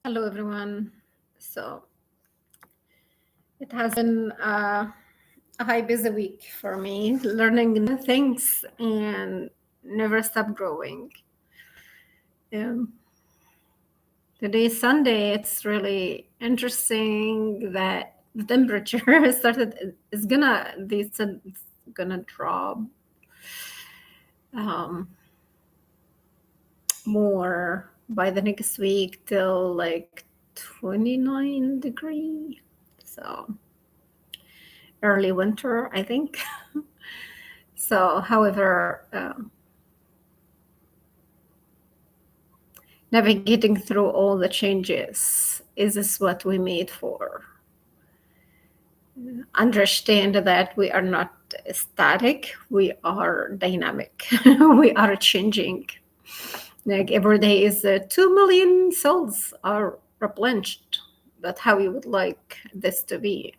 Hello, everyone. So it has been a high busy week for me, learning new things and never stop growing. Um, Today is Sunday. It's really interesting that the temperature started is gonna they said it's gonna drop um, more by the next week till like 29 degree. So early winter, I think. So, however, navigating through all the changes is this what we made for. Understand that we are not static, we are dynamic, we are changing. Like every day is 2 million souls are replenished. That's how you would like this to be.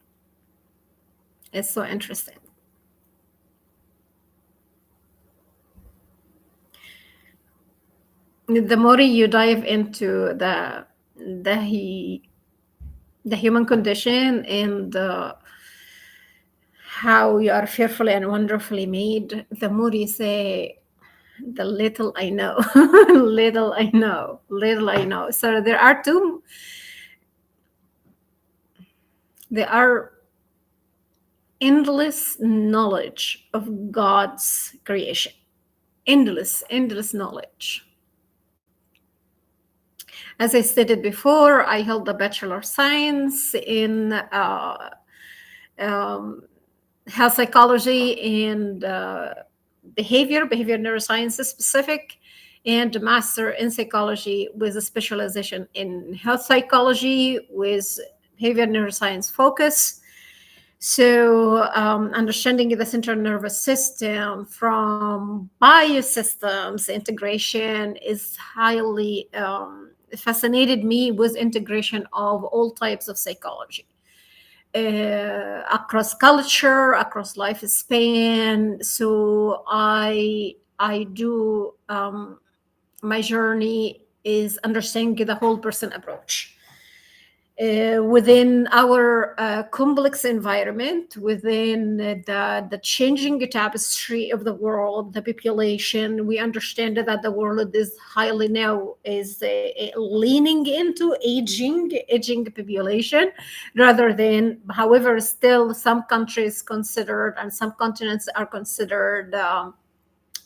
It's so interesting. The more you dive into the the human condition and how you are fearfully and wonderfully made, the more you say, the little I know, little I know, little I know. So there are endless knowledge of God's creation, endless knowledge. As I stated before, I held a Bachelor of Science in um, health psychology and behavior neuroscience specific, and master in psychology with a specialization in health psychology with behavior neuroscience focus. So, understanding the central nervous system from biosystems integration is highly fascinated me with integration of all types of psychology across culture, across lifespan. So I do my journey is understanding the whole person approach. Within our complex environment, within the changing tapestry of the world, the population, we understand that the world is highly now is leaning into aging population, rather than, however, still some countries considered and some continents are considered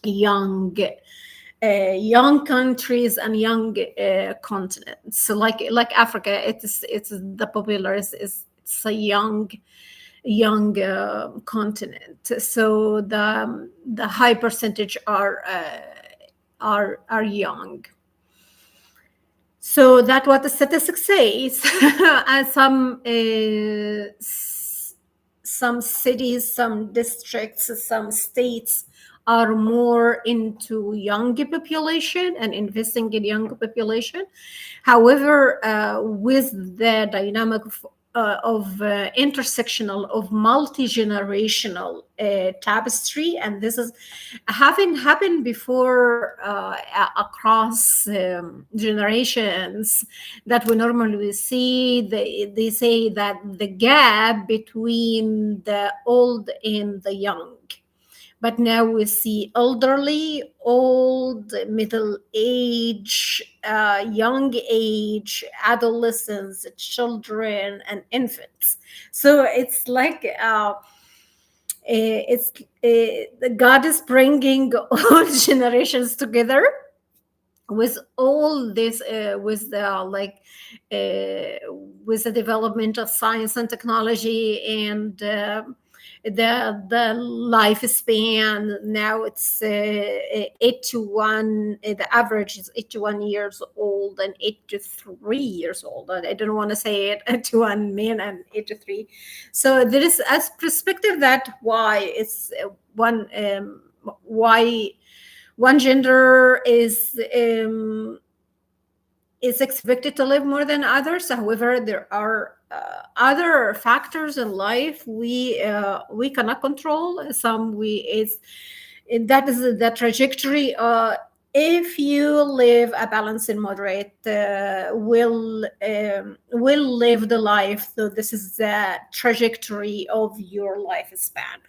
young young countries and young continents. So like Africa, it's the popular is it's a young continent. So the high percentage are young. So that's what the statistics says. And some cities, some districts, some states are more into young population and investing in young population. However, with the dynamic of intersectional, of multi-generational tapestry, and this is having happened before across generations, that we normally see. They say that the gap between the old and the young, but now we see elderly, old, middle age, young age, adolescents, children, and infants. So it's like it's God is bringing all generations together with all this with the with the development of science and technology, and the lifespan now it's 81, the average is 81 years old and 83 years old. And I don't want to say it, 81 men and 83. So there is a perspective that why one gender is expected to live more than others. However, there are other factors in life we cannot control. Some we is that is the trajectory if you live a balanced and moderate, will live the life. So this is the trajectory of your lifespan.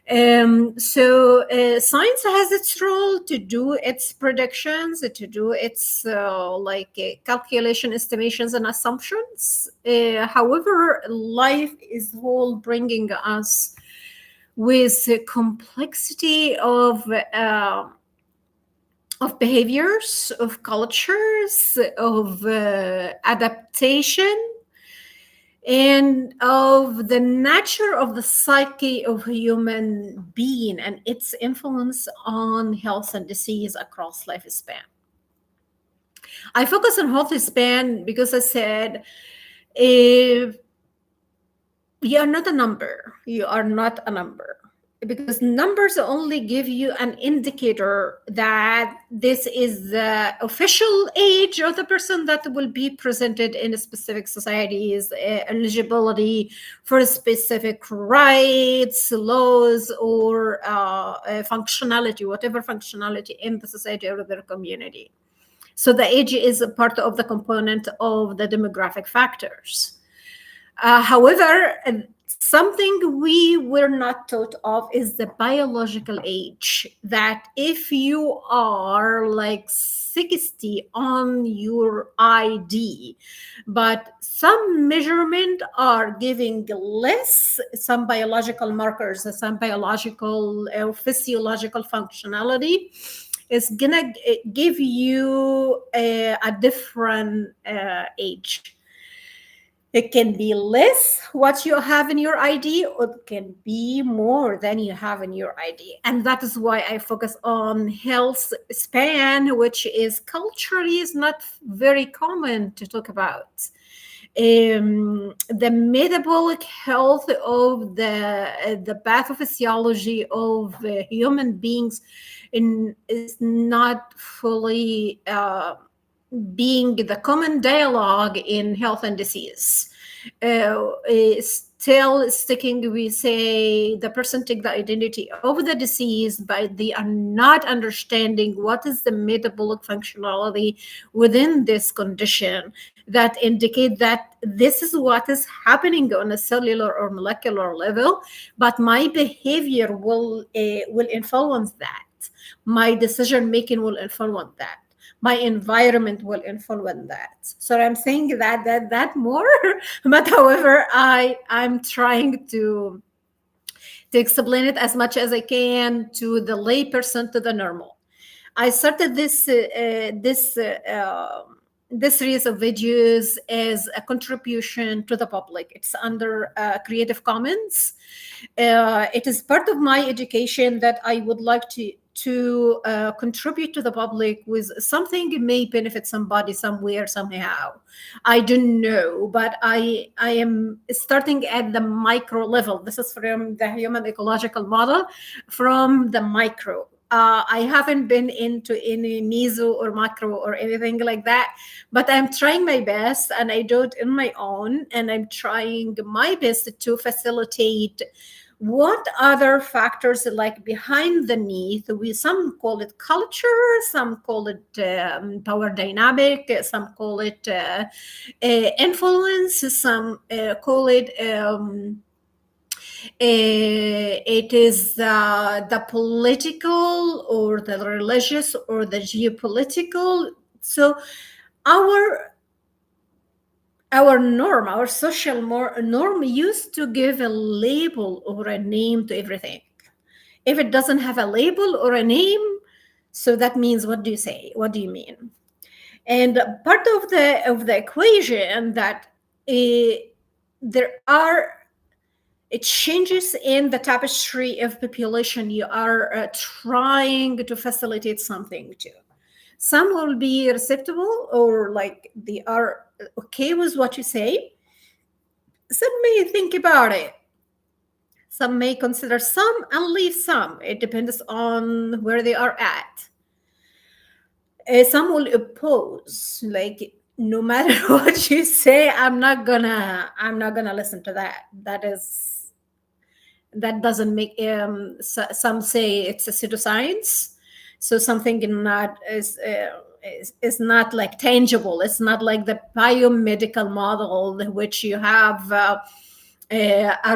Science has its role to do its predictions, to do its calculation, estimations, and assumptions. However, life is all bringing us with the complexity of behaviors, of cultures, of adaptation, and of the nature of the psyche of a human being and its influence on health and disease across lifespan. I focus on health span because I said, if you are not a number, you are not a number, because numbers only give you an indicator that this is the official age of the person that will be presented in a specific society's eligibility for specific rights, laws, or functionality, whatever functionality in the society or their community. So the age is a part of the component of the demographic factors. However, something we were not taught of is the biological age, that if you are like 60 on your ID, but some measurement are giving less, some biological markers, some biological physiological functionality is gonna give you a different age. It can be less what you have in your ID, or it can be more than you have in your ID. And that is why I focus on health span, which is culturally is not very common to talk about. The metabolic health of the pathophysiology of human beings is not fully being the common dialogue in health and disease. Still sticking, we say the person take the identity of the disease, but they are not understanding what is the metabolic functionality within this condition that indicate that this is what is happening on a cellular or molecular level, but my behavior will influence that. My decision making will influence that. My environment will influence that. So I'm saying that more, but however, I'm trying to explain it as much as I can to the layperson, to the normal. I started this series of videos as a contribution to the public. It's under Creative Commons. It is part of my education that I would like to contribute to the public with something that may benefit somebody somewhere, somehow. I don't know, but I am starting at the micro level. This is from the human ecological model, from the micro. I haven't been into any meso or macro or anything like that, but I'm trying my best, and I do it on my own, and I'm trying my best to facilitate what other factors like behind the need. Some call it culture, some call it power dynamic, some call it influence, some call it it is the political or the religious or the geopolitical. So our norm, our social norm used to give a label or a name to everything. If it doesn't have a label or a name, so that means, what do you say? What do you mean? And part of the equation that there are changes in the tapestry of population you are trying to facilitate something to. Some will be receptive, or like they are okay with what you say. Some may think about it. Some may consider some and leave some. It depends on where they are at. Some will oppose, like, no matter what you say, I'm not gonna listen to that. That doesn't make some say it's a pseudoscience. So something not is not like tangible. It's not like the biomedical model, which you have a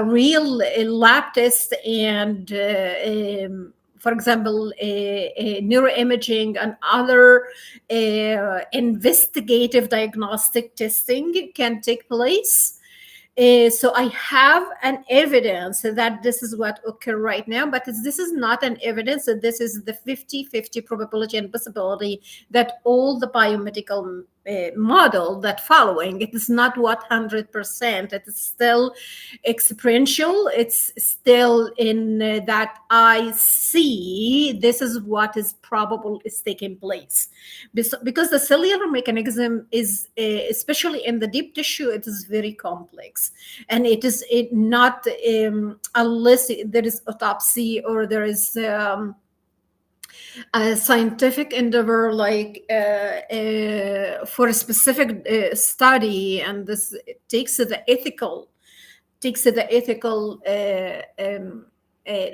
real lab test and for example, neuroimaging and other investigative diagnostic testing can take place. So I have an evidence that this is what occur right now, but this is not an evidence that this is the 50-50 probability and possibility that all the biomedical model that following. It is not 100%. It is still experiential. It's still in that I see this is what is probable is taking place. Because the cellular mechanism is, especially in the deep tissue, it is very complex. And it is not, unless there is autopsy or there is a scientific endeavor, like for a specific study, and this takes the ethical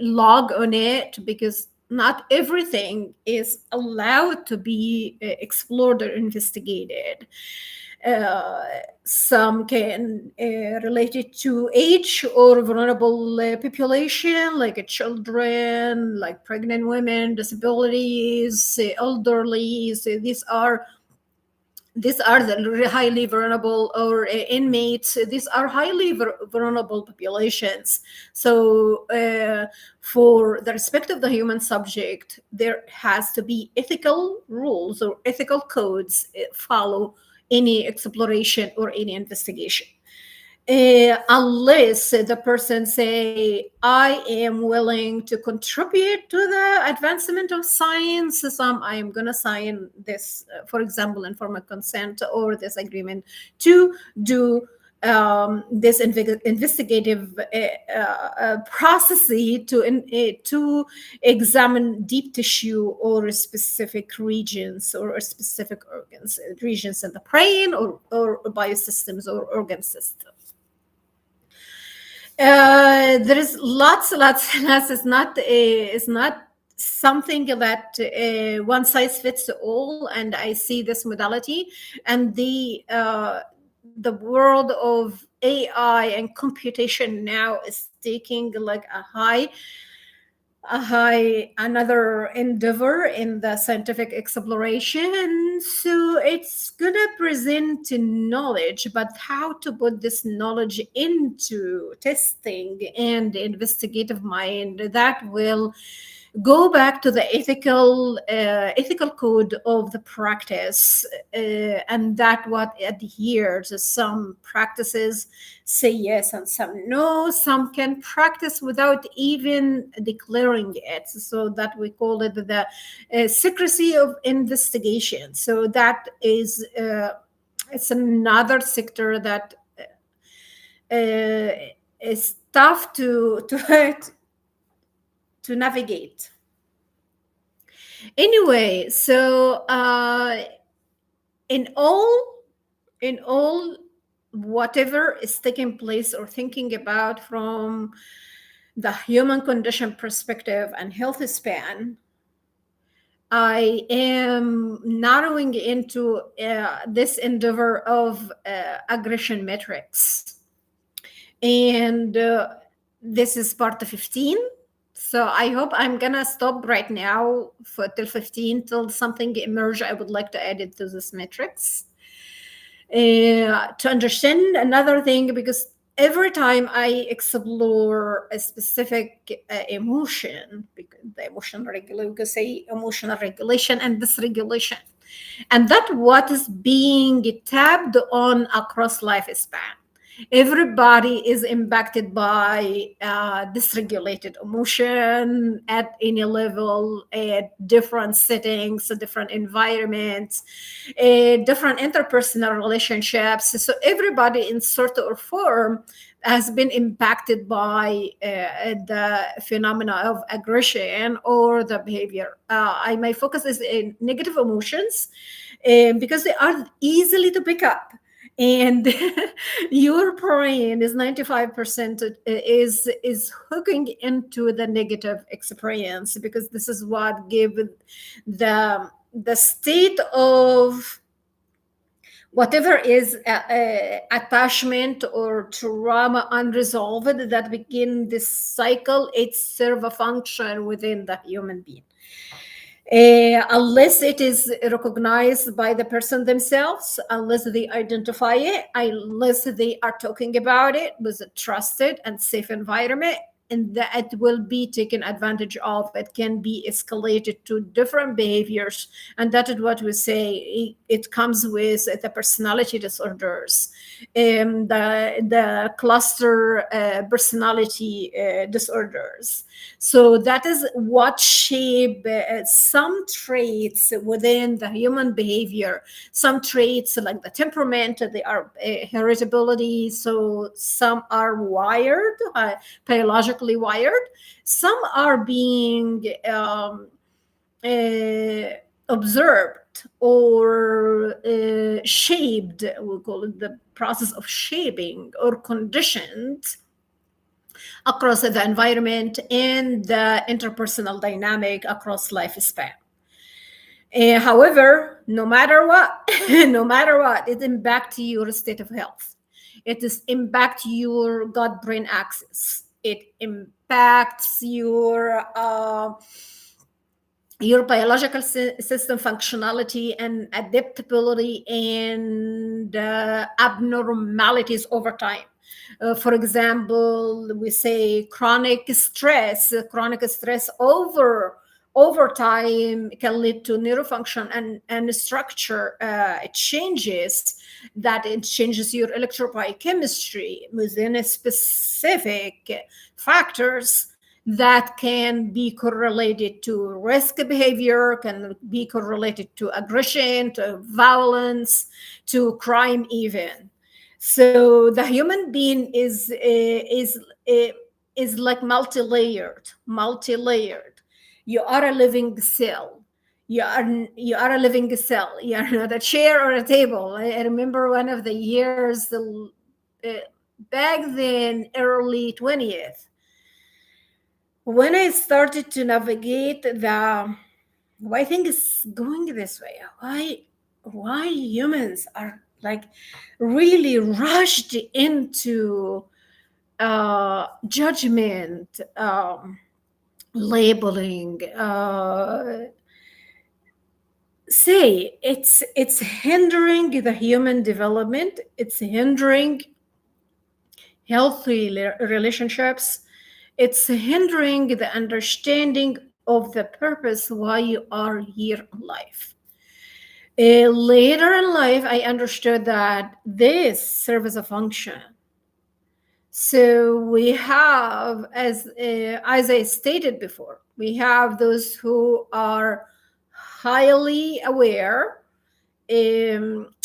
log on it, because not everything is allowed to be explored or investigated. Some can relate it to age or vulnerable population, like children, like pregnant women, disabilities, elderly. So these are the highly vulnerable, or inmates. These are highly vulnerable populations. So for the respect of the human subject, there has to be ethical rules or ethical codes follow any exploration or any investigation. Unless the person say, I am willing to contribute to the advancement of science, so I am going to sign this, for example, informed consent or this agreement to do this investigative process to examine deep tissue or specific regions or specific organs, regions in the brain or biosystems or organ systems. There is lots. It's not something that one size fits all. And I see this modality and the world of AI and computation now is taking like another endeavor in the scientific exploration. So it's gonna present knowledge, but how to put this knowledge into testing and investigative mind, that will go back to the ethical code of the practice, and that what adheres. Some practices say yes and some no. Some can practice without even declaring it, so that we call it the secrecy of investigation. So that is it's another sector that is tough to to navigate. Anyway, so in all whatever is taking place or thinking about from the human condition perspective and health span, I am narrowing into this endeavor of aggression metrics. And this is part of 15. So I hope I'm gonna stop right now for till 15 till something emerge. I would like to add it to this metrics to understand another thing, because every time I explore a specific emotion, because the emotional regulation, we could say emotional regulation and dysregulation, and that what is being tapped on across lifespan. Everybody is impacted by dysregulated emotion at any level, at different settings, different environments, different interpersonal relationships. So everybody in sort or form has been impacted by the phenomena of aggression or the behavior. My focus is in negative emotions because they are easily to pick up. and your brain is 95% is hooking into the negative experience, because this is what give the state of whatever is attachment or trauma unresolved that begin this cycle. It serve a function within the human being, unless it is recognized by the person themselves, unless they identify it, unless they are talking about it with a trusted and safe environment, and that it will be taken advantage of. It can be escalated to different behaviors, and that is what we say. It comes with the personality disorders, the cluster personality disorders. So that is what shape some traits within the human behavior. Some traits like the temperament, they are heritability. So some are wired, biologically wired. Some are being observed or shaped. We call it the process of shaping, or conditioned across the environment and the interpersonal dynamic across lifespan. However, no matter what, no matter what, it impacts your state of health. It is impact your gut-brain axis. It impacts your biological system functionality and adaptability and abnormalities over time. For example, we say chronic stress over time can lead to neurofunction and structure changes, that it changes your electrophychemistry within a specific factors that can be correlated to risk behavior, can be correlated to aggression, to violence, to crime even. So the human being is like multi-layered. You are a living cell. You are a living cell. You are not a chair or a table. I remember one of the years back then, early 20th, when I started to navigate why things is going this way, why humans are like really rushed into judgment, labeling, say it's hindering the human development, it's hindering healthy relationships, it's hindering the understanding of the purpose why you are here in life. Later in life, I understood that this serves a function. So we have, as I stated before, we have those who are highly aware,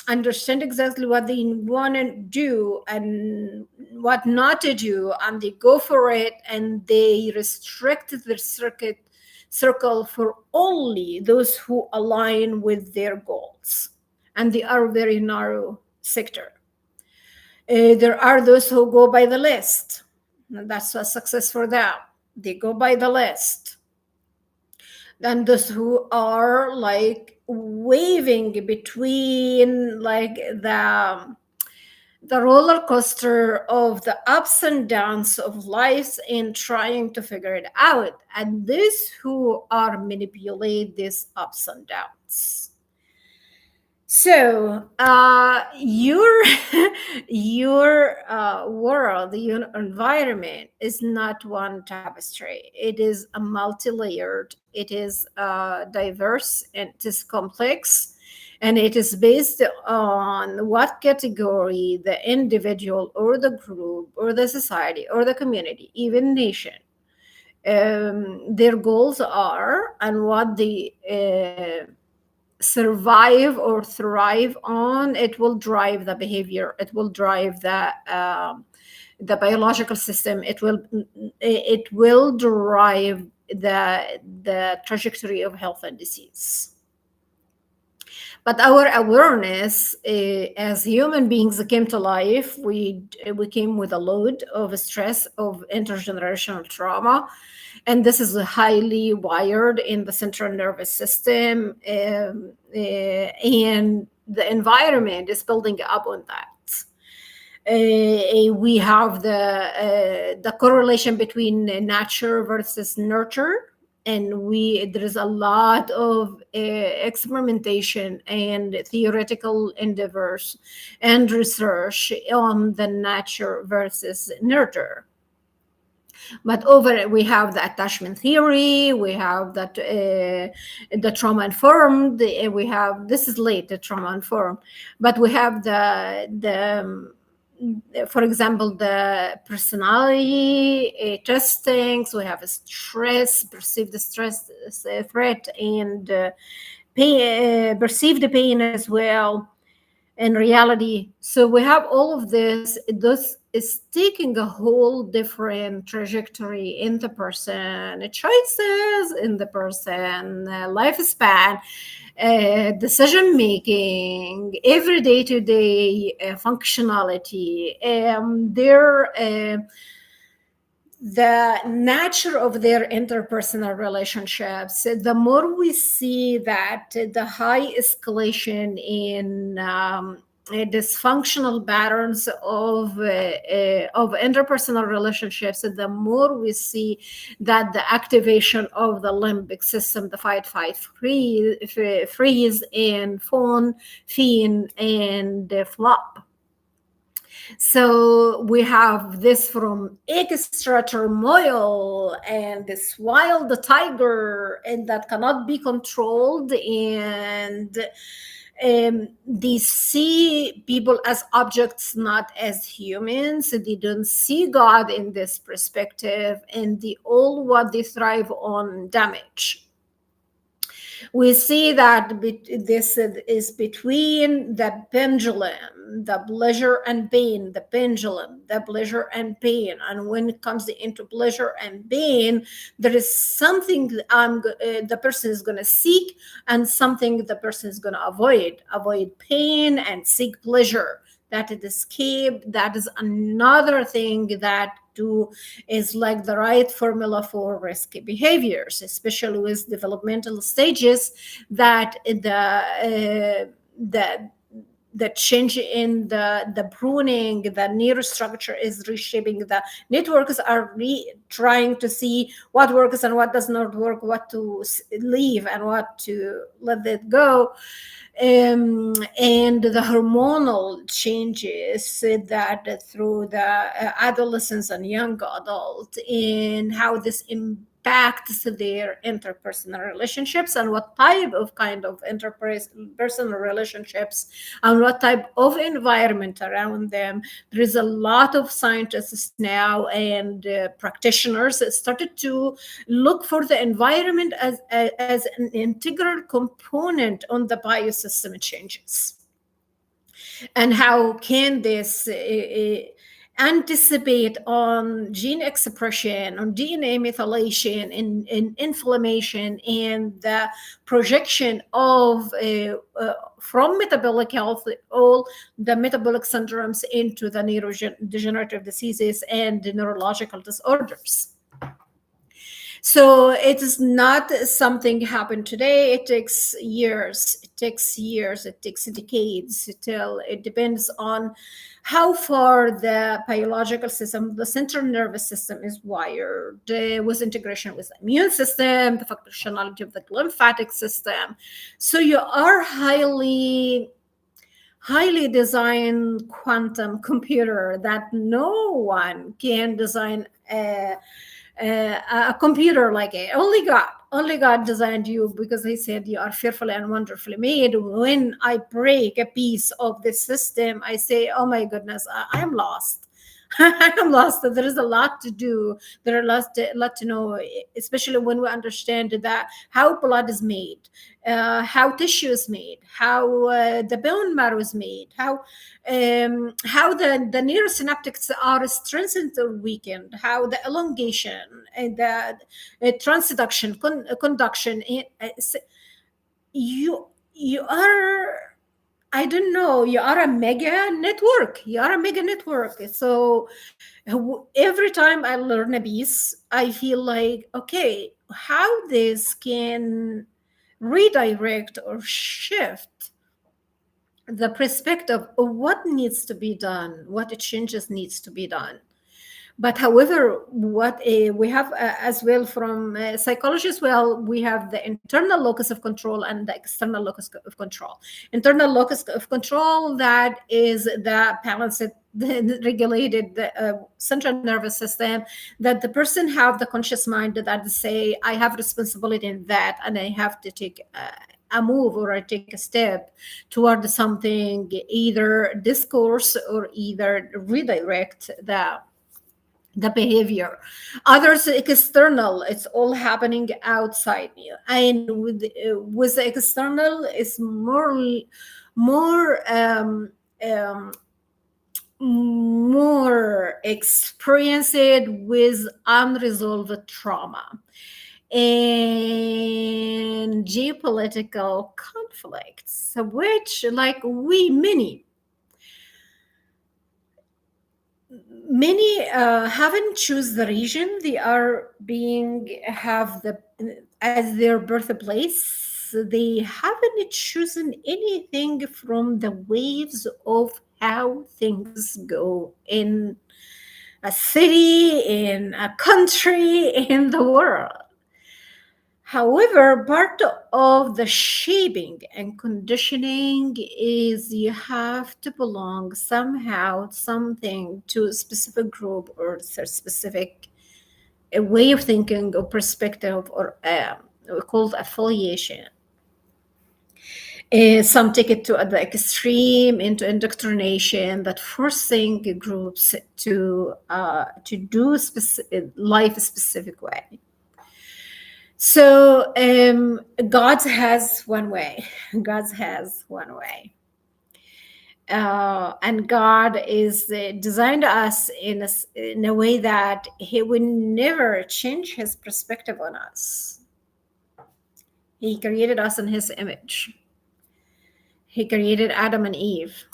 understand exactly what they want to do and what not to do, and they go for it, and they restrict their circle for only those who align with their goals, and they are very narrow sector. There are those who go by the list, and that's a success for them. They go by the list. Then those who are like waving between like the roller coaster of the ups and downs of life and trying to figure it out, and those who are manipulate these ups and downs. So your your world, your environment is not one tapestry. It is a multi-layered. It is diverse, and it is complex, and it is based on what category the individual or the group or the society or the community, even nation, their goals are, and what they survive or thrive on. It will drive the behavior, it will drive the biological system, it will drive the trajectory of health and disease. But our awareness as human beings came to life. We came with a load of stress of intergenerational trauma, and this is highly wired in the central nervous system, and the environment is building up on that. We have the correlation between nature versus nurture, and there is a lot of experimentation and theoretical endeavors and research on the nature versus nurture. But over we have the attachment theory, we have that the trauma informed, we have, this is late, the trauma informed, but we have for example, the personality testings. We have a stress, perceived stress threat, and pain, perceived pain as well in reality. So we have all of this. This is taking a whole different trajectory in the person, choices in the person, lifespan, decision making, every day-to-day functionality. The nature of their interpersonal relationships. The more we see that the high escalation in dysfunctional patterns of interpersonal relationships, the more we see that the activation of the limbic system, the freeze, and fawn, fiend, and flop. So we have this from extra turmoil and this wild tiger, and that cannot be controlled, and they see people as objects, not as humans. They don't see God in this perspective, and what they thrive on damage. We see that this is between the pendulum, the pleasure and pain, the pendulum, the pleasure and pain. And when it comes into pleasure and pain, there is something the person is going to seek, and something the person is going to avoid pain and seek pleasure. That is escape. That is another thing that is like the right formula for risky behaviors, especially with developmental stages, that the change in the pruning, the neurostructure is reshaping. The networks are trying to see what works and what does not work, what to leave and what to let it go. And the hormonal changes that through the adolescence and young adult, and how this impacts their interpersonal relationships, and what type of interpersonal relationships, and what type of environment around them. There is a lot of scientists now and practitioners that started to look for the environment as an integral component on the biosystem changes. And how can this anticipate on gene expression, on DNA methylation, in inflammation, and the projection of from metabolic health, all the metabolic syndromes into the neurodegenerative diseases and the neurological disorders. So it is not something happened today. It takes years. It takes decades till it depends on how far the biological system, the central nervous system, is wired with integration with the immune system, the functionality of the lymphatic system. So you are highly designed quantum computer that no one can design a computer like it. Only God designed you, because he said you are fearfully and wonderfully made. When I break a piece of this system, I say, oh my goodness, I am lost. I'm lost. There is a lot to do. There are a lot to know, especially when we understand that how blood is made, how tissue is made, how the bone marrow is made, how the neurosynaptics are strengthened or weakened, how the elongation and the transduction, conduction. you are, I don't know, you are a mega network. You are a mega network. So every time I learn a piece, I feel like, okay, how this can redirect or shift the perspective of what needs to be done, what changes needs to be done. But however, what we have as well from psychology as well, we have the internal locus of control and the external locus of control. Internal locus of control, that is the balanced, the regulated central nervous system, that the person have the conscious mind that say, I have responsibility in that, and I have to take a move, or I take a step toward something, either discourse or either redirect the behavior. Others external, it's all happening outside you. And with the external, it's more more experienced with unresolved trauma and geopolitical conflicts, which, like, we many haven't choose the region they are being have the as their birthplace. They haven't chosen anything from the waves of how things go in a city, in a country, in the world. However, part of the shaping and conditioning is you have to belong somehow, something, to a specific group or a specific a way of thinking or perspective, or called affiliation. Some take it to the extreme into indoctrination, that forcing groups to do life a specific way. So God has one way. God has one way. And God is designed us in a way that He would never change His perspective on us. He created us in His image. He created Adam and Eve.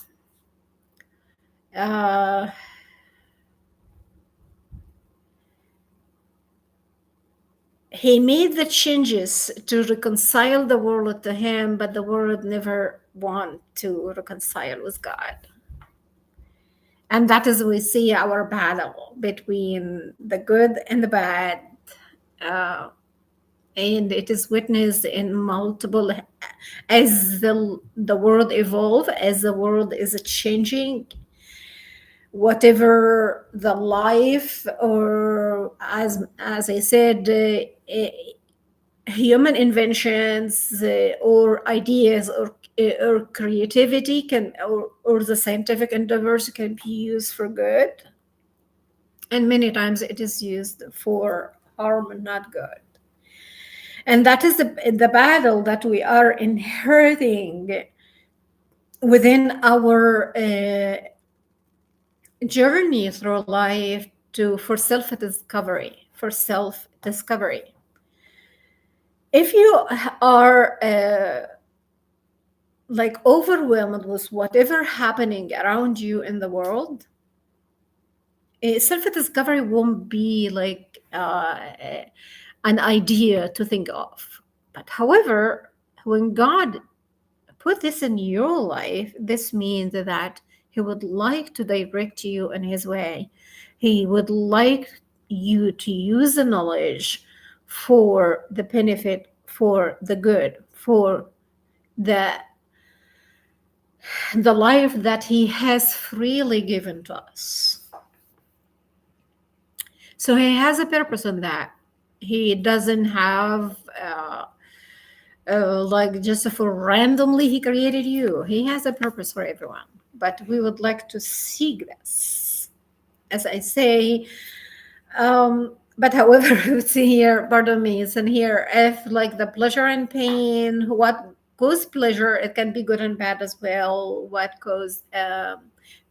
He made the changes to reconcile the world to Him, but the world never want to reconcile with God. And that is, we see our battle between the good and the bad. And it is witnessed in multiple, as the world evolve, as the world is changing, whatever the life, or as I said, human inventions or ideas or creativity can, or the scientific endeavors can be used for good, and many times it is used for harm, not good. And that is the battle that we are inheriting within our journey through life for self-discovery. If you are like overwhelmed with whatever happening around you in the world, self-discovery won't be like an idea to think of. But however, when God put this in your life, this means that He would like to direct you in His way. He would like you to use the knowledge for the benefit, for the good, for the life that He has freely given to us. So He has a purpose in that. He doesn't have like just for randomly He created you. He has a purpose for everyone, but we would like to seek this, as I say. But however, it's here, pardon me, it's in here, if like the pleasure and pain, what cause pleasure, it can be good and bad as well. What cause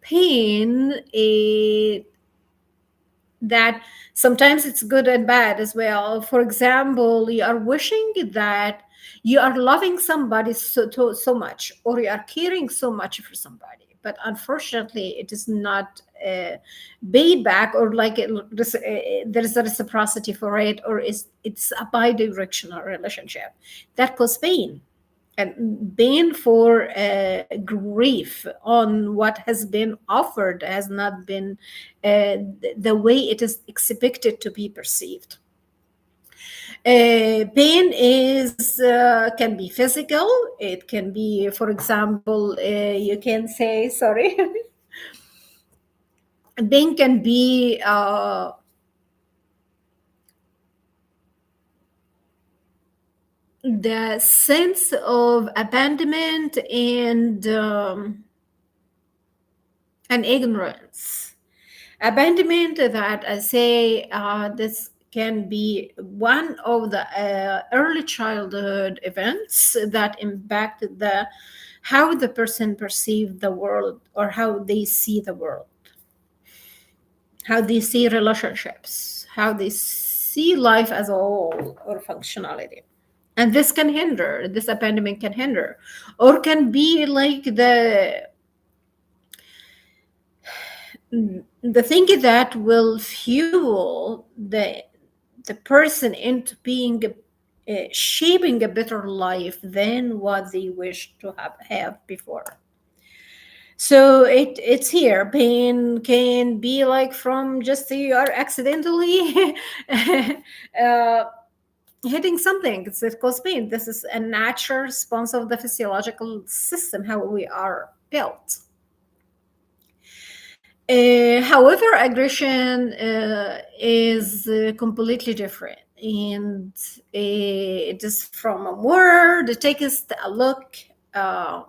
pain, that sometimes it's good and bad as well. For example, you are wishing that You are loving somebody so much, or you are caring so much for somebody, but unfortunately it is not paid back, or like there is a reciprocity for it, or it's a bi-directional relationship that causes pain, and pain for grief on what has been offered has not been the way it is expected to be perceived. Pain is can be physical. It can be, for example, you can say, sorry, pain can be the sense of abandonment and ignorance. Abandonment, that I say, this can be one of the early childhood events that impact the how the person perceive the world, or how they see the world, how they see relationships, how they see life as a whole, or functionality. And this abandonment can hinder, or can be like the thing that will fuel the person into being shaping a better life than what they wish to have before. So it's here. Pain can be like from just you are accidentally uh, hitting something. It causes pain. This is a natural response of the physiological system, how we are built. However, aggression is completely different, and it is from a word, a text, a look, uh,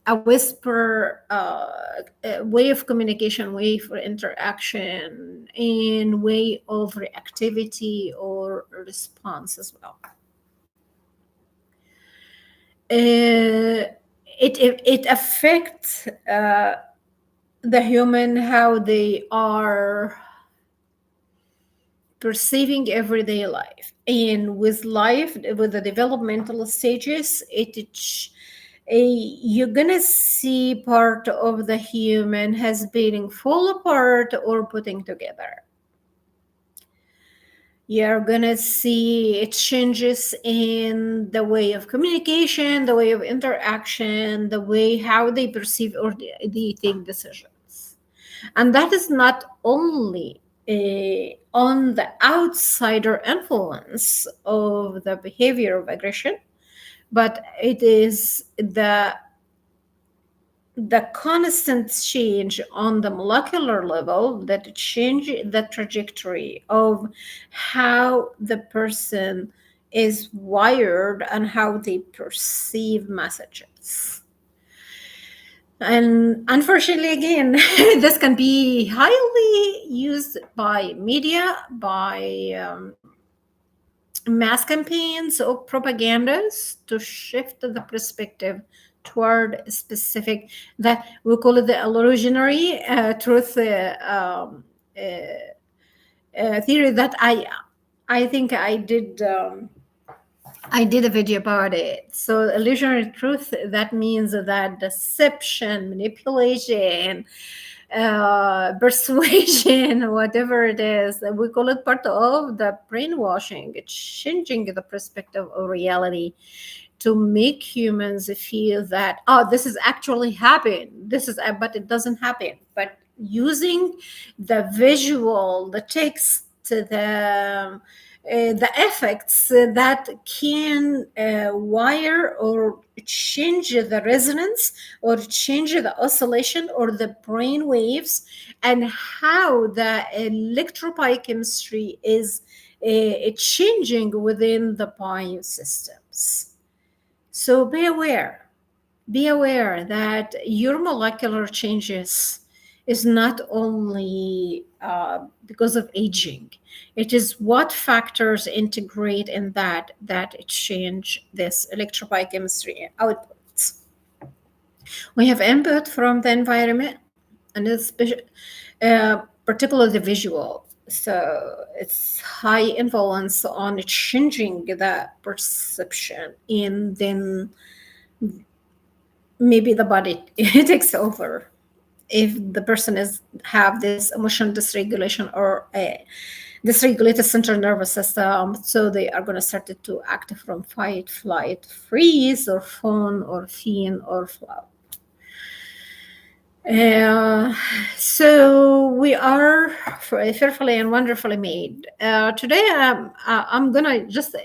a whisper, a way of communication, way for interaction, and way of reactivity or response as well. It affects the human, how they are perceiving everyday life, and with life, with the developmental stages, you're gonna see part of the human has been fall apart or putting together. You're gonna see it changes in the way of communication, the way of interaction, the way how they perceive or they take decisions. And that is not only on the outsider influence of the behavior of aggression, but it is the constant change on the molecular level that change the trajectory of how the person is wired and how they perceive messages. And unfortunately, again, this can be highly used by media, by mass campaigns or propagandas to shift the perspective toward a specific, that we call it the illusionary truth theory, that I think I did a video about it. So illusionary truth, that means that deception, manipulation, persuasion, whatever it is, we call it part of the brainwashing. It's changing the perspective of reality to make humans feel that, oh, this is actually happening. This is, but it doesn't happen. But using the visual, the text, the effects that can wire or change the resonance or change the oscillation or the brain waves, and how the electropychemistry is changing within the biosystems. So be aware that your molecular changes is not only because of aging. It is what factors integrate in that change this electropychemistry outputs. We have input from the environment, and it's particularly the visual. So it's high influence on changing the perception, and then maybe the body takes over if the person is have this emotional dysregulation or a dysregulated central nervous system. So they are going to start to act from fight, flight, freeze, or fawn, or fiend, or flow. Uh, so we are fearfully and wonderfully made. Today, I'm gonna just.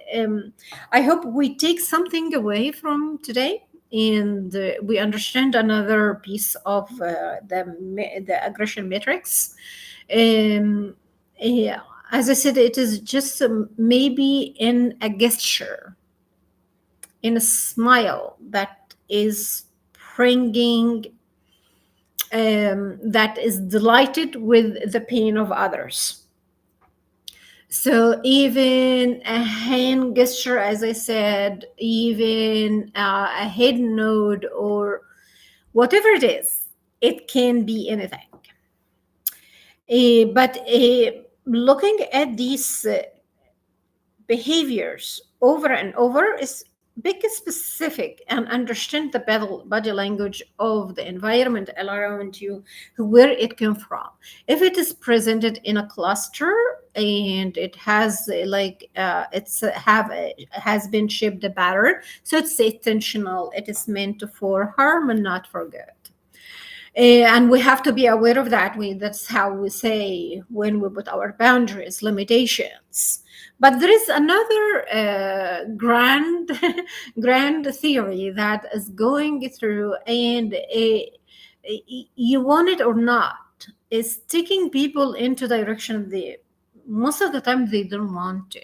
I hope we take something away from today, and we understand another piece of the aggression matrix. Um, yeah, as I said, it is just maybe in a gesture, in a smile that is bringing that is delighted with the pain of others. So even a hand gesture, as I said, even a head nod or whatever it is, it can be anything. But looking at these behaviors over and over is big specific and understand the body language of the environment around you, where it came from. If it is presented in a cluster and it has it's have has been shaped a pattern, so it's intentional, it is meant for harm and not for good. And we have to be aware of that. That's how we say when we put our boundaries, limitations. But there is another grand, grand theory that is going through, and you want it or not, is taking people into direction they most of the time they don't want to.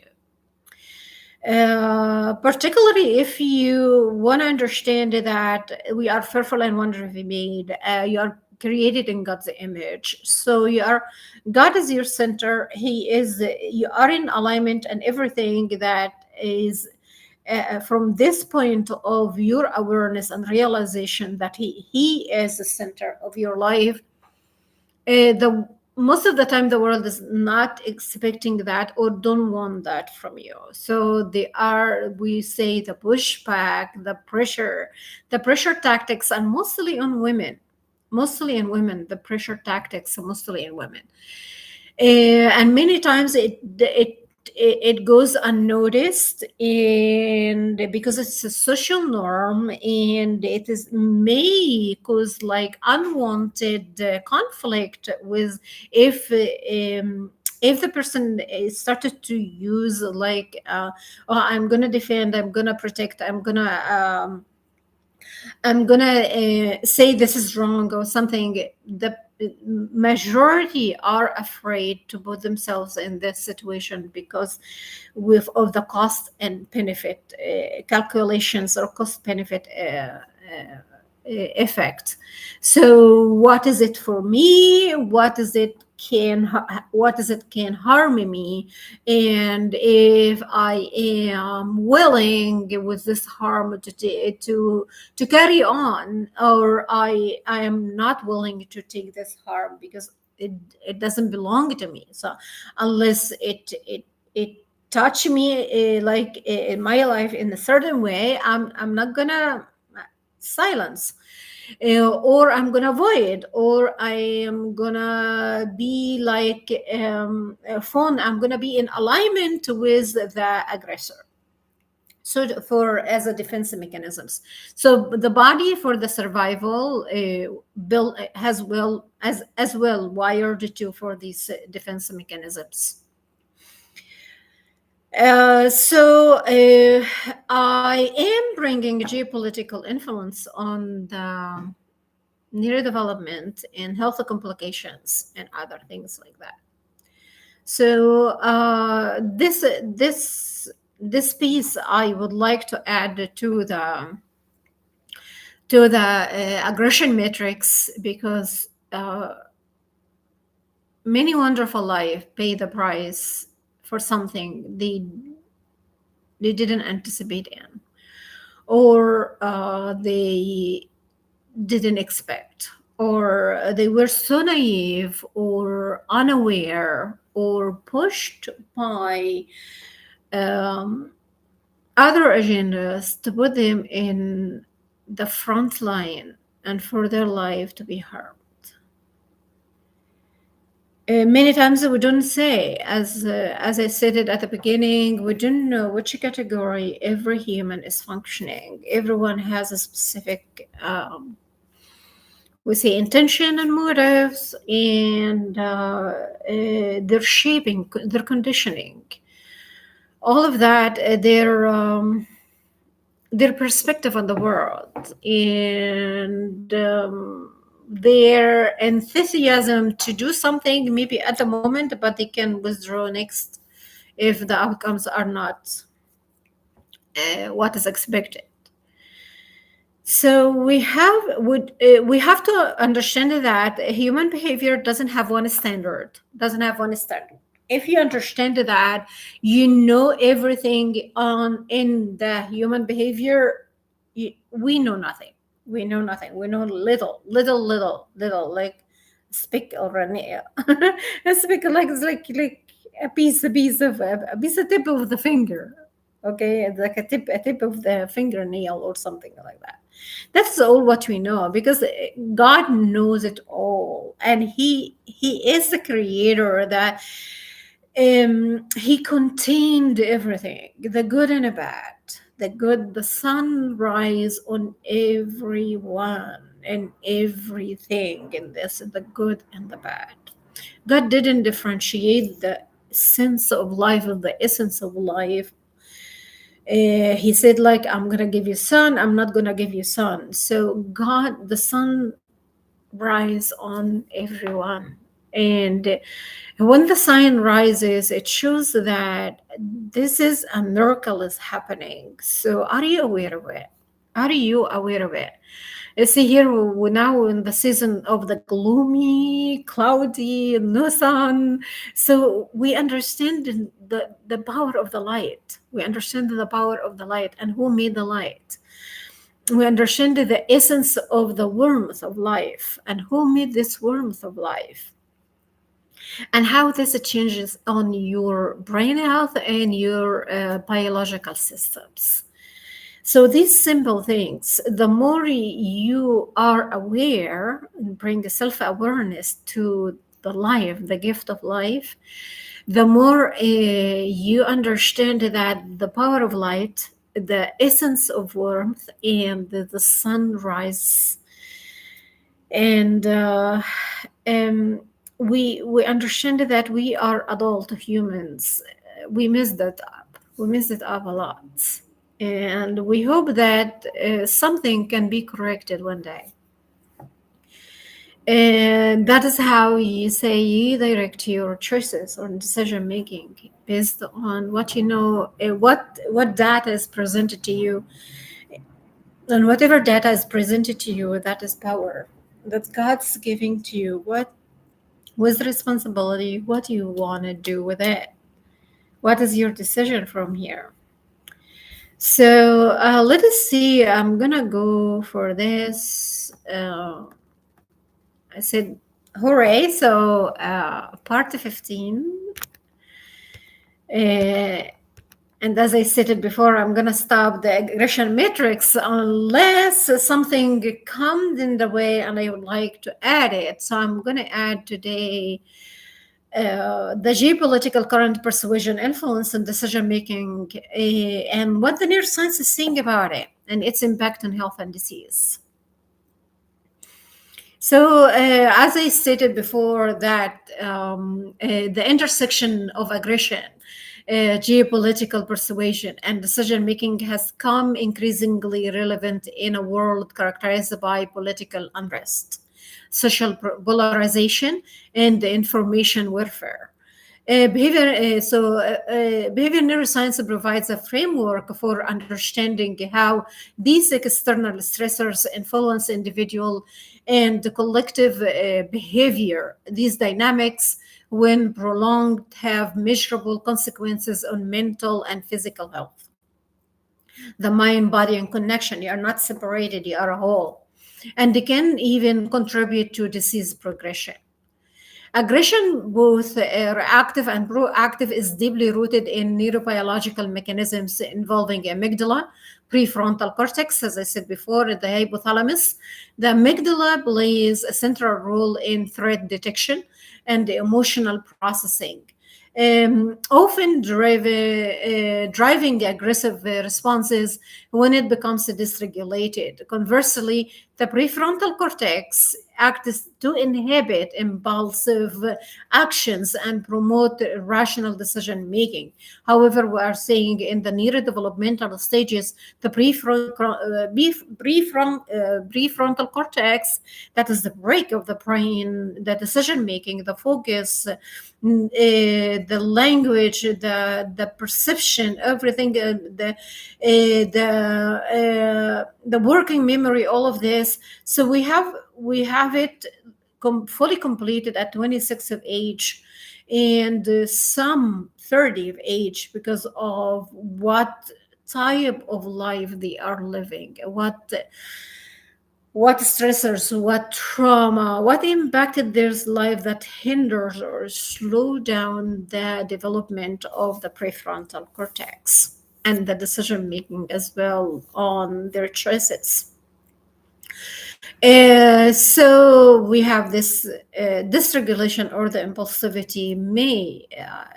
Particularly if you want to understand that we are fearful and wonderfully made, you are created in God's image. So God is your center. You are in alignment, and everything that is from this point of your awareness and realization that He is the center of your life. The most of the time the world is not expecting that or don't want that from you, so we say the pushback, the pressure tactics, and mostly in women, the pressure tactics are mostly in women. And many times it goes unnoticed, and because it's a social norm, and it is may cause like unwanted conflict with if if the person started to use like oh, I'm gonna defend, I'm gonna protect, I'm gonna say this is wrong or something. The majority are afraid to put themselves in this situation because of the cost and benefit calculations or cost benefit effect. So what is it for me? What is it can harm me? And if I am willing with this harm to carry on, or I am not willing to take this harm because it doesn't belong to me. So unless it touch me in my life in a certain way, I'm not gonna silence, or I'm gonna avoid, or I am gonna be like a phone, I'm gonna be in alignment with the aggressor. So for as a defense mechanisms, so the body for the survival built as well wired to for these defense mechanisms. So I am bringing geopolitical influence on the neurodevelopment and health complications and other things like that. So this piece I would like to add to the aggression matrix, because many wonderful life pay the price for something they didn't anticipate in, or they didn't expect, or they were so naive or unaware or pushed by um, other agendas to put them in the front line and for their life to be harmed. Many times we don't say, as I said it at the beginning, we don't know which category every human is functioning. Everyone has a specific, we say, intention and motives, and their shaping, their conditioning, all of that, their perspective on the world, and their enthusiasm to do something maybe at the moment, but they can withdraw next if the outcomes are not what is expected. So we have to understand that human behavior doesn't have one standard. Doesn't have one standard. If you understand that, you know everything on in the human behavior. We know nothing. We know nothing. We know little, like speck or a nail. A speck like it's like a piece of tip of the finger. Okay, it's like a tip of the fingernail or something like that. That's all what we know, because God knows it all, and He is the creator that He contained everything, the good and the bad, the good, the sun rise on everyone and everything in this, the good and the bad. God didn't differentiate the sense of life of the essence of life. He said, like, I'm gonna give you sun, I'm not gonna give you sun. So God, the sun rise on everyone, and when the sun rises, it shows that this is a miracle is happening. So are you aware of it? Are you aware of it? You see, here we're now in the season of the gloomy, cloudy, no sun. So we understand the power of the light. We understand the power of the light and who made the light. We understand the essence of the warmth of life and who made this warmth of life, and how this changes on your brain health and your biological systems. So these simple things, the more you are aware and bring self-awareness to the life, the gift of life, the more you understand that the power of light, the essence of warmth, and the sunrise, and we understand that we are adult humans. We messed that up. We messed it up a lot, and we hope that something can be corrected one day. And that is how you say you direct your choices or decision making based on what you know, what data is presented to you, and whatever data is presented to you, that is power that God's giving to you. What with responsibility, what do you want to do with it? What is your decision from here? So let us see. I'm gonna go for this. I said, hooray! So part 15. And as I said it before, I'm gonna stop the aggression matrix unless something comes in the way and I would like to add it. So I'm gonna add today the geopolitical current persuasion influence and decision making, and what the neuroscience is saying about it and its impact on health and disease. So, as I stated before, that the intersection of aggression, geopolitical persuasion, and decision making has come increasingly relevant in a world characterized by political unrest, social polarization, and information warfare. Behavior neuroscience provides a framework for understanding how these external stressors influence individual and the collective behavior. These dynamics, when prolonged, have measurable consequences on mental and physical health. The mind, body, and connection, you are not separated, you are a whole. and they can even contribute to disease progression. Aggression, both reactive and proactive, is deeply rooted in neurobiological mechanisms involving amygdala, prefrontal cortex, as I said before, and the hypothalamus. The amygdala plays a central role in threat detection and emotional processing, often driving aggressive responses when it becomes dysregulated. Conversely, the prefrontal cortex acts to inhibit impulsive actions and promote rational decision making. However, we are saying in the neurodevelopmental stages, the prefrontal cortex, that is the break of the brain, the decision making, the focus, the language, the perception, everything, the working memory, all of this. So we have it fully completed at 26 of age, and some 30 of age, because of what type of life they are living, what stressors, what trauma, what impacted their life that hinders or slow down the development of the prefrontal cortex and the decision making as well on their choices. So we have this dysregulation, or the impulsivity may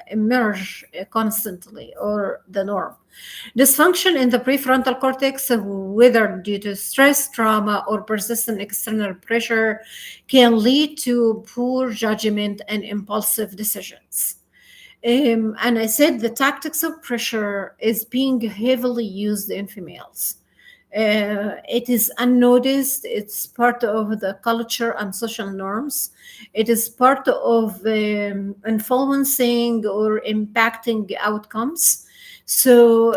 emerge constantly, or the norm. Dysfunction in the prefrontal cortex, whether due to stress, trauma, or persistent external pressure, can lead to poor judgment and impulsive decisions. And I said the tactics of pressure is being heavily used in females. It is unnoticed. It's part of the culture and social norms. It is part of influencing or impacting outcomes. So,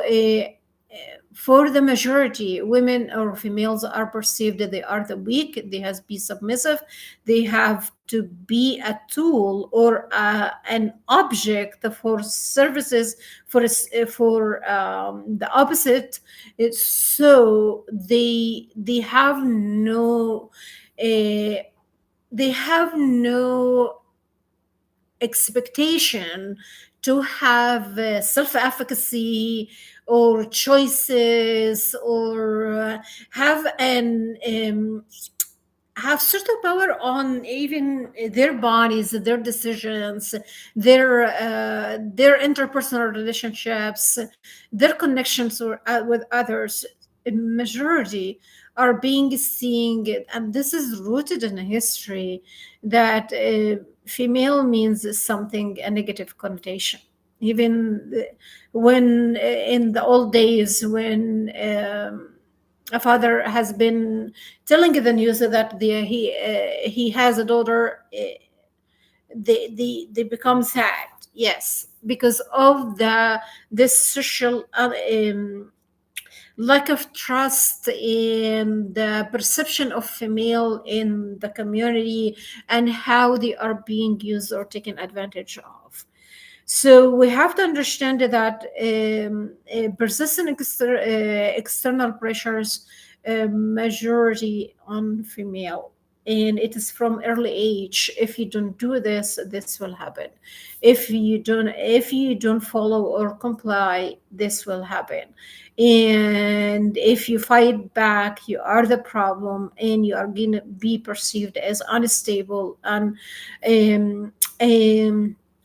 for the majority, women or females are perceived that they are the weak, they have to be submissive, they have to be a tool or an object for services for the opposite. So they have no they have no expectation to have self-efficacy or choices, or have certain power on even their bodies, their decisions, their interpersonal relationships, their connections with others. A majority are being seen, and this is rooted in history, that female means something, a negative connotation. Even when in the old days, when a father has been telling the news that he has a daughter, they become sad. Yes, because of this social lack of trust in the perception of female in the community, and how they are being used or taken advantage of. So we have to understand that persistent external pressures, majority on female, and it is from early age. If you don't do this, this will happen. If you don't follow or comply, this will happen. And if you fight back, you are the problem, and you are going to be perceived as unstable and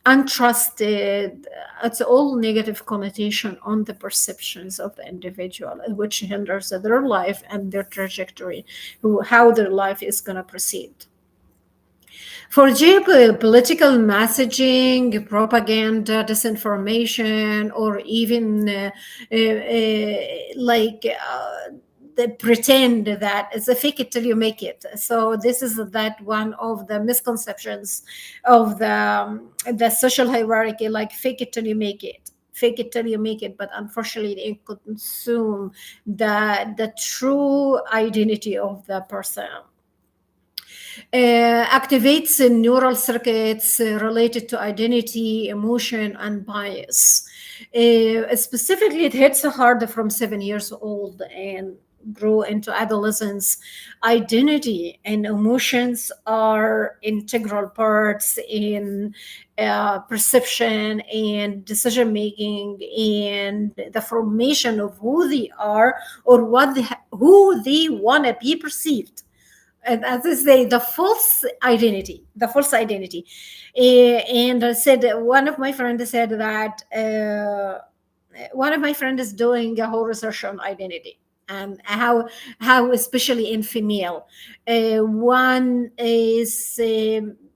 untrusted. It's all negative connotation on the perceptions of the individual, which hinders their life and their trajectory, how their life is going to proceed. For geopolitical messaging, propaganda, disinformation, or even they pretend that it's a fake it till you make it. So this is that one of the misconceptions of the social hierarchy, like fake it till you make it. Fake it till you make it, but unfortunately it consume the true identity of the person. Activates neural circuits related to identity, emotion, and bias. Specifically, it hits hard from 7 years old, and grow into adolescence, identity and emotions are integral parts in perception and decision making and the formation of who they are or who they want to be perceived. And as I say, the false identity. And I said, one of my friends said that one of my friends is doing a whole research on identity and how especially in female. One is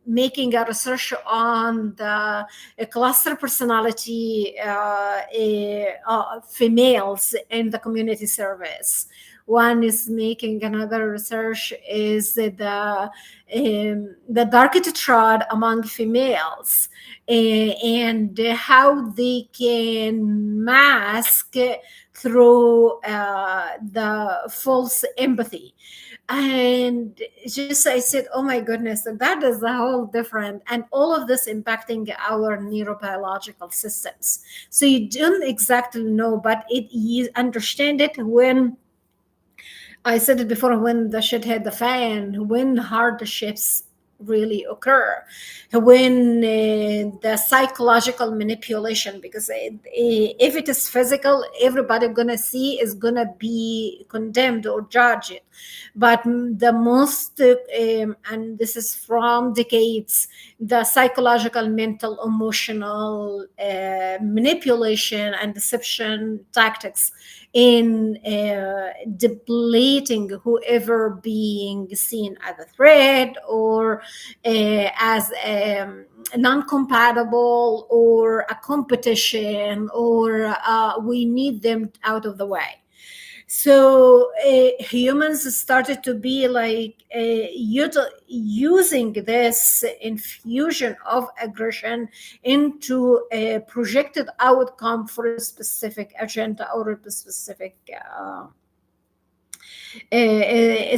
making a research on the cluster personality females in the community service. One is making another research is the dark tetrad among females, and how they can mask through the false empathy. And just I said, oh my goodness, that is a whole different, and all of this impacting our neurobiological systems. So you don't exactly know, but you understand it when I said it before, when the shit hit the fan, when hardships really occur, when the psychological manipulation, because if it is physical, everybody gonna see is gonna be condemned or judge it. But the most, and this is from decades, the psychological, mental, emotional manipulation and deception tactics in depleting whoever being seen as a threat or as non-compatible or a competition, or we need them out of the way. So humans started to be like using this infusion of aggression into a projected outcome for a specific agenda or a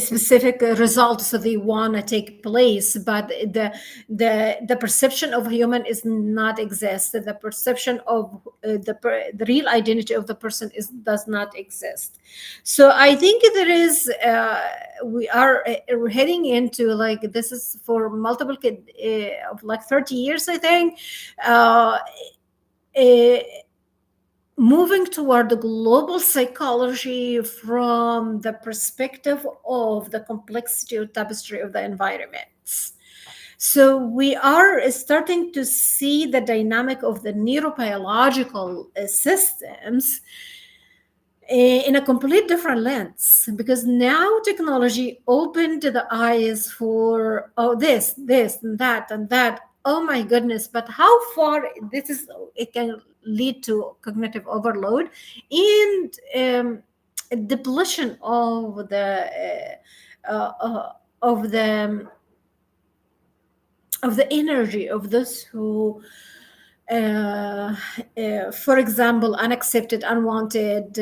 specific results that they want to take place, but the perception of human is not exist. The perception of the real identity of the person does not exist. So I think there is we are heading into, like, this is for multiple of like 30 years, I think, uh, moving toward the global psychology from the perspective of the complexity or tapestry of the environments. So we are starting to see the dynamic of the neurobiological systems in a complete different lens, because now technology opened the eyes for, oh, this and that. Oh my goodness, but how far this is, it can lead to cognitive overload and depletion of the of the energy of those who for example, unaccepted, unwanted,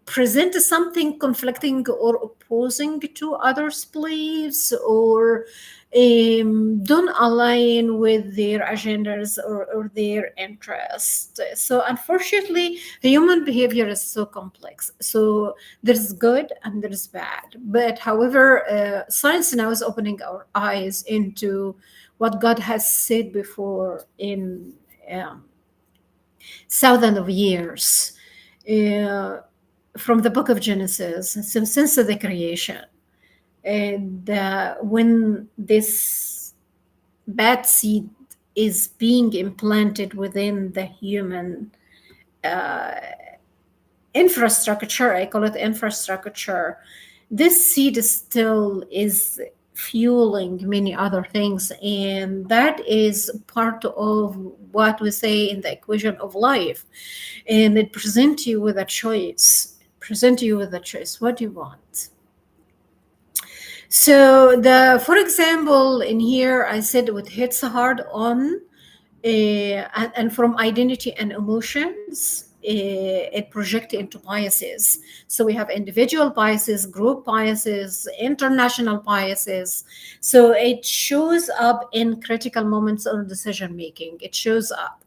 present something conflicting or opposing to others' beliefs, or don't align with their agendas or their interests. So, unfortunately, human behavior is so complex. So, there's good and there's bad. But, however, science now is opening our eyes into what God has said before in thousands of years, uh, from the book of Genesis, since the creation. And when this bad seed is being implanted within the human infrastructure, I call it infrastructure, this seed still is fueling many other things, and that is part of what we say in the equation of life. And it presents you with a choice, what do you want? So for example, in here I said what hits hard on and from identity and emotions, it projects into biases. So we have individual biases, group biases, international biases. So it shows up in critical moments of decision making. It shows up.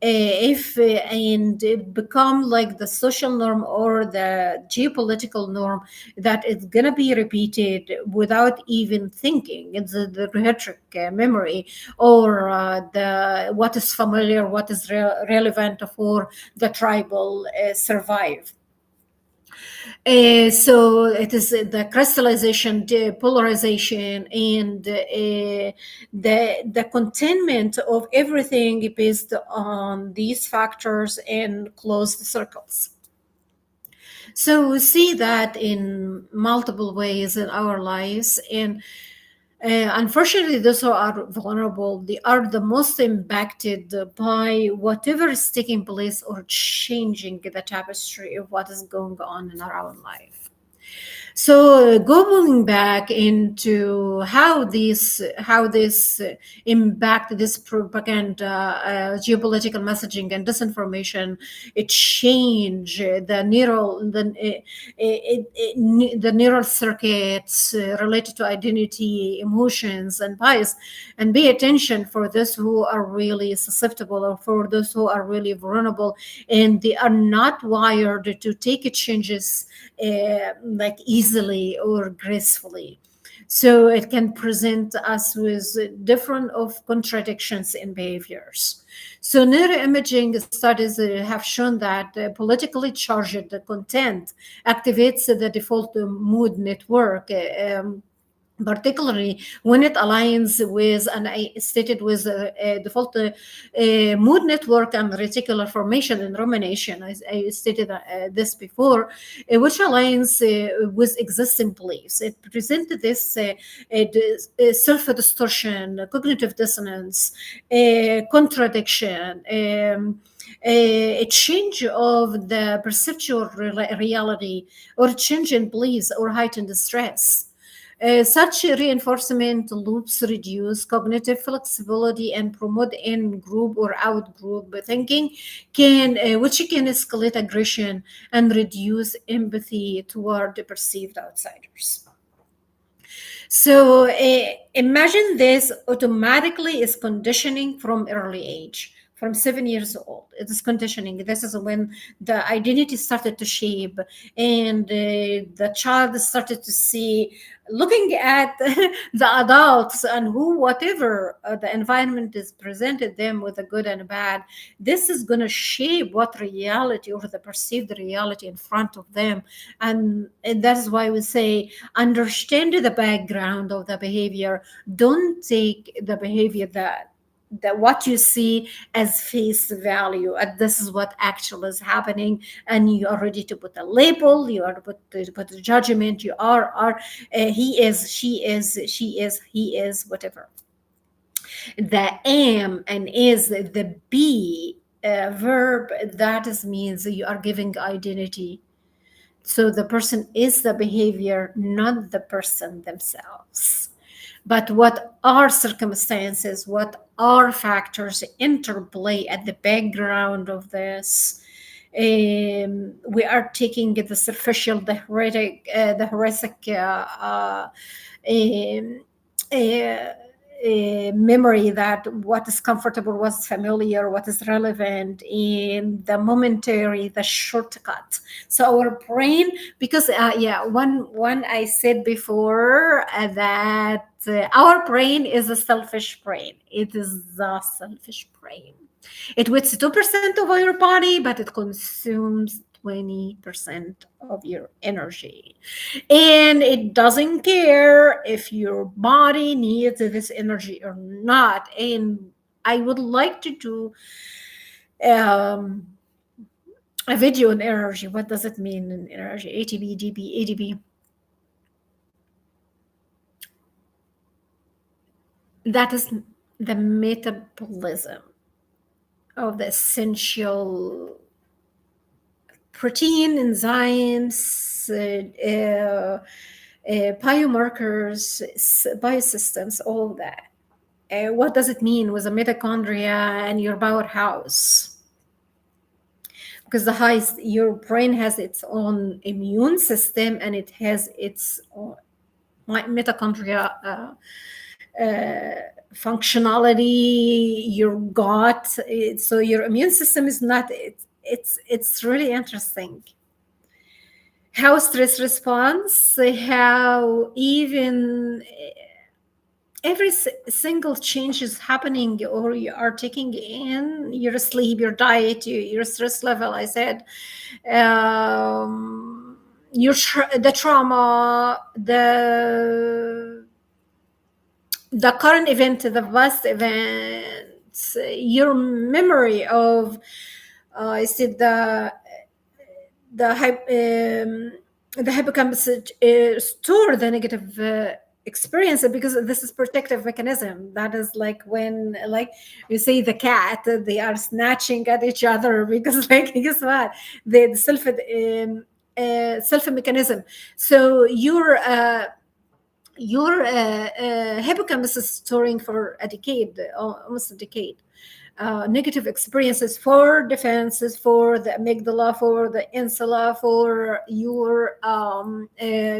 If and it become like the social norm or the geopolitical norm that it's gonna be repeated without even thinking. It's the rhetoric memory, or the what is familiar, what is relevant for the tribal survive. So it is the crystallization, the polarization, and the containment of everything based on these factors in closed circles. So we see that in multiple ways in our lives, and unfortunately, those who are vulnerable, they are the most impacted by whatever is taking place or changing the tapestry of what is going on in our own life. So going back into how this impact this propaganda, geopolitical messaging and disinformation, it change the neural circuits related to identity, emotions, and bias, and pay attention for those who are really susceptible or for those who are really vulnerable, and they are not wired to take changes like easily or gracefully. So it can present us with different of contradictions in behaviors. So neuroimaging studies have shown that politically charged content activates the default mood network. Particularly when it aligns with, and I stated with a default mood network and reticular formation and rumination. I stated this before, which aligns with existing beliefs. It presented this self distortion, cognitive dissonance, contradiction. A change of the perceptual reality, or change in beliefs, or heightened stress. Such reinforcement loops reduce cognitive flexibility and promote in-group or out-group thinking, which can escalate aggression and reduce empathy toward the perceived outsiders. So imagine this automatically is conditioning from early age, from 7 years old. It is conditioning. This is when the identity started to shape, and the child started to see, looking at the adults and who, whatever the environment is presented them with, a good and a bad. This is going to shape what reality or the perceived reality in front of them, and that is why we say understand the background of the behavior. Don't take the behavior that what you see as face value, and this is what actually is happening, and you are ready to put a label, you are to put a judgment, you are he is, she is, he is, whatever. The am and is the be verb, that is means you are giving identity. So the person is the behavior, not the person themselves. But what are circumstances, what are factors interplay at the background of this? We are taking the superficial, um, uh, memory, that what is comfortable, what's familiar, what is relevant, in the momentary, the shortcut. So our brain, because yeah, one I said before that our brain is a selfish brain. It is the selfish brain. It weighs 2% of your body, but it consumes 20% of your energy. And it doesn't care if your body needs this energy or not. And I would like to do um, a video on energy. What does it mean in energy? ATP, DP, ADP. That is the metabolism of the essential protein, enzymes, biomarkers, biosystems, all that. What does it mean with a mitochondria and your powerhouse? Because your brain has its own immune system, and it has its own mitochondria functionality, your gut. So your immune system is not. It's really interesting how stress response, how even every single change is happening, or you are taking in your sleep, your diet, your stress level. I said, the trauma, the current event, the past events, your memory of, I said the the hippocampus store the negative experience, because this is protective mechanism. That is like when, like you say, the cat, they are snatching at each other because like guess what, the self mechanism. So your hippocampus is storing for a decade, almost a decade, negative experiences for defenses, for the amygdala, for the insula, for your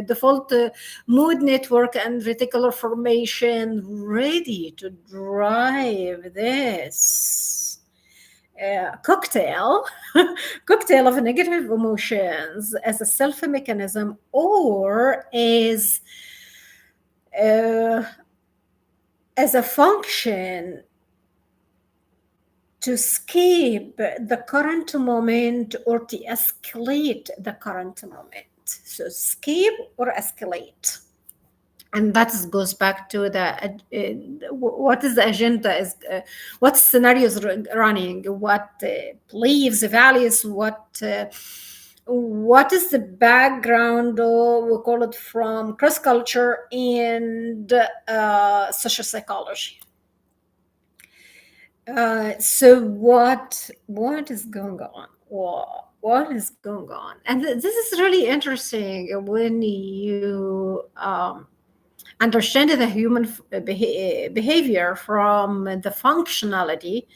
default mood network and reticular formation, ready to drive this cocktail cocktail of negative emotions as a self mechanism, or uh, as a function to escape the current moment or to escalate the current moment. So escape or escalate. And that goes back to what is the agenda, is what scenarios running, what beliefs, values, what is the background, or we call it, from cross culture and social psychology. So what is going on? What is going on? And this is really interesting when you understand the human behavior from the functionality,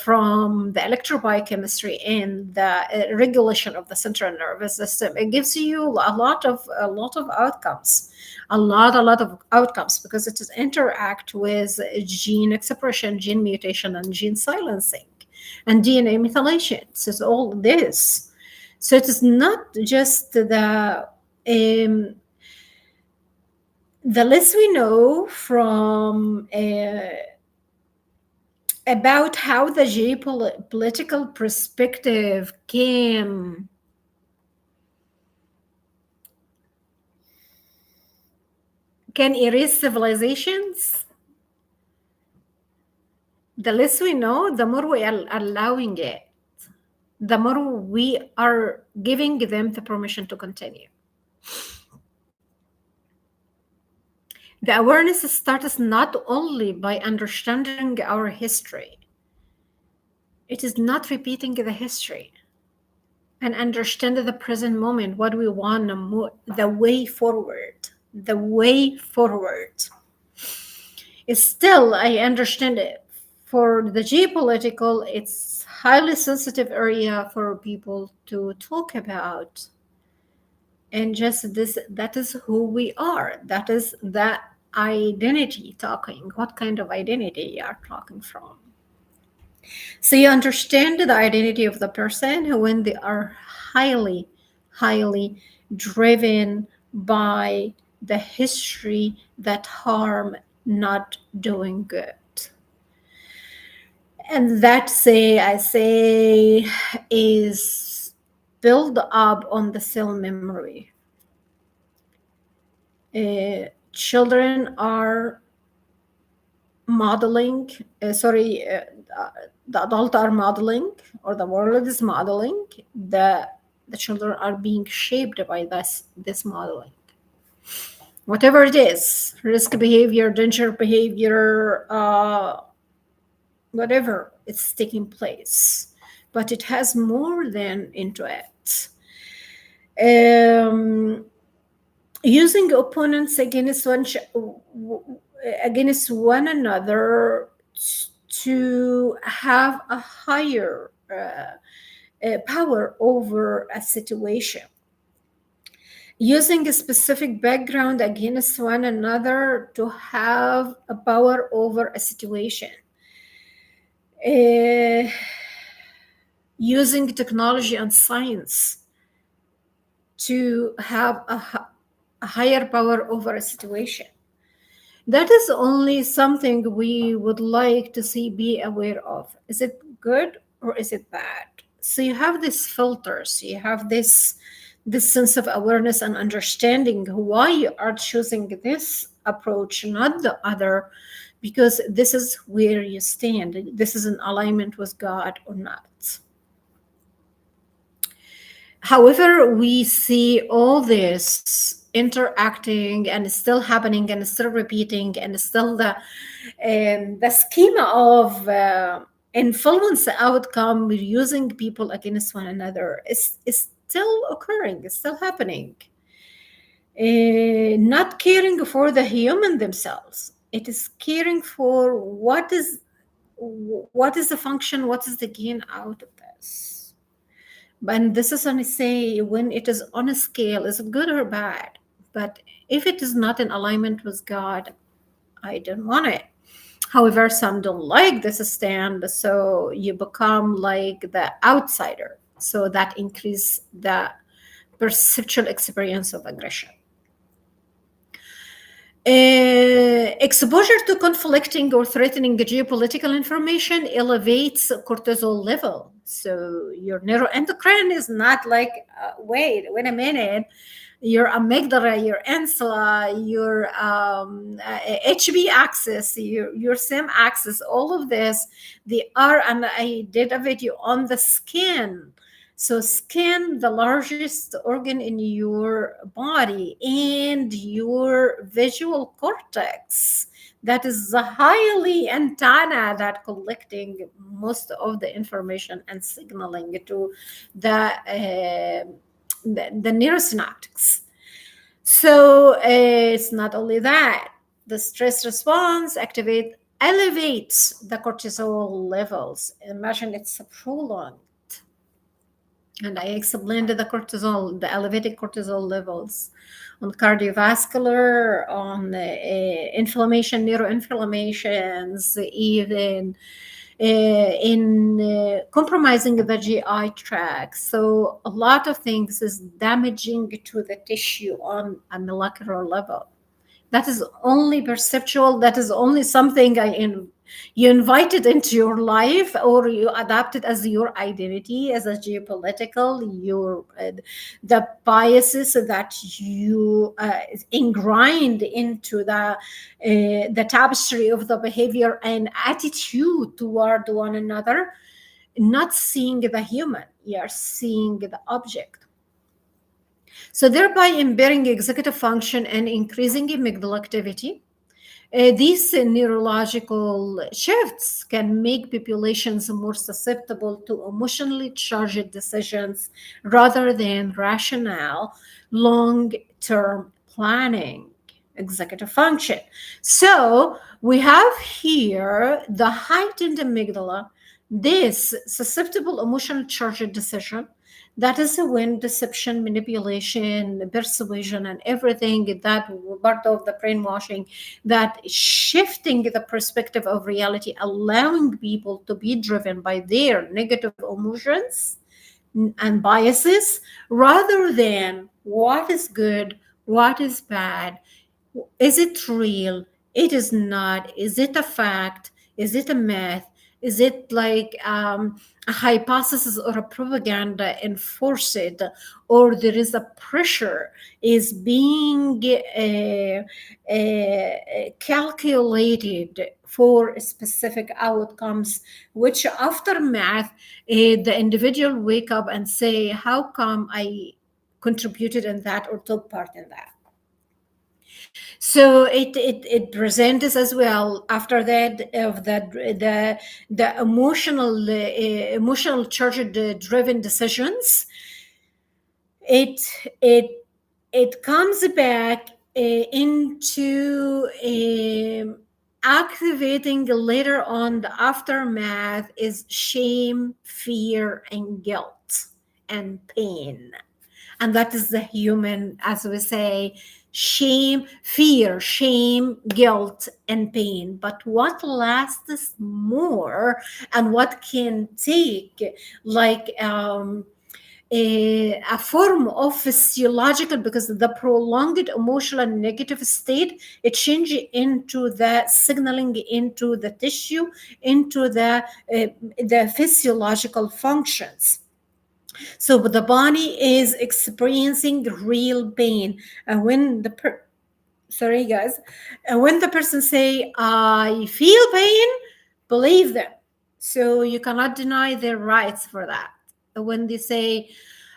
from the electrobiochemistry and the regulation of the central nervous system. It gives you a lot of outcomes, a lot of outcomes, because it is interact with gene expression, gene mutation, and gene silencing, and DNA methylation. So it's all this. So it is not just the less we know from about how the geopolitical perspective can erase civilizations, the less we know, the more we are allowing it, the more we are giving them the permission to continue. The awareness starts not only by understanding our history, it is not repeating the history, and understand the present moment, what we want, the way forward. The way forward is still, I understand it. For the geopolitical, it's highly sensitive area for people to talk about. And just this, that is who we are. That is that identity talking. What kind of identity you are talking from? So you understand the identity of the person when they are highly, highly driven by the history that harm, not doing good. And that I say is built up on the cell memory. Children are modeling, the adult are modeling, or the world is modeling, the children are being shaped by this modeling, whatever it is, risk behavior, danger behavior, whatever it's taking place, but it has more than into it. Using opponents against one another to have a higher power over a situation. using a specific background against one another to have a power over a situation, uh, using technology and science to have a higher power over a situation. That is only something we would like to see, be aware of. Is it good or is it bad? So you have these filters, you have this sense of awareness and understanding why you are choosing this approach, not the other, because this is where you stand. This is in alignment with God or not. However, we see all this interacting and still happening and still repeating and still the schema of influence outcome using people against one another is still occurring, it's still happening. Not caring for the human themselves, it is caring for what is the function, what is the gain out of this. And this is only say when it is on a scale, is it good or bad? But if it is not in alignment with God, I don't want it. However, some don't like this stand, so you become like the outsider. So that increase the perceptual experience of aggression. Exposure to conflicting or threatening geopolitical information elevates cortisol level. So your neuroendocrine is not like, wait a minute, your amygdala, your insula, your HB axis, your SIM axis, all of this, they are, and I did a video on the skin. So skin, the largest organ in your body, and your visual cortex, that is the highly antenna that collecting most of the information and signaling to the neurosynaptics. So it's not only that, the stress response elevates the cortisol levels. Imagine it's a prolonged. And I explained the cortisol, the elevated cortisol levels on cardiovascular, on inflammation, neuroinflammations, even in compromising the GI tract. So a lot of things is damaging to the tissue on a molecular level. That is only perceptual. That is only something you invited into your life, or you adapted as your identity as a geopolitical, your the biases that you ingrained into the tapestry of the behavior and attitude toward one another, not seeing the human, you're seeing the object. So thereby impairing executive function and increasing amygdala activity. These neurological shifts can make populations more susceptible to emotionally charged decisions rather than rational, long-term planning executive function. So we have here the heightened amygdala, this susceptible emotional charged decision. That is when deception, manipulation, persuasion, and everything that part of the brainwashing, that shifting the perspective of reality, allowing people to be driven by their negative emotions and biases rather than what is good, what is bad, is it real, it is not, is it a fact, is it a myth, is it like a hypothesis or a propaganda enforced, or there is a pressure is being calculated for specific outcomes, which aftermath the individual wake up and say, how come I contributed in that or took part in that? So it presents as well after that of the emotional charged driven decisions. It it it comes back into activating later on. The aftermath is shame, fear, and guilt and pain. And that is the human, as we say, shame, fear, shame, guilt, and pain. But what lasts more and what can take like a form of physiological, because the prolonged emotional negative state, it changes into the signaling into the tissue, into the physiological functions. So the body is experiencing real pain. And when sorry guys, and when the person say I feel pain, believe them. So you cannot deny their rights for that. When they say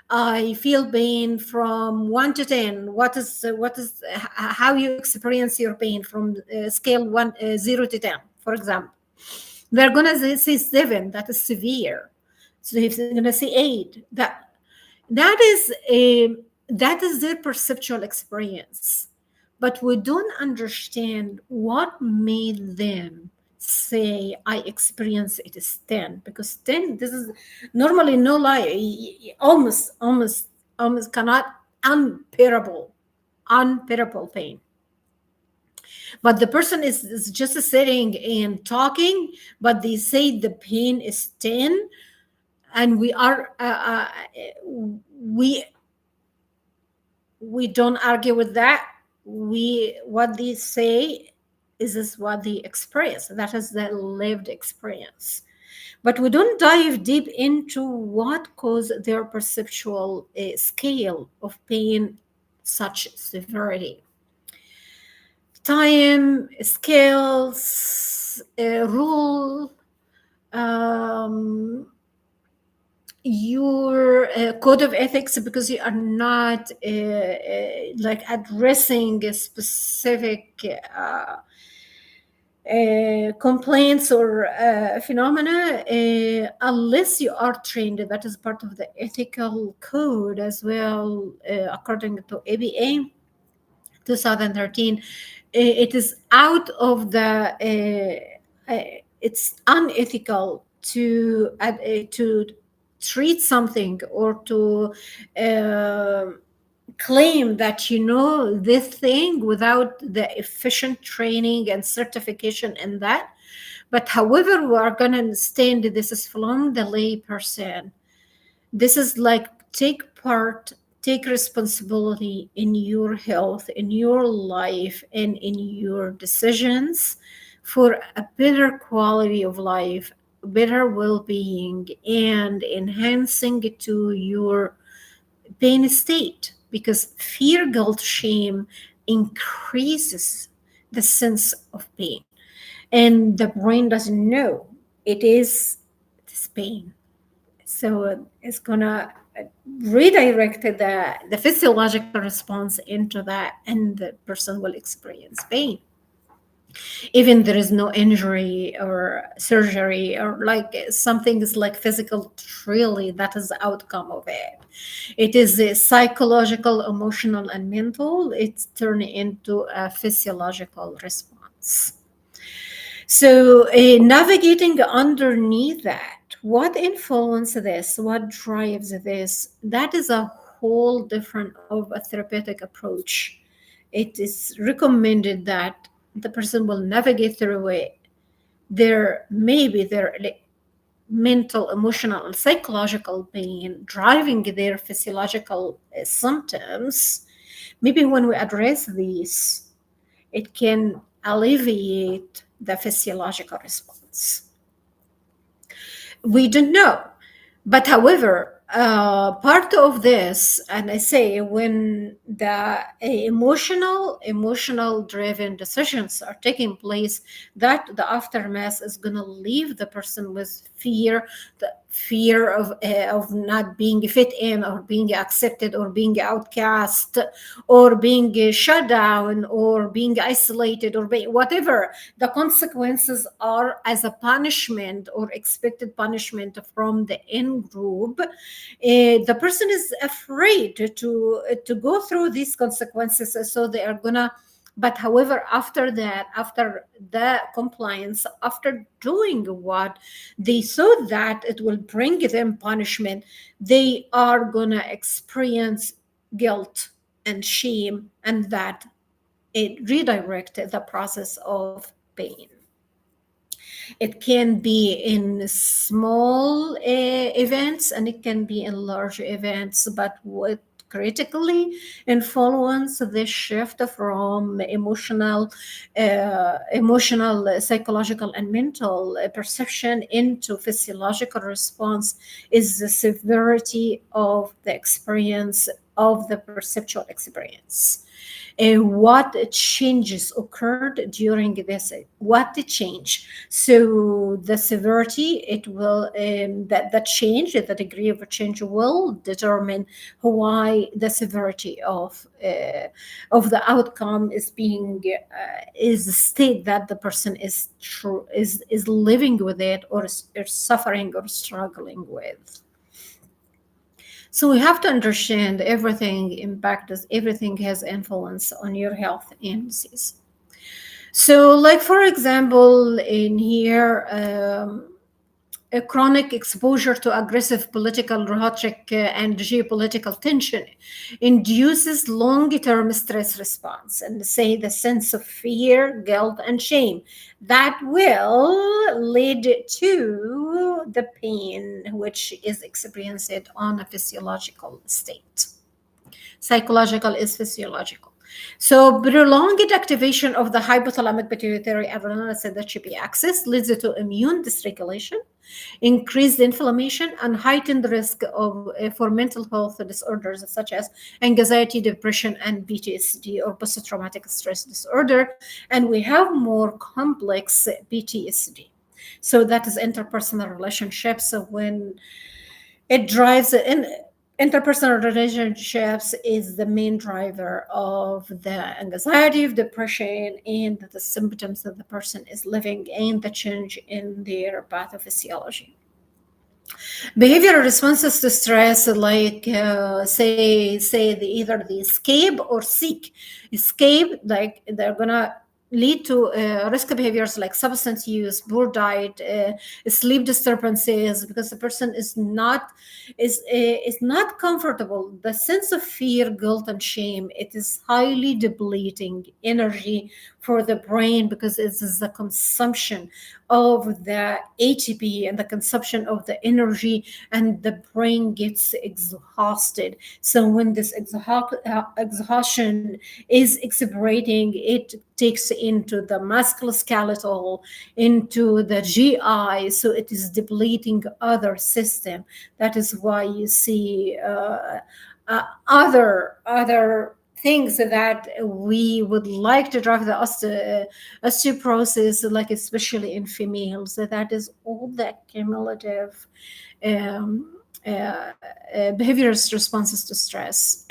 I feel pain from 1 to 10, how you experience your pain from scale 0 to 10, for example, they're gonna say 7, that is severe. So if they're gonna say 8, that is a that is their perceptual experience. But we don't understand what made them say I experience it is 10, because 10, this is normally no lie, almost cannot unbearable pain. But the person is just sitting and talking, but they say the pain is 10. And we we don't argue with that. We What they say is this what they express, that is the lived experience. But we don't dive deep into what caused their perceptual scale of pain, such severity. Time, scales, rule, your code of ethics, because you are not like addressing a specific complaints or phenomena, unless you are trained. That is part of the ethical code as well, according to ABA 2013. It is out of the it's unethical to treat something or to uh, claim that you know this thing without the efficient training and certification in that. But however, we are going to understand this is from the lay person. This is like take responsibility in your health, in your life, and in your decisions for a better quality of life, better well-being, and enhancing to your pain state. Because fear, guilt, shame increases the sense of pain, and the brain doesn't know it is this pain. So it's gonna redirect the physiological response into that, and the person will experience pain even there is no injury or surgery, or like something is like physical. Really, that is the outcome of it. It is a psychological, emotional, and mental. It's turned into a physiological response. So, navigating underneath that, what influences this, what drives this, that is a whole different of a therapeutic approach. It is recommended that the person will navigate through it. There maybe their mental, emotional, and psychological pain driving their physiological symptoms. Maybe when we address these, it can alleviate the physiological response. We don't know. But however, part of this, and I say when the emotional driven decisions are taking place, that the aftermath is going to leave the person with fear, the fear of not being fit in, or being accepted, or being outcast, or being shut down, or being isolated, or whatever the consequences are as a punishment or expected punishment from the in group. The person is afraid to go through these consequences, so they are gonna. But however, after that, after the compliance, after doing what they thought that it will bring them punishment, they are gonna experience guilt and shame, and that it redirected the process of pain. It can be in small events and it can be in large events, but what critically influence this shift from emotional, psychological, and mental perception into physiological response is the severity of the experience, of the perceptual experience. What changes occurred during this, what the change, so the severity, it will that change, the degree of a change will determine why the severity of the outcome is being is the state that the person is true is living with it, or suffering or struggling with. So we have to understand everything impacts, everything has influence on your health and disease. So, like for example, in here, a chronic exposure to aggressive political rhetoric and geopolitical tension induces long-term stress response, and say the sense of fear, guilt, and shame that will lead to the pain which is experienced on a physiological state. Psychological is physiological. So prolonged activation of the hypothalamic pituitary adrenal synaptic axis leads to immune dysregulation, increased inflammation, and heightened risk for mental health disorders such as anxiety, depression, and PTSD, or post-traumatic stress disorder. And we have more complex PTSD. So that is interpersonal relationships. So when it drives in interpersonal relationships is the main driver of the anxiety, of depression, and the symptoms that the person is living, and the change in their pathophysiology. Behavioral responses to stress, like either the escape or seek. Escape, like they're gonna lead to risk behaviors like substance use, poor diet, sleep disturbances, because the person is not comfortable. The sense of fear, guilt, and shame, it is highly depleting energy for the brain, because it is the consumption of the ATP and the consumption of the energy, and the brain gets exhausted. So when this exhaustion is exasperating, it takes into the musculoskeletal, into the GI, so it is depleting other system. That is why you see other things that we would like to drive the osteoporosis, like especially in females. So that is all the cumulative behaviorist responses to stress.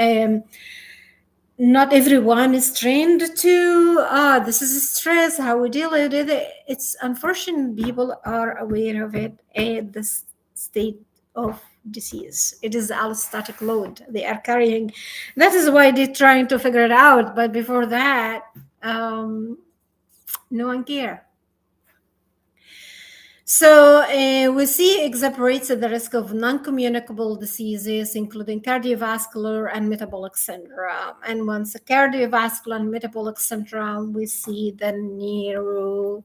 Not everyone is trained to this is stress, how we deal with it. It's unfortunate people are aware of it at the state of disease. It is allostatic load they are carrying. That is why they're trying to figure it out, but before that no one care. So we see exacerbates the risk of non-communicable diseases, including cardiovascular and metabolic syndrome. And once the cardiovascular and metabolic syndrome, we see the neuro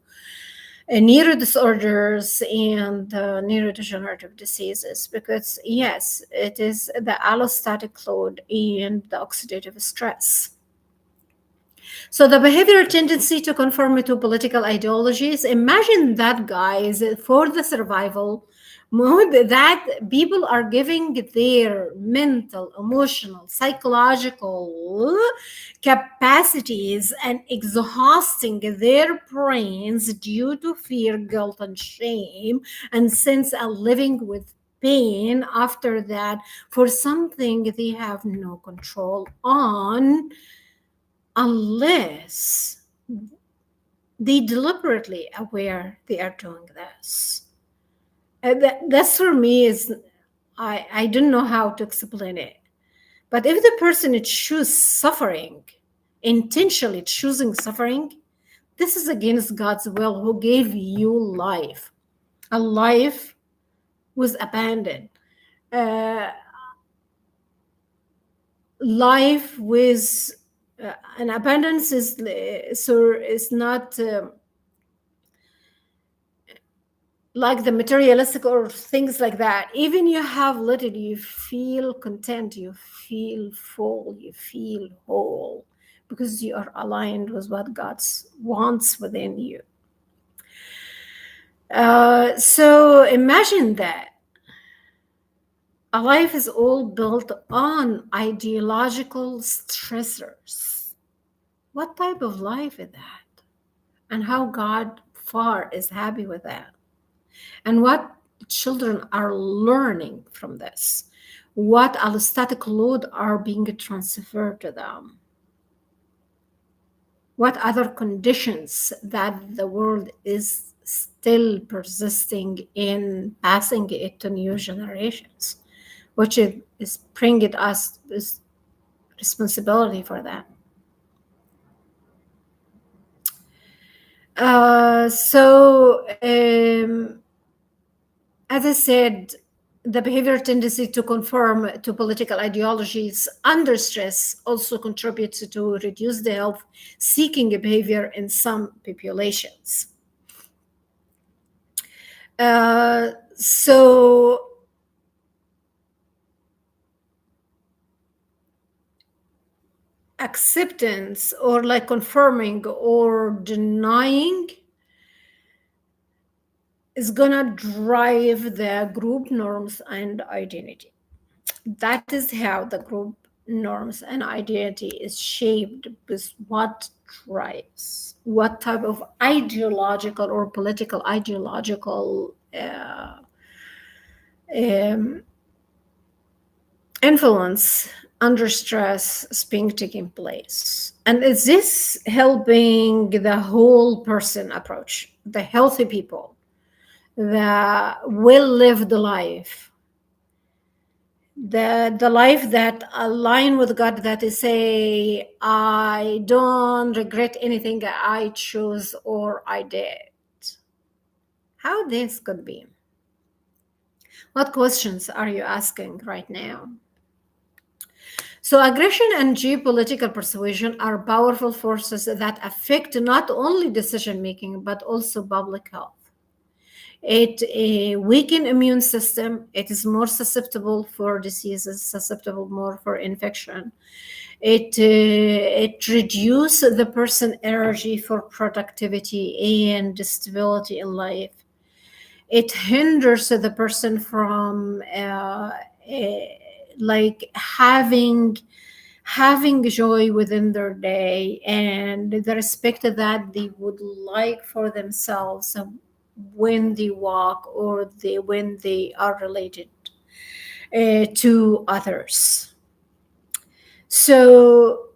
disorders and neurodegenerative diseases, because yes, it is the allostatic load and the oxidative stress. So the behavioral tendency to conform to political ideologies, imagine that, guys, for the survival mode, that people are giving their mental, emotional, psychological capacities and exhausting their brains due to fear, guilt, and shame, and since are living with pain after that for something they have no control on, unless they deliberately aware they are doing this. That's for me is I don't know how to explain it. But if the person chooses suffering, intentionally choosing suffering, this is against God's will, who gave you life. A life was abandoned. life with an abundance is not like the materialistic or things like that. Even you have little, you feel content, you feel full, you feel whole, because you are aligned with what God wants within you. So imagine that a life is all built on ideological stressors. What type of life is that? And how God far is happy with that? And what children are learning from this? What allostatic load are being transferred to them? What other conditions that the world is still persisting in passing it to new generations, which is bringing us this responsibility for that. As I said, the behavioral tendency to conform to political ideologies under stress also contributes to reduce the health-seeking behavior in some populations. So acceptance or like confirming or denying is gonna drive the group norms and identity. That is how the group norms and identity is shaped with what drives, what type of ideological or political ideological influence under stress is being taking place. And is this helping the whole person approach, the healthy people, the well-lived life, the life that align with God, that is say, I don't regret anything I chose or I did? How this could be? What questions are you asking right now? So aggression and geopolitical persuasion are powerful forces that affect not only decision making but also public health. It weakens immune system. It is more susceptible for diseases, susceptible more for infection. It reduces the person energy for productivity and stability in life. It hinders the person from like having joy within their day and the respect that they would like for themselves when they walk or when they are related to others. So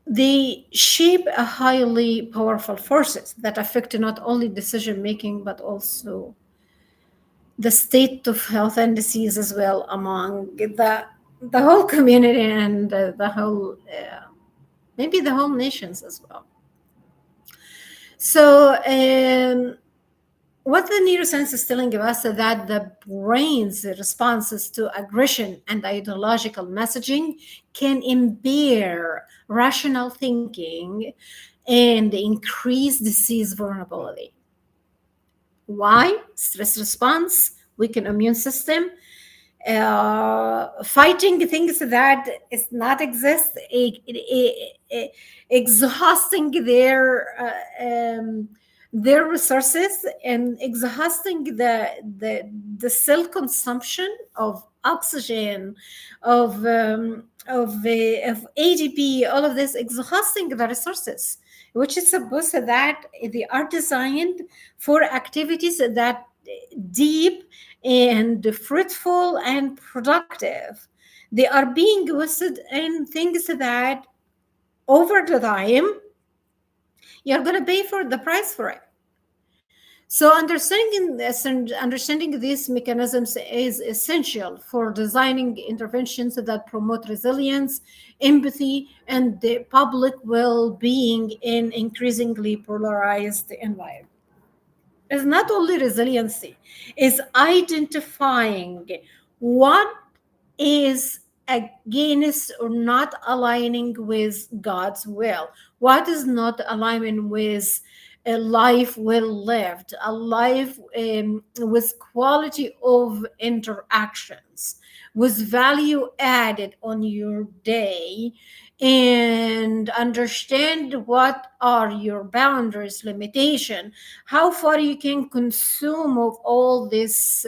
they shape a highly powerful forces that affect not only decision making but also the state of health and disease as well among the whole community and the whole maybe the whole nations as well. So what the neuroscience is telling us is that the brain's responses to aggression and ideological messaging can impair rational thinking and increase disease vulnerability. Why? Stress response, weakened immune system, fighting things that is not exist, exhausting their resources and exhausting the cell consumption of oxygen, of ADP, all of this exhausting the resources, which is supposed that they are designed for activities that deep and fruitful and productive. They are being wasted in things that over the time you're going to pay for the price for it. So understanding these mechanisms is essential for designing interventions that promote resilience, empathy, and the public well-being in increasingly polarized environment. It's not only resiliency, it's identifying what is against or not aligning with God's will? What is not aligning with a life well lived, a life with quality of interactions, with value added on your day, and understand what are your boundaries, limitation, how far you can consume of all this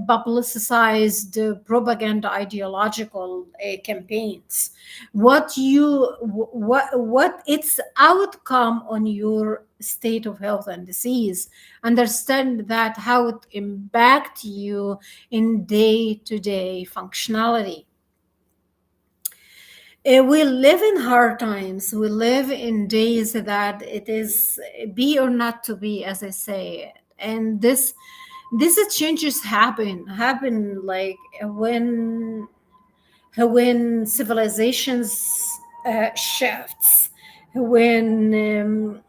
publicized propaganda ideological campaigns, what its outcome on your state of health and disease. Understand that how it impact you in day-to-day functionality. We live in hard times. We live in days that it is be or not to be, as I say. And this changes happen like when civilizations shifts, when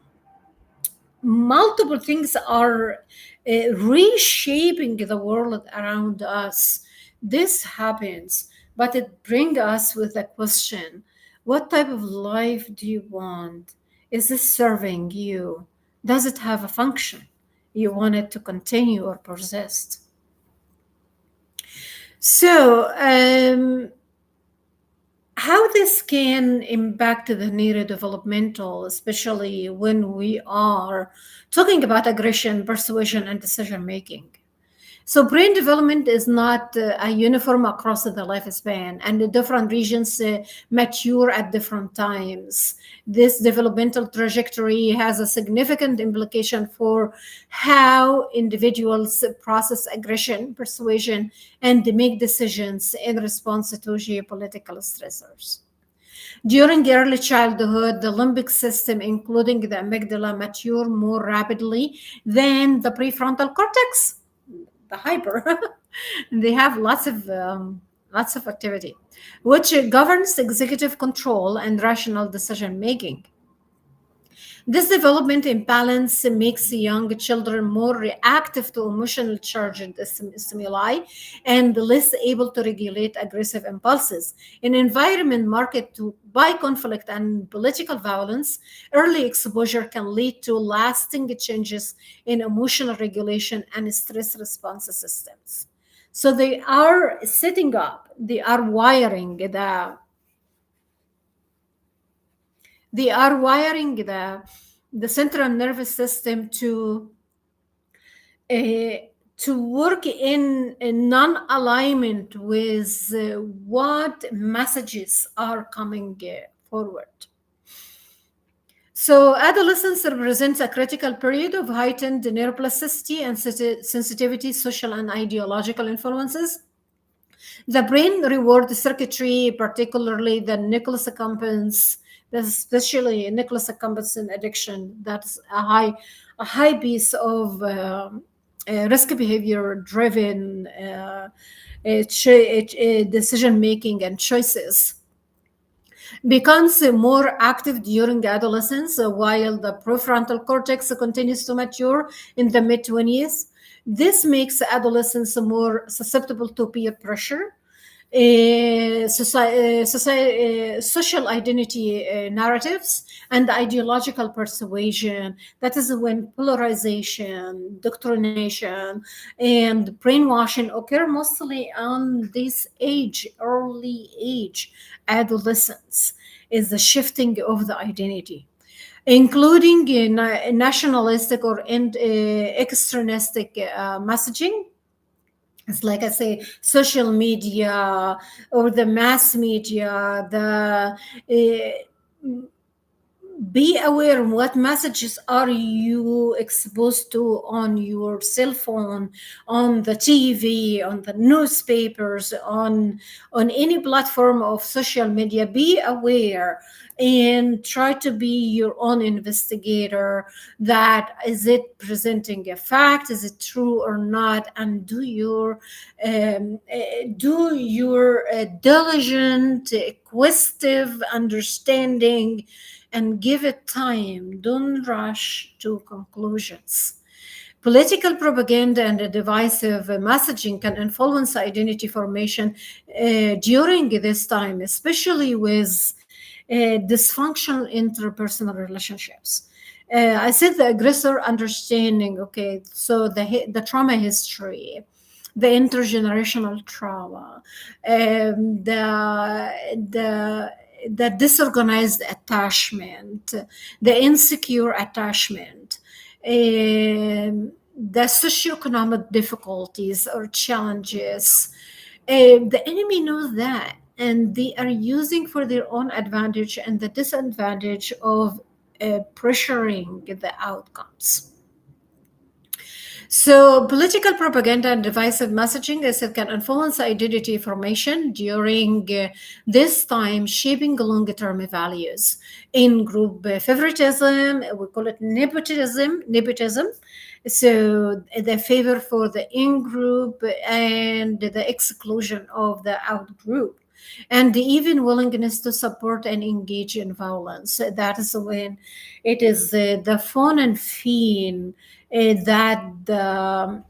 multiple things are reshaping the world around us. This happens, but it brings us with a question: what type of life do you want? Is this serving you? Does it have a function? You want it to continue or persist? So, how this can impact the neurodevelopmental, especially when we are talking about aggression, persuasion, and decision making. So brain development is not a uniform across the lifespan, and the different regions mature at different times. This developmental trajectory has a significant implication for how individuals process aggression, persuasion, and make decisions in response to geopolitical stressors. During early childhood, the limbic system, including the amygdala, mature more rapidly than the prefrontal cortex, the hyper. They have lots of activity, which governs executive control and rational decision making. This development imbalance makes young children more reactive to emotional charged stimuli and less able to regulate aggressive impulses. In an environment marked by conflict and political violence, early exposure can lead to lasting changes in emotional regulation and stress response systems. So they are setting up, they are wiring the central nervous system uh, to work in non-alignment with what messages are coming forward. So adolescence represents a critical period of heightened neuroplasticity and sensitivity, social and ideological influences. The brain reward circuitry, particularly the Nicholas accumbens, especially Nicholas accumbens addiction, that's a high piece of risk behavior driven decision making and choices, becomes more active during adolescence, while the prefrontal cortex continues to mature in the mid 20s. This makes adolescents more susceptible to peer pressure, social identity narratives, and ideological persuasion. That is when polarization, doctrination, and brainwashing occur mostly on this age, early age, adolescence, is the shifting of the identity, including nationalistic or extremistic messaging. It's like I say, social media or the mass media, the be aware what messages are you exposed to on your cell phone, on the TV, on the newspapers, on any platform of social media. Be aware and try to be your own investigator. That is it presenting a fact, is it true or not, and do your diligent inquisitive understanding and give it time. Don't rush to conclusions. Political propaganda and divisive messaging can influence identity formation during this time, especially with dysfunctional interpersonal relationships. I said the aggressor understanding. Okay, so the trauma history, the intergenerational trauma, the disorganized attachment, the insecure attachment, the socioeconomic difficulties or challenges. The enemy knows that, and they are using for their own advantage and the disadvantage of pressuring the outcomes. So, political propaganda and divisive messaging is it can influence identity formation during this time, shaping long-term values. In group favoritism, we call it nepotism. Nepotism. So, the favor for the in-group and the exclusion of the out-group, and the even willingness to support and engage in violence. That is when it is the phone and fiend that the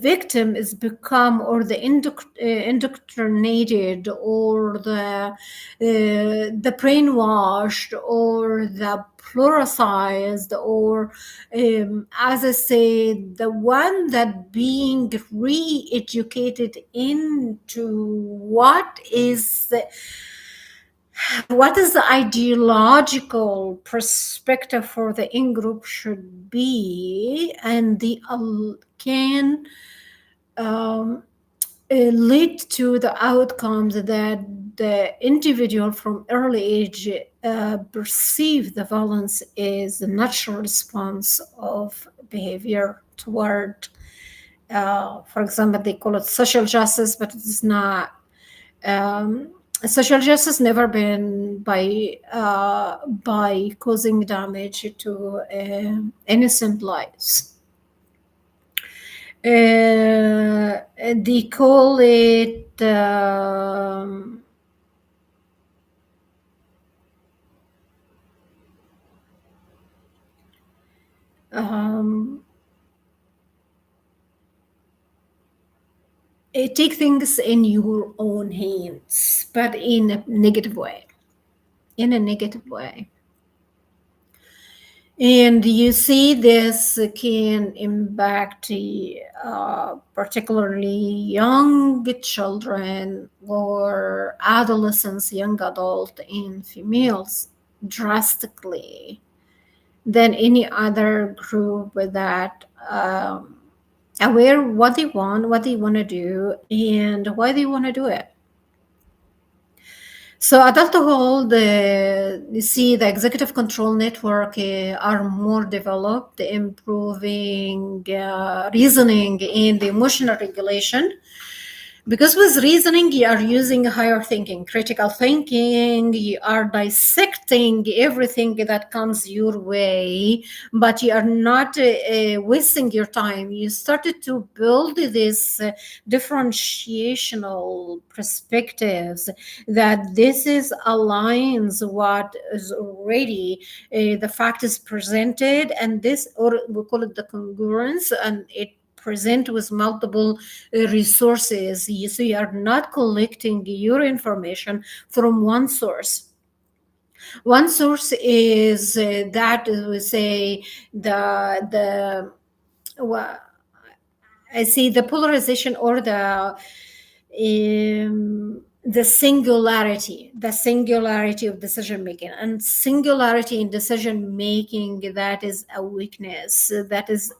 victim is become, or the indoctrinated, or the brainwashed, or the pluralized, or as I say, the one that being re-educated into what is the ideological perspective for the in-group should be, and the can lead to the outcomes that the individual from early age perceive the violence is the natural response of behavior toward, for example, they call it social justice, but it's not. Social justice never been by causing damage to innocent lives. They call it take things in your own hands, but in a negative way. In a negative way. And you see this can impact particularly young children or adolescents, young adult, and females drastically than any other group that aware what they want to do, and why they want to do it. So adulthood, you see the executive control network are more developed, improving reasoning and emotional regulation. Because with reasoning, you are using higher thinking, critical thinking, you are dissecting everything that comes your way, but you are not wasting your time. You started to build this differentiational perspectives that this is aligns what is already the fact is presented, and this, or we call it the congruence, and it present with multiple resources. So you are not collecting your information from one source. One source is that we say well, I see the polarization, or the singularity of decision making, and singularity in decision making, that is a weakness, that is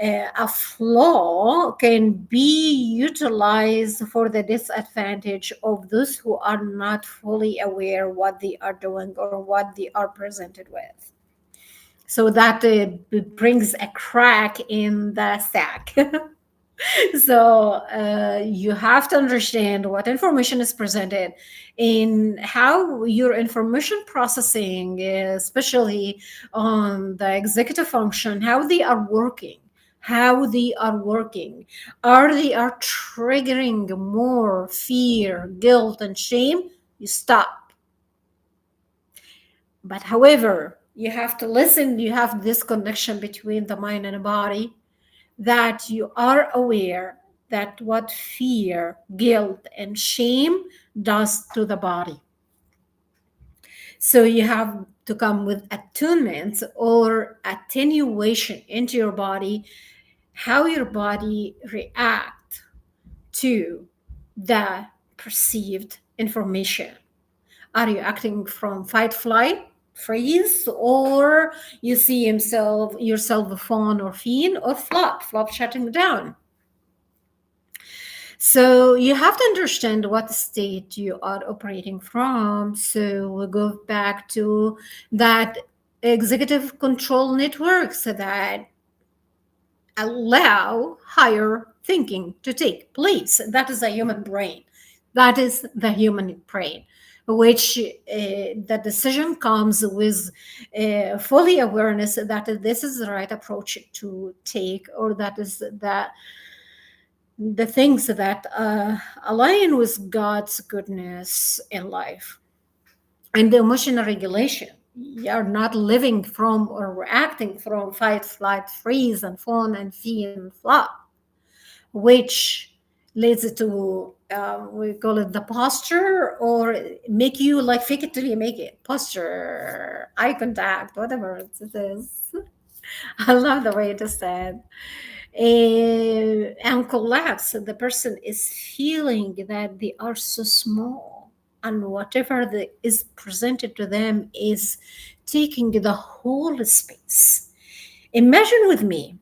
a flaw, can be utilized for the disadvantage of those who are not fully aware what they are doing or what they are presented with. So that brings a crack in the stack. So you have to understand what information is presented, in how your information processing, especially on the executive function, how they are working. Are they are triggering more fear, guilt, and shame? You stop. But however, You have to listen. You have this connection between the mind and the body, that you are aware that what fear, guilt, and shame does to the body. So you have to come with attunement or attenuation into your body, how your body react to the perceived information. Are you acting from fight, flight, freeze, or you see yourself fawn or fiend, or flop shutting down? So you have to understand what state you are operating from. So we go back to that executive control networks that allow higher thinking to take place. That is a human brain. That is the human brain, which the decision comes with fully awareness that this is the right approach to take, or that is the things that align with God's goodness in life. And the emotional regulation. You're not living from or reacting from fight, flight, freeze, and fawn, and feed, and flop, which leads to, we call it the posture, or make you like fake it till you make it. Posture, eye contact, whatever it is. I love the way it is said. And collapse. The person is feeling that they are so small, and whatever is presented to them is taking the whole space. Imagine with me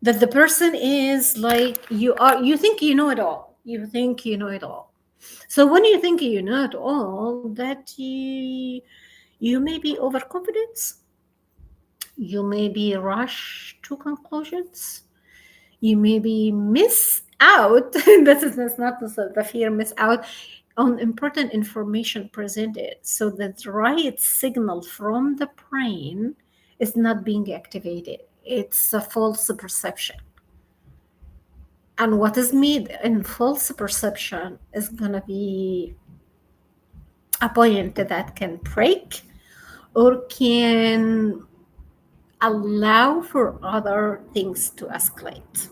that the person is like, you think you know it all. You think you know it all. So when you think you know it all, that you may be overconfident, you may be rush to conclusions, you maybe miss out. That's not the fear, miss out on important information presented, so that the right signal from the brain is not being activated. It's a false perception, and what is made in false perception is going to be a point that can break or can allow for other things to escalate.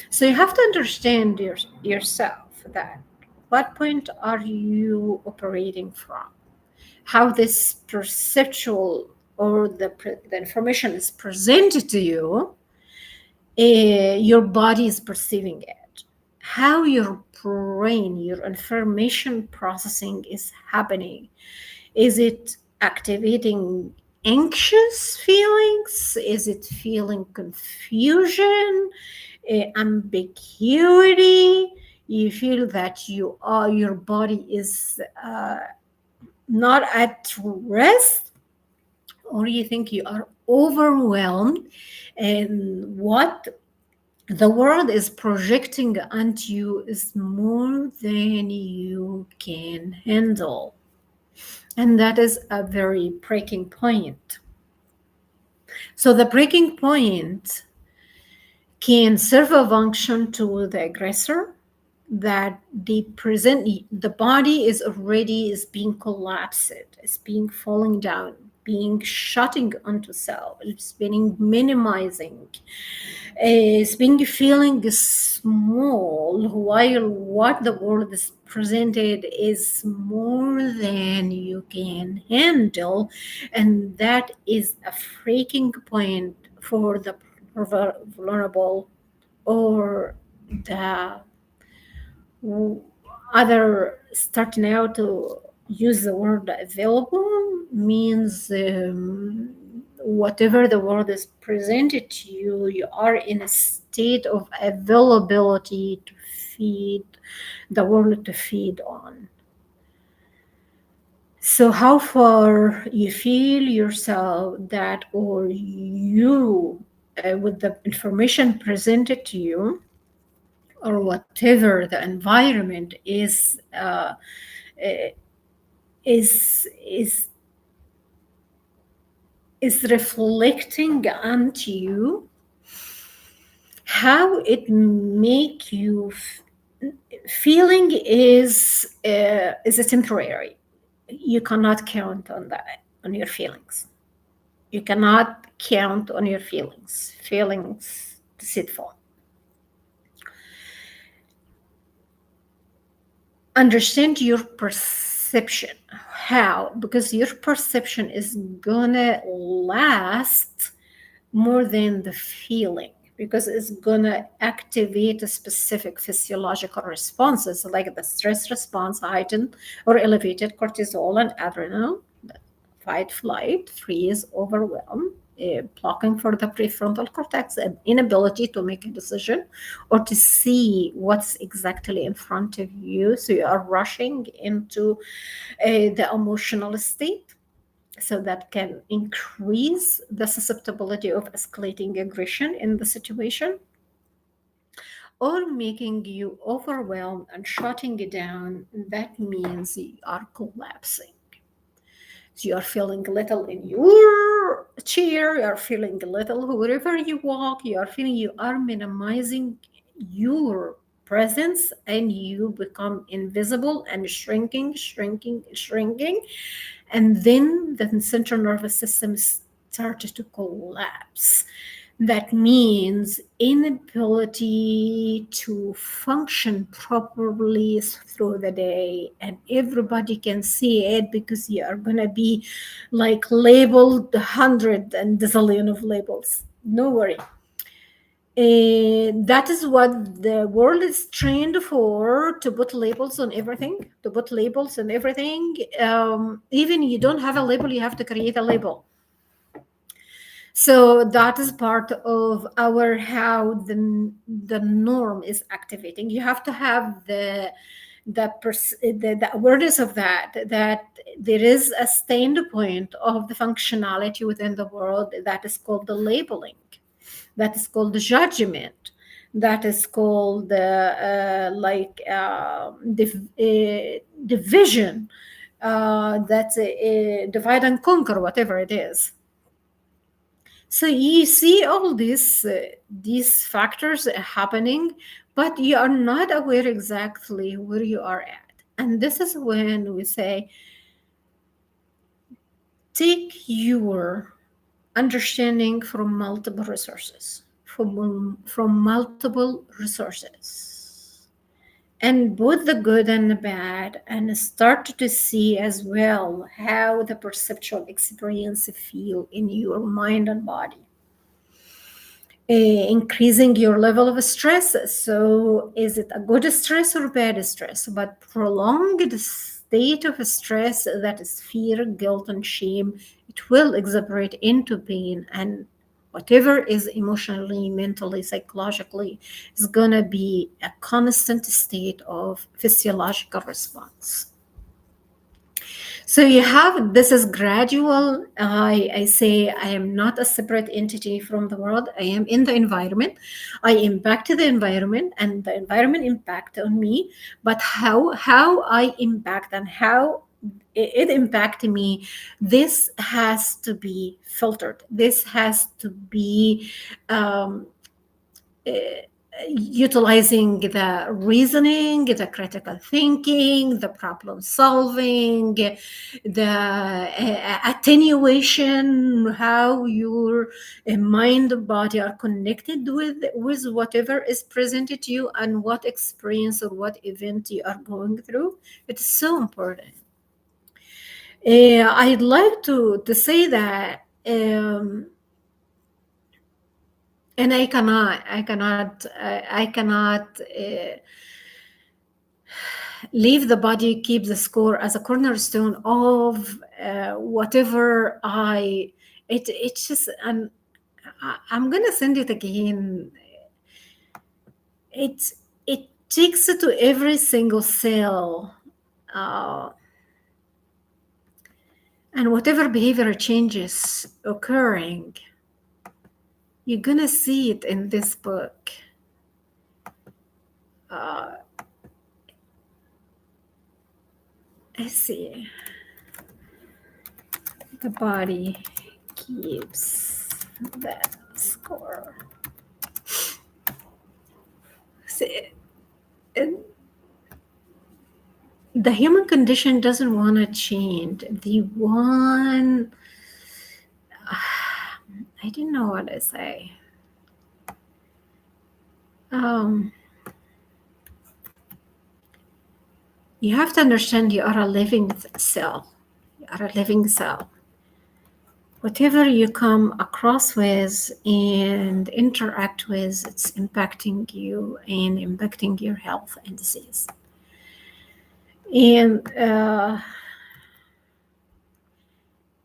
So you have to understand yourself that what point are you operating from? How this perceptual or the information is presented to you, your body is perceiving it. How your brain, your information processing is happening. Is it activating anxious feelings? Is it feeling confusion? Ambiguity? You feel that your body is not at rest, or you think you are overwhelmed, and what the world is projecting onto you is more than you can handle. And that is a very breaking point. So the breaking point can serve a function to the aggressor, that the body is being collapsed, it's being falling down, being shutting onto self, it's being minimizing, it's being feeling small, while what the world is presented is more than you can handle. And that is a freaking point for the vulnerable, or the other starting out to use the word available means, whatever the world is presented to you, you are in a state of availability to feed the world, to feed on. So how far you feel yourself that, or you, with the information presented to you, or whatever the environment is is is reflecting onto you, how it make you feeling is a temporary. You cannot count on that, on your feelings. You cannot count on your feelings. Feelings deceitful. Understand your perception. How? Because your perception is gonna last more than the feeling, because it's gonna activate a specific physiological responses like the stress response, heightened or elevated cortisol and adrenaline, fight, flight, freeze, overwhelm, blocking for the prefrontal cortex, and inability to make a decision or to see what's exactly in front of you. So you are rushing into the emotional state. So that can increase the susceptibility of escalating aggression in the situation, or making you overwhelmed and shutting it down. That means you are collapsing. So you are feeling little in your chair, you are feeling little wherever you walk, you are feeling you are minimizing your presence, and you become invisible and shrinking, shrinking, shrinking. And then the central nervous system started to collapse. That means inability to function properly through the day, and everybody can see it because you are going to be like labeled 100 and zillion of labels. No worry. That is what the world is trained for, to put labels on everything, to put labels on everything. Even you don't have a label, you have to create a label. So that is part of our how the norm is activating. You have to have the awareness of that there is a standpoint of the functionality within the world that is called the labeling, that is called the judgment, that is called division, that's divide and conquer, whatever it is. So you see all these factors happening, but you are not aware exactly where you are at. And this is when we say, take your understanding from multiple resources, from multiple resources, and both the good and the bad, and start to see as well how the perceptual experience feel in your mind and body. Increasing your level of stress. So, is it a good stress or bad stress? But prolonged state of stress, that is fear, guilt, and shame, it will exacerbate into pain, and whatever is emotionally, mentally, psychologically, is gonna be a constant state of physiological response. So you have, this is gradual. I say I am not a separate entity from the world. I am in the environment. I impact the environment, and the environment impact on me. But how I impact and how it impact me, this has to be filtered. This has to be um, utilizing the reasoning, the critical thinking, the problem solving, the attenuation, how your mind and body are connected with whatever is presented to you, and what experience or what event you are going through. It's so important. I'd like to say that. And I cannot leave the body, keep the score as a cornerstone of whatever it's just, and I'm gonna send it again. It takes it to every single cell, uh, and whatever behavior changes occurring, you're gonna see it in this book. Let's see. The body keeps the score. See, the human condition doesn't want to change. didn't know what to say. Um, you have to understand you are a living cell. You are a living cell. Whatever you come across with and interact with, it's impacting you and impacting your health and disease. And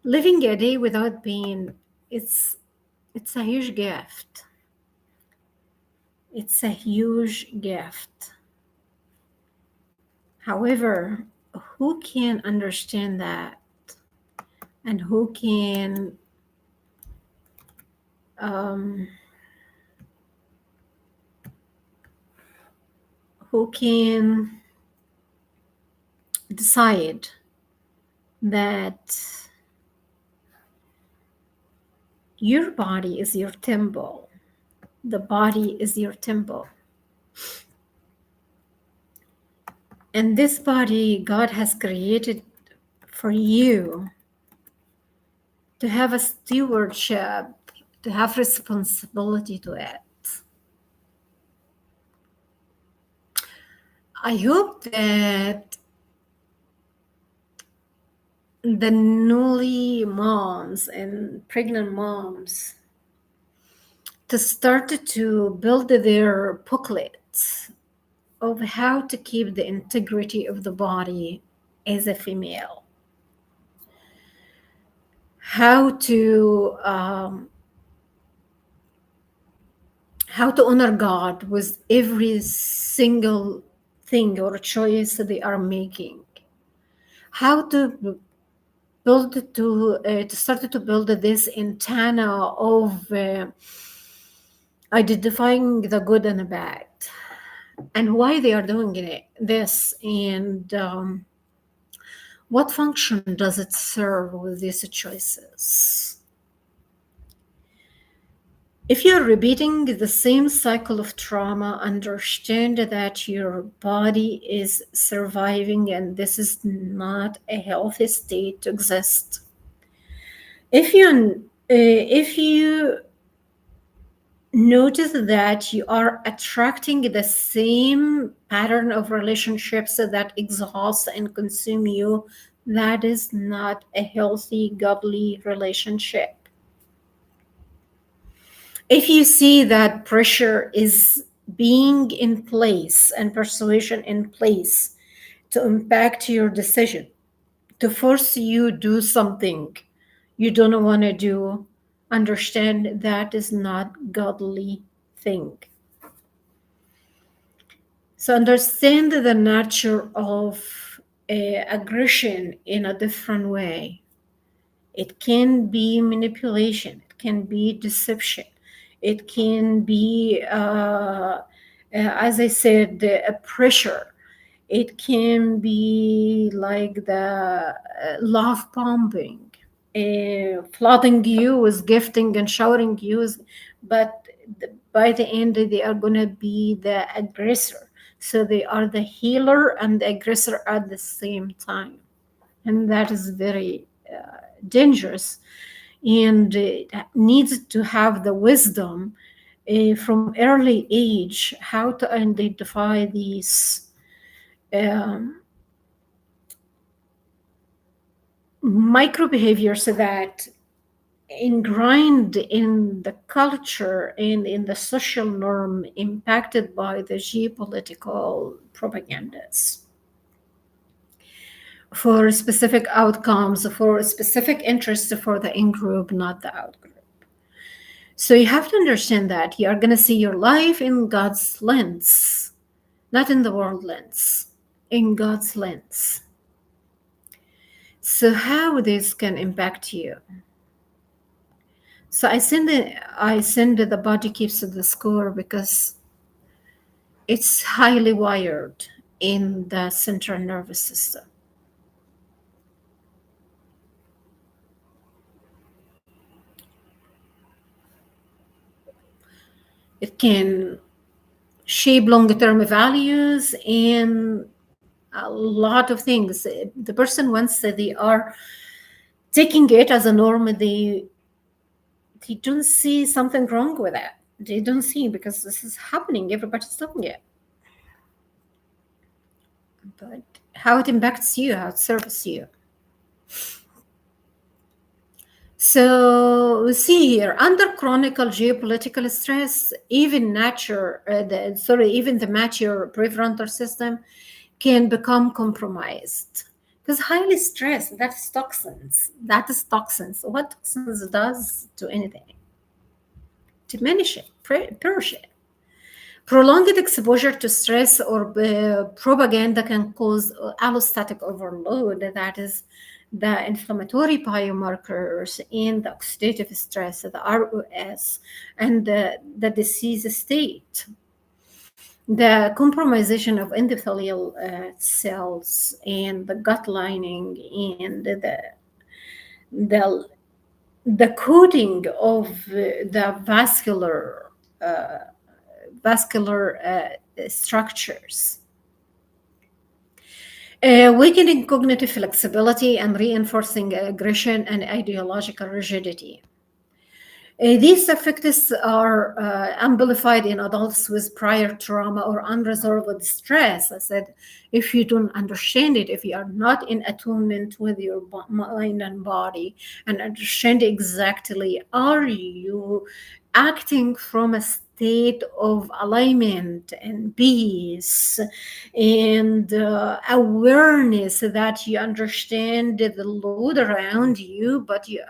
living a day without pain, it's a huge gift. It's a huge gift. However, who can understand that, and um, who can decide that your body is your temple? The body is your temple. And this body God has created for you to have a stewardship, to have responsibility to it. I hope that the newly moms and pregnant moms to start to build their booklets of how to keep the integrity of the body as a female, how to honor God with every single thing or choice they are making, how to to start to build this antenna of identifying the good and the bad, and why they are doing this, and what function does it serve with these choices. If you're repeating the same cycle of trauma, understand that your body is surviving and this is not a healthy state to exist. If you notice that you are attracting the same pattern of relationships that exhaust and consume you, that is not a healthy, godly relationship. If you see that pressure is being in place and persuasion in place to impact your decision, to force you do something you don't want to do, understand that is not godly thing. So understand the nature of aggression in a different way. It can be manipulation, it can be deception, it can be, as I said, a pressure. It can be like the love bombing, flooding you with gifting and showering you, but by the end they are going to be the aggressor. So they are the healer and the aggressor at the same time. And that is very dangerous, and needs to have the wisdom from early age how to identify these micro behaviors that ingrained in the culture and in the social norm impacted by the geopolitical propagandas for specific outcomes, for specific interests for the in group, not the out group. So you have to understand that you are going to see your life in God's lens, not in the world lens, in God's lens. So how this can impact you? So I send the body keeps the score because it's highly wired in the central nervous system. It can shape long-term values and a lot of things. The person, once they are taking it as a norm, they they don't see something wrong with it. They don't see because this is happening. Everybody's doing it. But how it impacts you, how it serves you. So we see here, under chronic geopolitical stress, even the mature prefrontal system can become compromised. Because highly stressed, that's toxins. That is toxins. What toxins does to anything? Diminish it, purge it. Prolonged exposure to stress or propaganda can cause allostatic overload, that is, the inflammatory biomarkers in the oxidative stress, the ROS, and the disease state. The compromisation of endothelial cells and the gut lining and the, the coating of the vascular structures, weakening cognitive flexibility and reinforcing aggression and ideological rigidity. These effects are amplified in adults with prior trauma or unresolved stress. I said, if you don't understand it, if you are not in attunement with your mind and body and understand exactly, are you acting from a state of alignment and peace and awareness that you understand the load around you, but you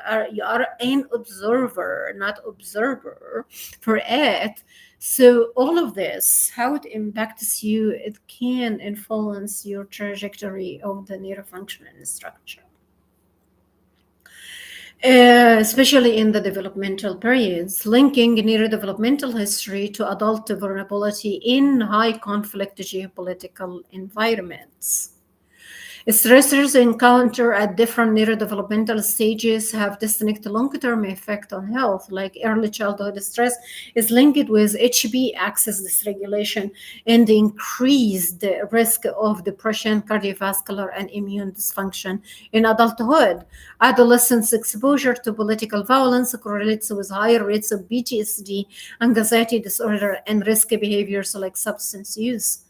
are an observer, not observer for it. So all of this, how it impacts you, it can influence your trajectory of the neurofunctional structure. Especially in the developmental periods, linking neurodevelopmental history to adult vulnerability in high conflict geopolitical environments. Stressors encountered at different neurodevelopmental stages have distinct long-term effect on health, like early childhood stress is linked with HB axis dysregulation and the increased risk of depression, cardiovascular, and immune dysfunction in adulthood. Adolescents' exposure to political violence correlates with higher rates of PTSD, anxiety disorder, and risky behaviors like substance use.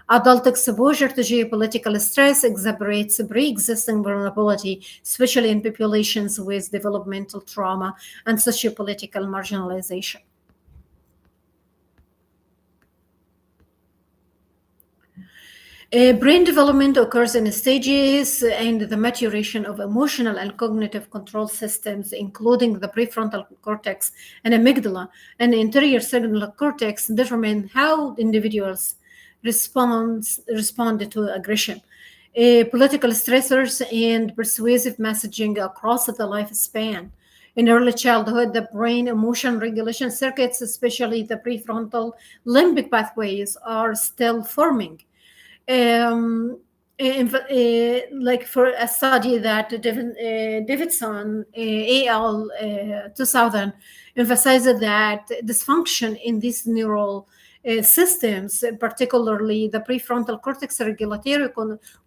Adult exposure to geopolitical stress exacerbates pre-existing vulnerability, especially in populations with developmental trauma and sociopolitical marginalization. Brain development occurs in stages and the maturation of emotional and cognitive control systems, including the prefrontal cortex and amygdala and the anterior cingulate cortex, determine how individuals respond to aggression. Political stressors and persuasive messaging across the lifespan. In early childhood, the brain emotion regulation circuits, especially the prefrontal limbic pathways, are still forming. Like for a study that Davidson al. 2000 emphasized that dysfunction in these neural systems, particularly the prefrontal cortex regulatory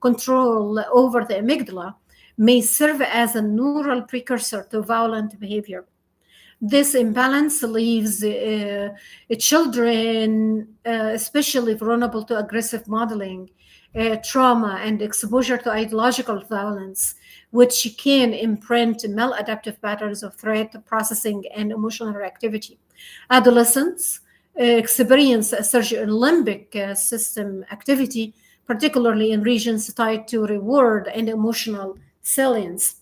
control over the amygdala, may serve as a neural precursor to violent behavior. This imbalance leaves children especially vulnerable to aggressive modeling, trauma, and exposure to ideological violence, which can imprint maladaptive patterns of threat processing and emotional reactivity. Adolescents experience a surge in limbic system activity, particularly in regions tied to reward and emotional salience.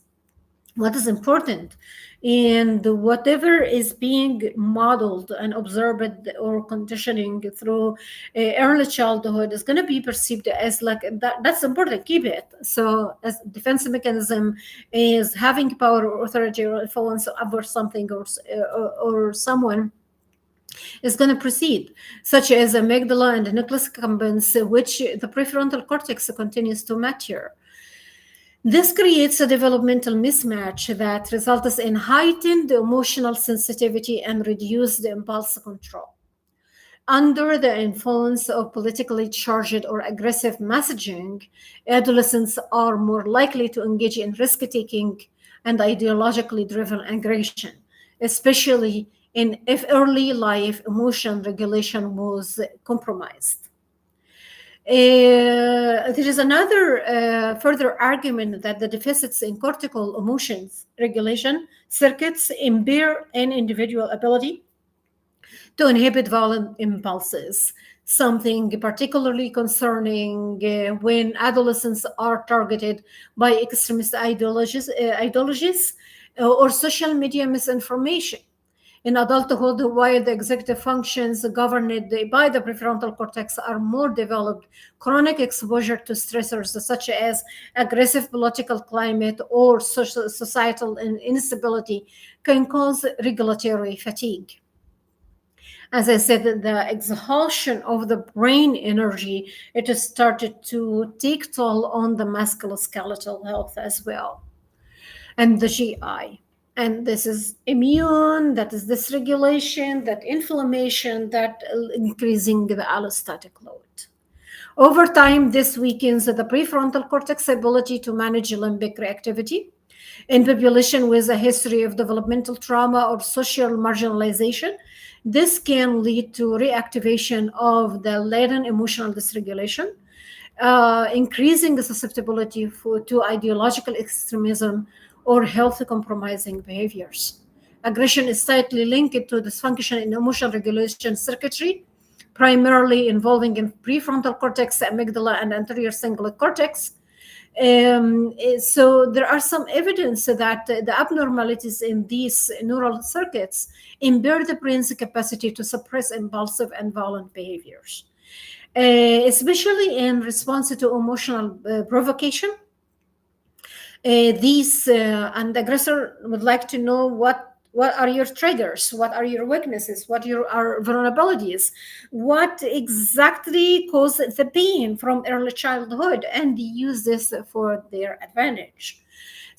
What is important and whatever is being modeled and observed or conditioning through early childhood is going to be perceived as like that's important, keep it. So as defense mechanism is having power or authority or influence over something or someone is going to proceed, such as amygdala and nucleus accumbens, which the prefrontal cortex continues to mature. This creates a developmental mismatch that results in heightened emotional sensitivity and reduced impulse control. Under the influence of politically charged or aggressive messaging, adolescents are more likely to engage in risk taking and ideologically driven aggression. especially if early life emotion regulation was compromised. There is another further argument that the deficits in cortical emotions regulation circuits impair an individual ability to inhibit violent impulses, something particularly concerning when adolescents are targeted by extremist ideologies or social media misinformation. In adulthood, while the executive functions governed by the prefrontal cortex are more developed, chronic exposure to stressors such as aggressive political climate or societal instability can cause regulatory fatigue. As I said, the exhaustion of the brain energy, it has started to take toll on the musculoskeletal health as well, and the GI. And this is immune, that is dysregulation, that inflammation, that increasing the allostatic load. Over time, this weakens the prefrontal cortex ability to manage limbic reactivity. In population with a history of developmental trauma or social marginalization, this can lead to reactivation of the latent emotional dysregulation, increasing the susceptibility to ideological extremism or health compromising behaviors. Aggression is tightly linked to dysfunction in emotional regulation circuitry, primarily involving in prefrontal cortex, amygdala, and anterior cingulate cortex. So there are some evidence that the abnormalities in these neural circuits impair the brain's capacity to suppress impulsive and violent behaviors, especially in response to emotional provocation. And the aggressor would like to know what are your triggers, what are your weaknesses, what are vulnerabilities, what exactly caused the pain from early childhood, and they use this for their advantage.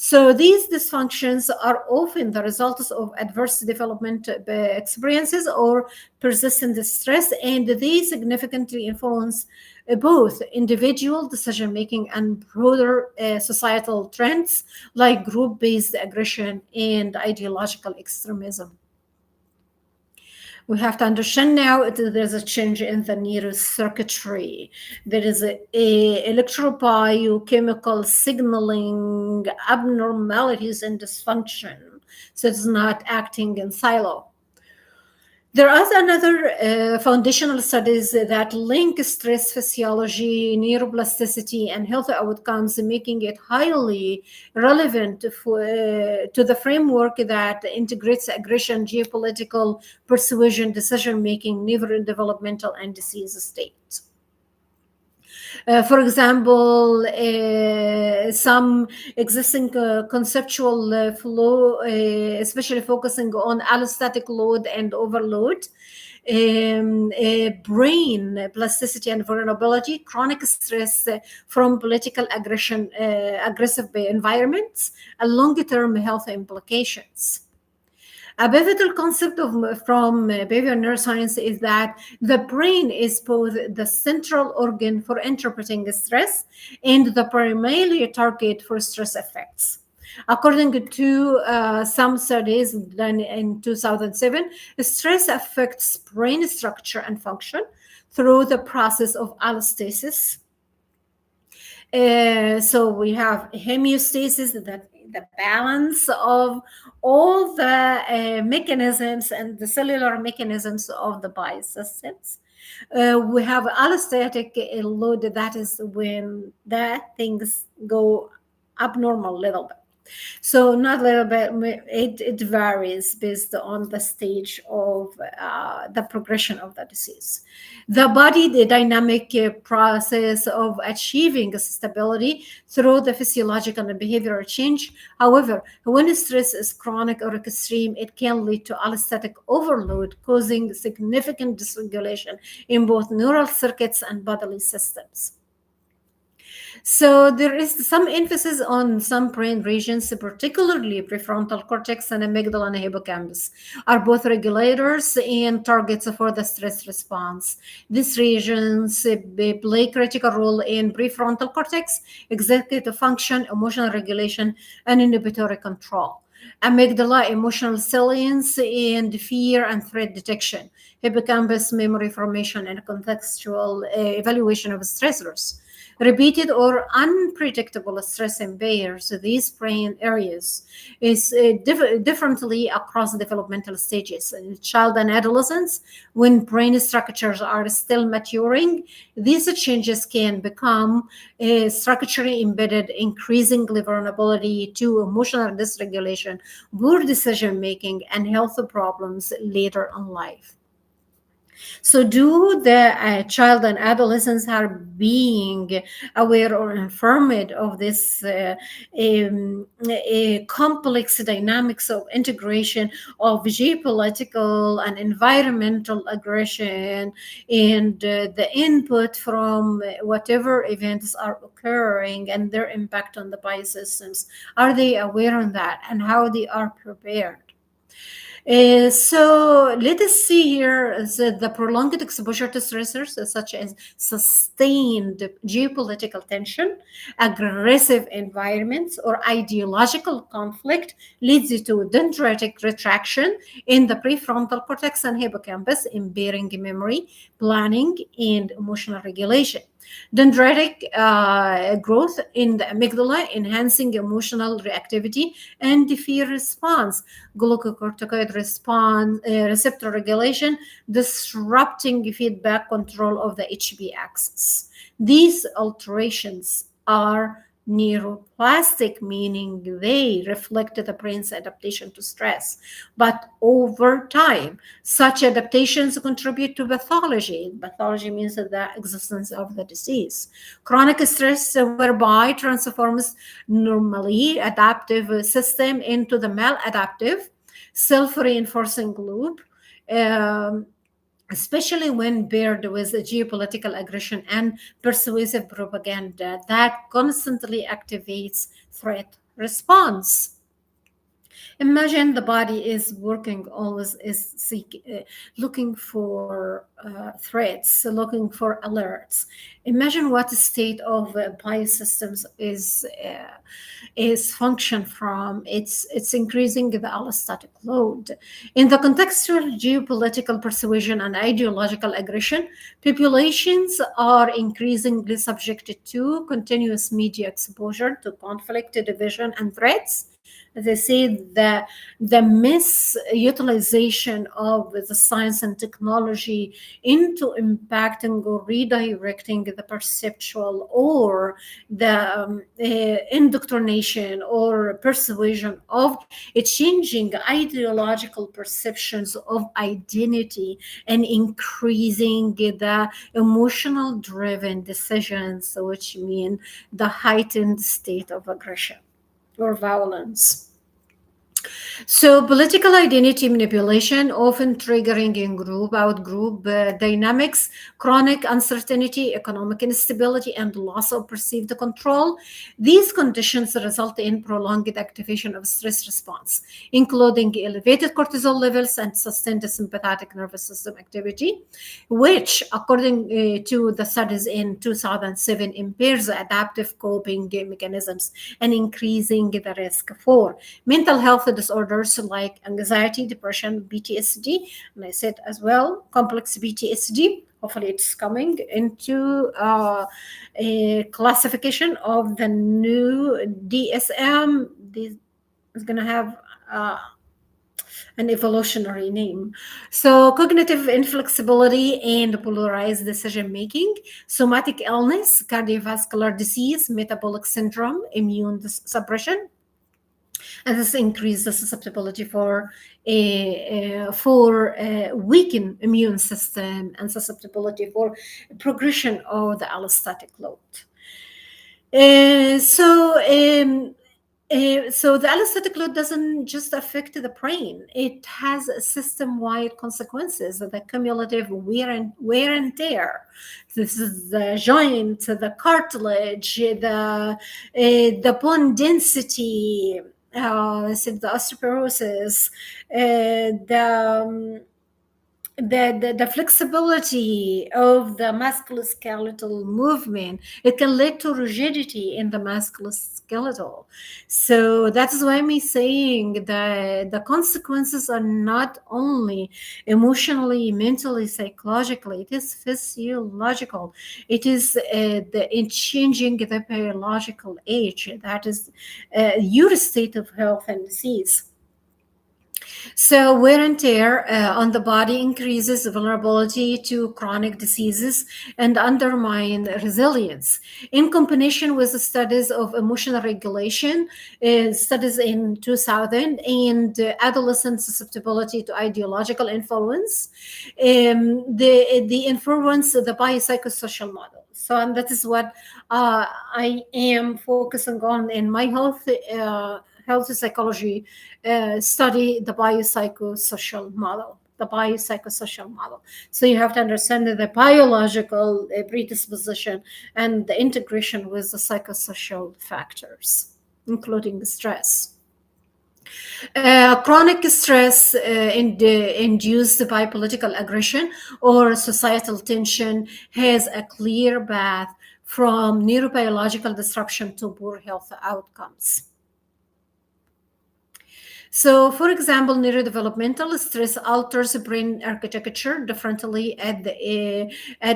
So these dysfunctions are often the results of adverse development experiences or persistent stress, and they significantly influence both individual decision making and broader societal trends like group-based aggression and ideological extremism. We have to understand now there's a change in the neurocircuitry. There is a electro-biochemical signaling abnormalities and dysfunction. So it's not acting in silo. There are another foundational studies that link stress physiology, neuroplasticity, and health outcomes, making it highly relevant to the framework that integrates aggression, geopolitical, persuasion, decision-making, neurodevelopmental, and disease states. For example, some existing conceptual flow, especially focusing on allostatic load and overload, brain plasticity and vulnerability, chronic stress from political aggression, aggressive environments, and long-term health implications. A pivotal concept from behavioral neuroscience is that the brain is both the central organ for interpreting stress and the primary target for stress effects. According to some studies done in 2007, stress affects brain structure and function through the process of allostasis. So we have homeostasis, that the balance of all the mechanisms and the cellular mechanisms of the biosystems. We have allostatic load, that is when the things go abnormal little bit. So not a little bit, it varies based on the stage of the progression of the disease. The body, the dynamic process of achieving stability through the physiological and behavioral change. However, when stress is chronic or extreme, it can lead to allostatic overload, causing significant dysregulation in both neural circuits and bodily systems. So there is some emphasis on some brain regions, particularly prefrontal cortex and amygdala and hippocampus, are both regulators and targets for the stress response. These regions play a critical role in prefrontal cortex, executive function, emotional regulation, and inhibitory control. amygdala, emotional salience, and fear and threat detection, hippocampus, memory formation, and contextual evaluation of stressors. Repeated or unpredictable stress impairs these brain areas is differently across developmental stages. In child and adolescents, when brain structures are still maturing, these changes can become structurally embedded, increasingly vulnerability to emotional dysregulation, poor decision making, and health problems later in life. So, do the child and adolescents are being aware or informed of this complex dynamics of integration of geopolitical and environmental aggression and the input from whatever events are occurring and their impact on the biosystems? Are they aware of that and how they are prepared? So let us see here the prolonged exposure to stressors such as sustained geopolitical tension, aggressive environments, or ideological conflict leads to dendritic retraction in the prefrontal cortex and hippocampus, impairing memory, planning, and emotional regulation. Dendritic growth in the amygdala, enhancing emotional reactivity and fear response. Glucocorticoid response, receptor regulation, disrupting feedback control of the HB axis. These alterations are neuroplastic, meaning they reflect the brain's adaptation to stress. But over time, such adaptations contribute to pathology. Pathology means the existence of the disease. Chronic stress, whereby transforms normally adaptive system into the maladaptive, self-reinforcing loop. Um, Especially when paired with geopolitical aggression and persuasive propaganda that constantly activates threat response. Imagine the body is working always is looking for threats, looking for alerts. Imagine what the state of biosystems is function from. It's increasing the allostatic load. In the contextual geopolitical persuasion and ideological aggression, populations are increasingly subjected to continuous media exposure to conflict, division, and threats. They say that the misutilization of the science and technology into impacting or redirecting the perceptual or the indoctrination or persuasion of changing ideological perceptions of identity and increasing the emotional driven decisions, which mean the heightened state of aggression or violence. So, political identity manipulation, often triggering in group, out group dynamics, chronic uncertainty, economic instability, and loss of perceived control. These conditions result in prolonged activation of stress response, including elevated cortisol levels and sustained sympathetic nervous system activity, which, according to the studies in 2007, impairs adaptive coping mechanisms and increasing the risk for mental health disorders like anxiety, depression, PTSD, and I said as well, complex PTSD. Hopefully, it's coming into a classification of the new DSM. This is going to have an evolutionary name. So, cognitive inflexibility and polarized decision making, somatic illness, cardiovascular disease, metabolic syndrome, immune suppression, and this increases the susceptibility for weakened immune system and susceptibility for progression of the allostatic load. Uh, so um, so the allostatic load doesn't just affect the brain; it has system-wide consequences. The cumulative wear and tear. This is the joint, the cartilage, the bone density. So the osteoporosis, the the flexibility of the musculoskeletal movement, it can lead to rigidity in the musculoskeletal. So that's why I'm saying that the consequences are not only emotionally, mentally, psychologically, it is physiological. It is in changing the biological age, that is your state of health and disease. So, wear and tear on the body increases vulnerability to chronic diseases and undermine resilience. In combination with the studies of emotional regulation, studies in 2000, and adolescent susceptibility to ideological influence, the influence of the biopsychosocial model. So, and that is what I am focusing on in my health psychology study, the biopsychosocial model. The biopsychosocial model. So you have to understand the biological predisposition and the integration with the psychosocial factors, including stress. Chronic stress induced by political aggression or societal tension has a clear path from neurobiological disruption to poor health outcomes. So, for example, neurodevelopmental stress alters brain architecture differently at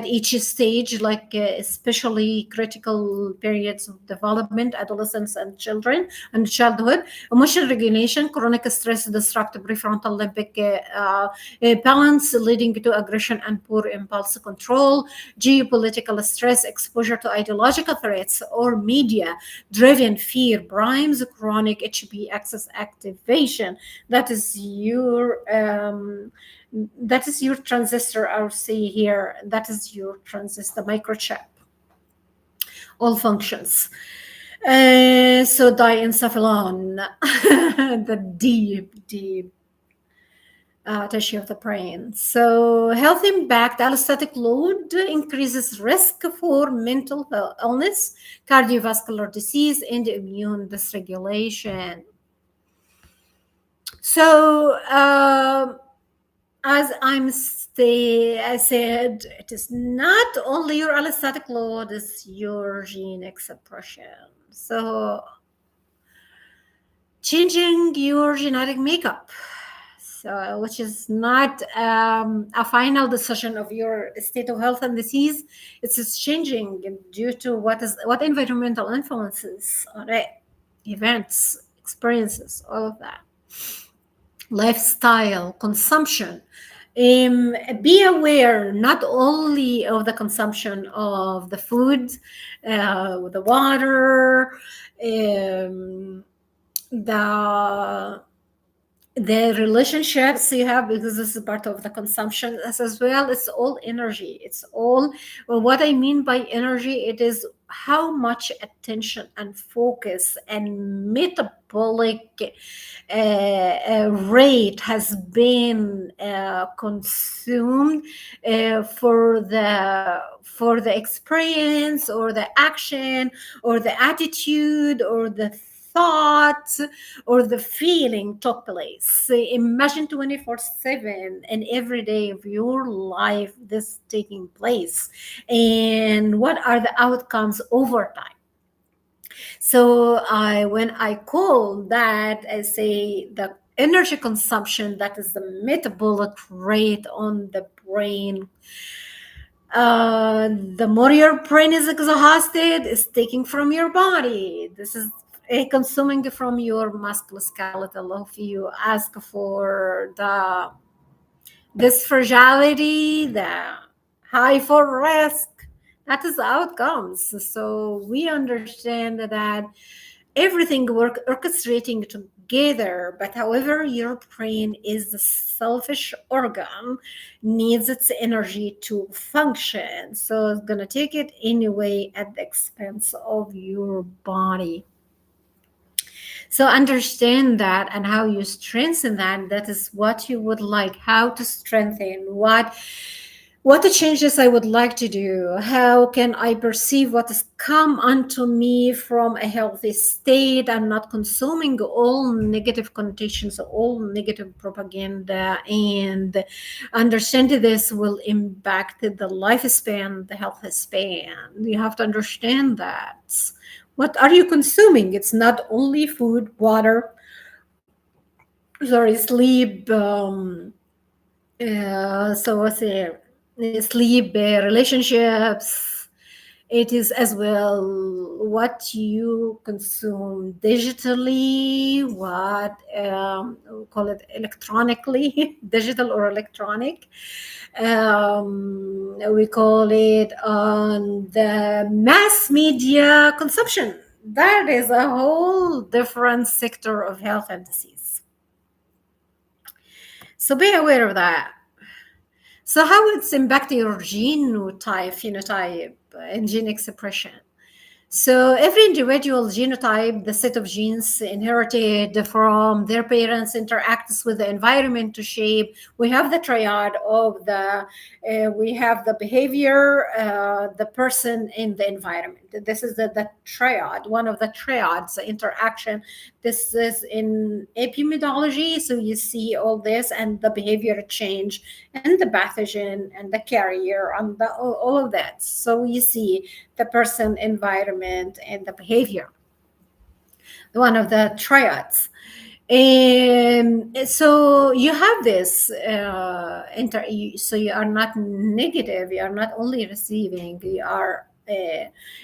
each stage, like especially critical periods of development, adolescence and children and childhood. Emotional regulation, chronic stress disrupt prefrontal limbic balance, leading to aggression and poor impulse control. Geopolitical stress, exposure to ideological threats or media-driven fear primes chronic HB axis activation. That is your transistor. I'll see here. That is your transistor microchip. All functions. So diencephalon, the deep tissue of the brain. So health impact, allostatic load increases risk for mental illness, cardiovascular disease, and immune dysregulation. So as I said, it is not only your allostatic load, it's your gene expression. So changing your genetic makeup, so which is not a final decision of your state of health and disease. It's just changing due to what environmental influences on it, events, experiences, all of that, lifestyle, consumption. Be aware not only of the consumption of the food, the water, the relationships you have, because this is part of the consumption as well. It's all energy. It's all, well, what I mean by energy, it is how much attention and focus and metabolic rate has been consumed for the experience or the action or the attitude or the thought or the feeling took place. So imagine 24/7 and every day of your life this taking place, and what are the outcomes over time. So when I call that, I say the energy consumption, that is the metabolic rate on the brain. The more your brain is exhausted, it's taking from your body. This is consuming from your musculoskeletal. If you ask for this fragility, the high for risk, that is the outcomes. So we understand that everything work orchestrating together, but however your brain is the selfish organ, needs its energy to function, so it's going to take it anyway at the expense of your body. So understand that, and how you strengthen that. That is what you would like, how to strengthen, What changes I would like to do? How can I perceive what has come unto me from a healthy state and not consuming all negative connotations, all negative propaganda, and understand this will impact the lifespan, the health span. You have to understand that. What are you consuming? It's not only food, water, sorry, sleep, so what's it? Sleep, relationships. It is as well what you consume digitally, what we call it electronically, digital or electronic. We call it on the mass media consumption. That is a whole different sector of health and disease. So be aware of that. So how it's impacting your genotype, phenotype, and gene expression? So every individual genotype, the set of genes inherited from their parents, interacts with the environment to shape. We have the triad of we have the behavior, the person, and the environment. This is the triad, one of the triads, the interaction. This is in epidemiology, so you see all this and the behavior change and the pathogen and the carrier and all of that. So you see the person, environment, and the behavior, one of the triads. And so you have this so you are not negative, you are not only receiving, you are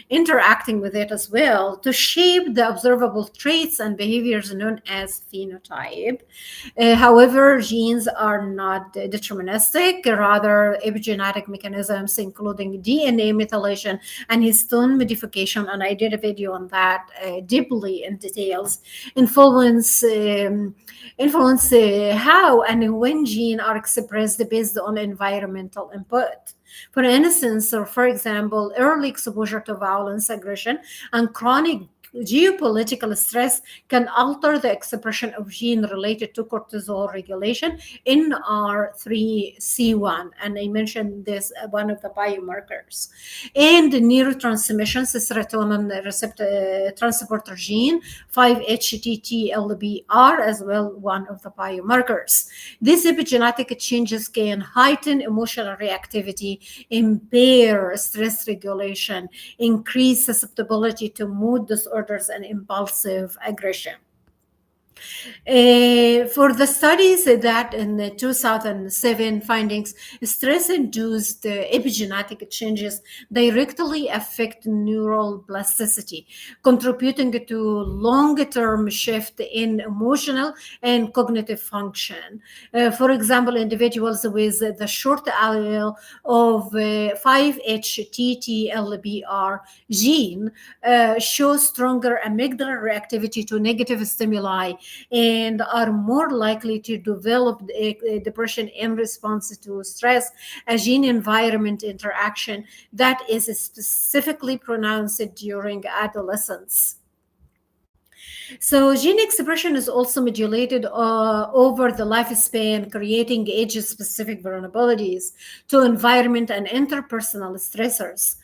interacting with it as well to shape the observable traits and behaviors known as phenotype. However, genes are not deterministic, rather epigenetic mechanisms including DNA methylation and histone modification, and I did a video on that deeply in details, influence how and when genes are expressed based on environmental input. For instance, or for example, early exposure to violence, aggression, and chronic geopolitical stress can alter the expression of gene related to cortisol regulation, NR3C1, and I mentioned this one of the biomarkers, and neurotransmissions, serotonin receptor transporter gene, 5-HTT-LBR, as well one of the biomarkers. These epigenetic changes can heighten emotional reactivity, impair stress regulation, increase susceptibility to mood disorders and impulsive aggression. For the studies that in the 2007 findings, stress-induced epigenetic changes directly affect neural plasticity, contributing to long-term shift in emotional and cognitive function. For example, individuals with the short allele of 5-HTT-LBR gene show stronger amygdala reactivity to negative stimuli and are more likely to develop depression in response to stress, a gene environment interaction that is specifically pronounced during adolescence. So gene expression is also modulated over the lifespan, creating age-specific vulnerabilities to environment and interpersonal stressors.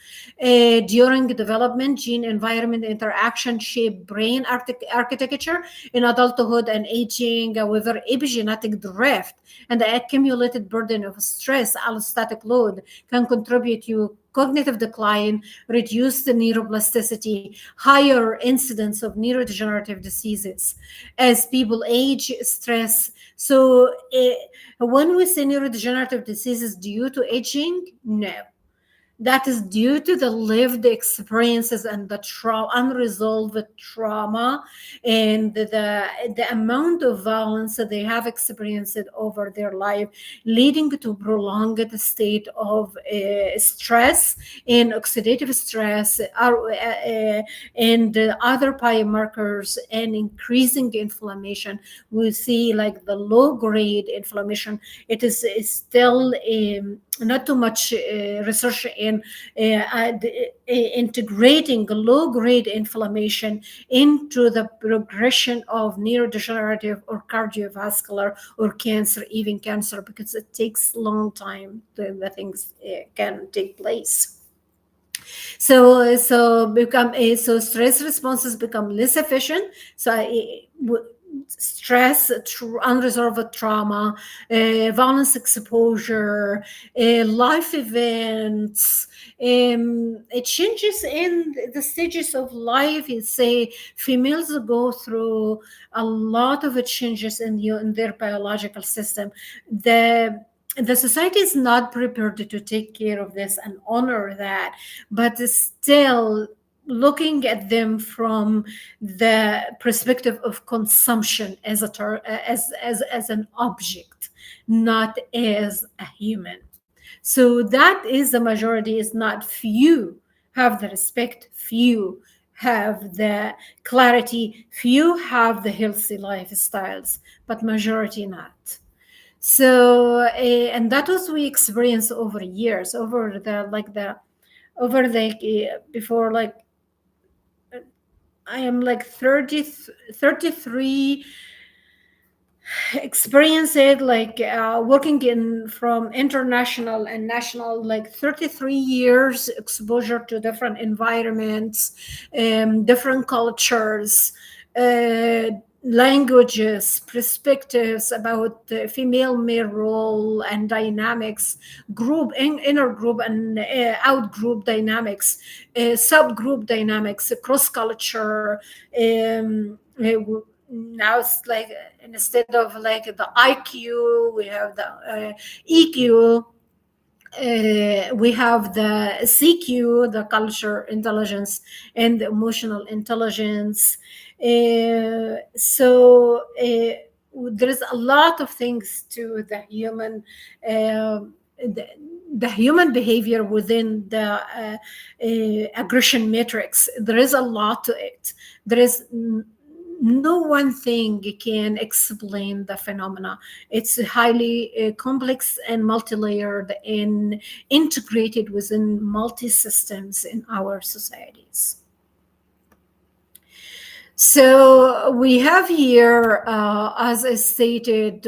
During development, gene-environment interaction shape brain architecture in adulthood and aging. However, epigenetic drift and the accumulated burden of stress, allostatic load, can contribute to cognitive decline, reduced neuroplasticity, higher incidence of neurodegenerative diseases as people age, stress. So when we say neurodegenerative diseases due to aging, no, that is due to the lived experiences and the unresolved trauma and the amount of violence that they have experienced over their life, leading to prolonged state of stress and oxidative stress and other biomarkers and increasing inflammation. We see like the low grade inflammation, it is still not too much research in integrating low grade inflammation into the progression of neurodegenerative or cardiovascular or cancer, even cancer, because it takes a long time the things can take place. So stress responses become less efficient. Stress, unresolved trauma, violence exposure, life events, it changes in the stages of life. You say females go through a lot of changes in their biological system. The society is not prepared to take care of this and honor that, but still looking at them from the perspective of consumption as as an object, not as a human. So that is the majority, is not few have the respect, few have the clarity, few have the healthy lifestyles, but majority not. So and that was we experienced over years, over the before, like I am like 33 experience it, like working in from international and national, like 33 years exposure to different environments, different cultures, uh, languages, perspectives about the female male role and dynamics, inner group and out group dynamics, subgroup dynamics, cross culture. Now it's like instead of like the IQ, we have the EQ, we have the CQ, the culture intelligence and the emotional intelligence. There is a lot of things to the human, the, the human behavior within the aggression matrix. There is a lot to it. There is no one thing can explain the phenomena. It's highly complex and multi-layered and integrated within multi-systems in our societies. So we have here, as I stated,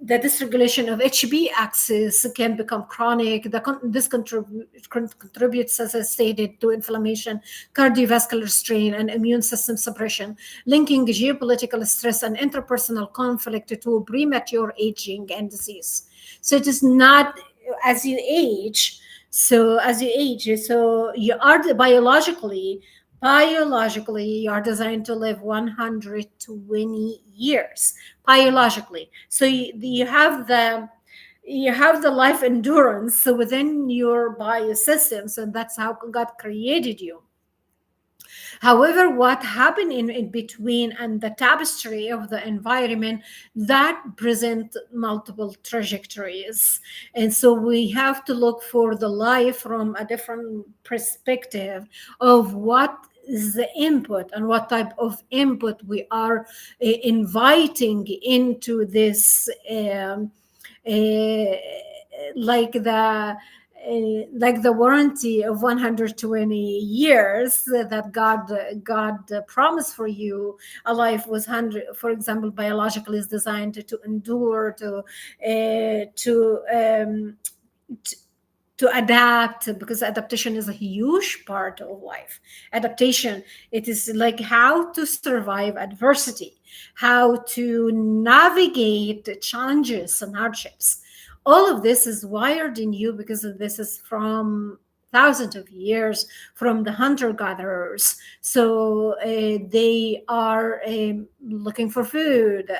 the dysregulation of HB axis can become chronic. This contributes, as I stated, to inflammation, cardiovascular strain, and immune system suppression, linking geopolitical stress and interpersonal conflict to premature aging and disease. So it is not as you age. So you are biologically, you are designed to live 120 years biologically. So you have the life endurance within your biosystems, and that's how God created you. However, what happened in between and the tapestry of the environment, that present multiple trajectories. And so we have to look for the life from a different perspective of what is the input and what type of input we are inviting into this uh, like the like the warranty of 120 years that God promised for you. A life was 100, for example, biologically is designed to endure, to adapt, because adaptation is a huge part of life. Adaptation, it is like how to survive adversity, how to navigate challenges and hardships. All of this is wired in you because this is from thousands of years from the hunter gatherers. So they are looking for food,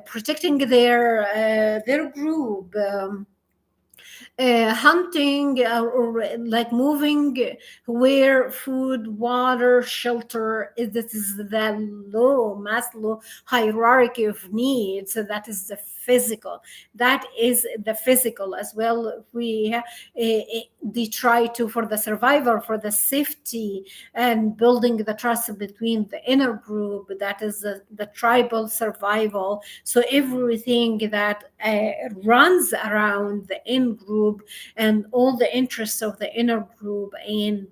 protecting their group, hunting, or like moving where food, water, shelter this is the low Maslow hierarchy of needs. So that is the physical. That is the physical as well. We they try to, for the survivor, for the safety, and building the trust between the inner group, that is the tribal survival. So everything that runs around the in group and all the interests of the inner group, and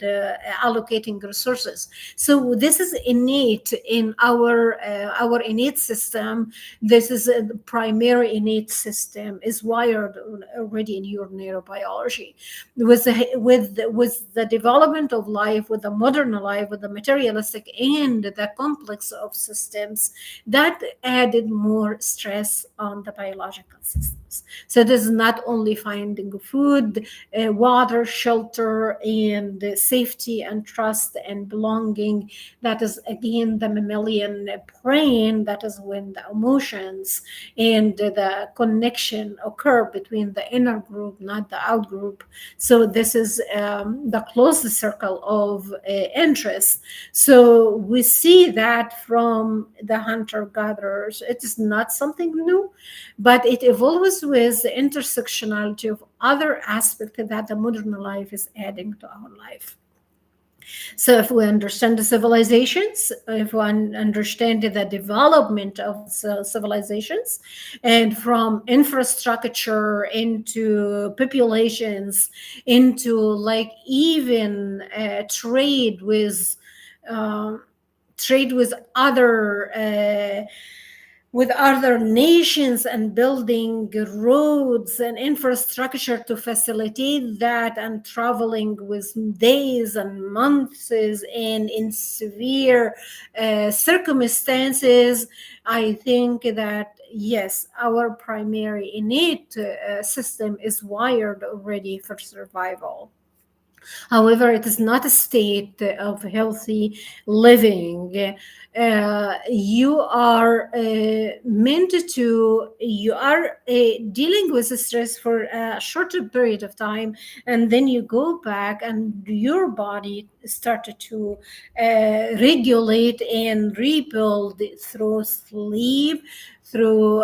allocating resources. So this is innate in our innate system. This is a primary innate system, is wired already in your neurobiology. With the development of life, with the modern life, with the materialistic and the complex of systems, that added more stress on the biological systems. So this is not only finding food, water, shelter, and safety and trust and belonging. That is again the mammalian brain. That is when the emotions and the connection occur between the inner group, not the out group. So this is the closest circle of interest. So we see that from the hunter gatherers. It is not something new, but it evolves with the intersectionality of other aspects that the modern life is adding to our life. So if we understand the civilizations, if we understand the development of civilizations, and from infrastructure into populations, into like even uh, trade with other nations, and building roads and infrastructure to facilitate that, and traveling with days and months and in severe circumstances. I think that yes, our primary innate system is wired already for survival. However, it is not a state of healthy living. You are you are dealing with stress for a shorter period of time, and then you go back, and your body started to regulate and rebuild through sleep, through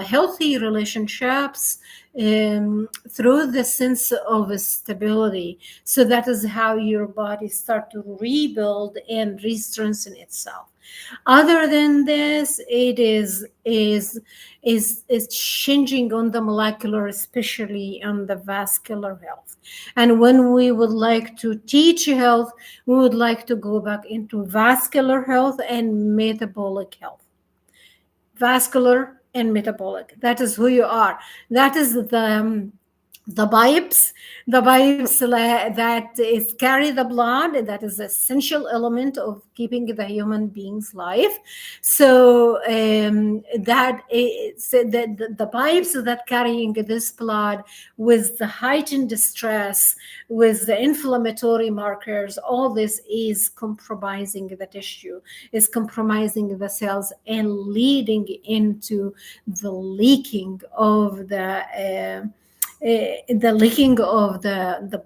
healthy relationships, through the sense of stability. So that is how your body start to rebuild and re-strengthen itself. Other than this, it is changing on the molecular, especially on the vascular health. And when we would like to teach health, we would like to go back into vascular health and metabolic health. Vascular and metabolic. That is who you are. That is the pipes, that is carry the blood. That is the essential element of keeping the human being's life. So that is the pipes that carrying this blood, with the heightened stress, with the inflammatory markers, all this is compromising the tissue, is compromising the cells, and leading into the leaking of the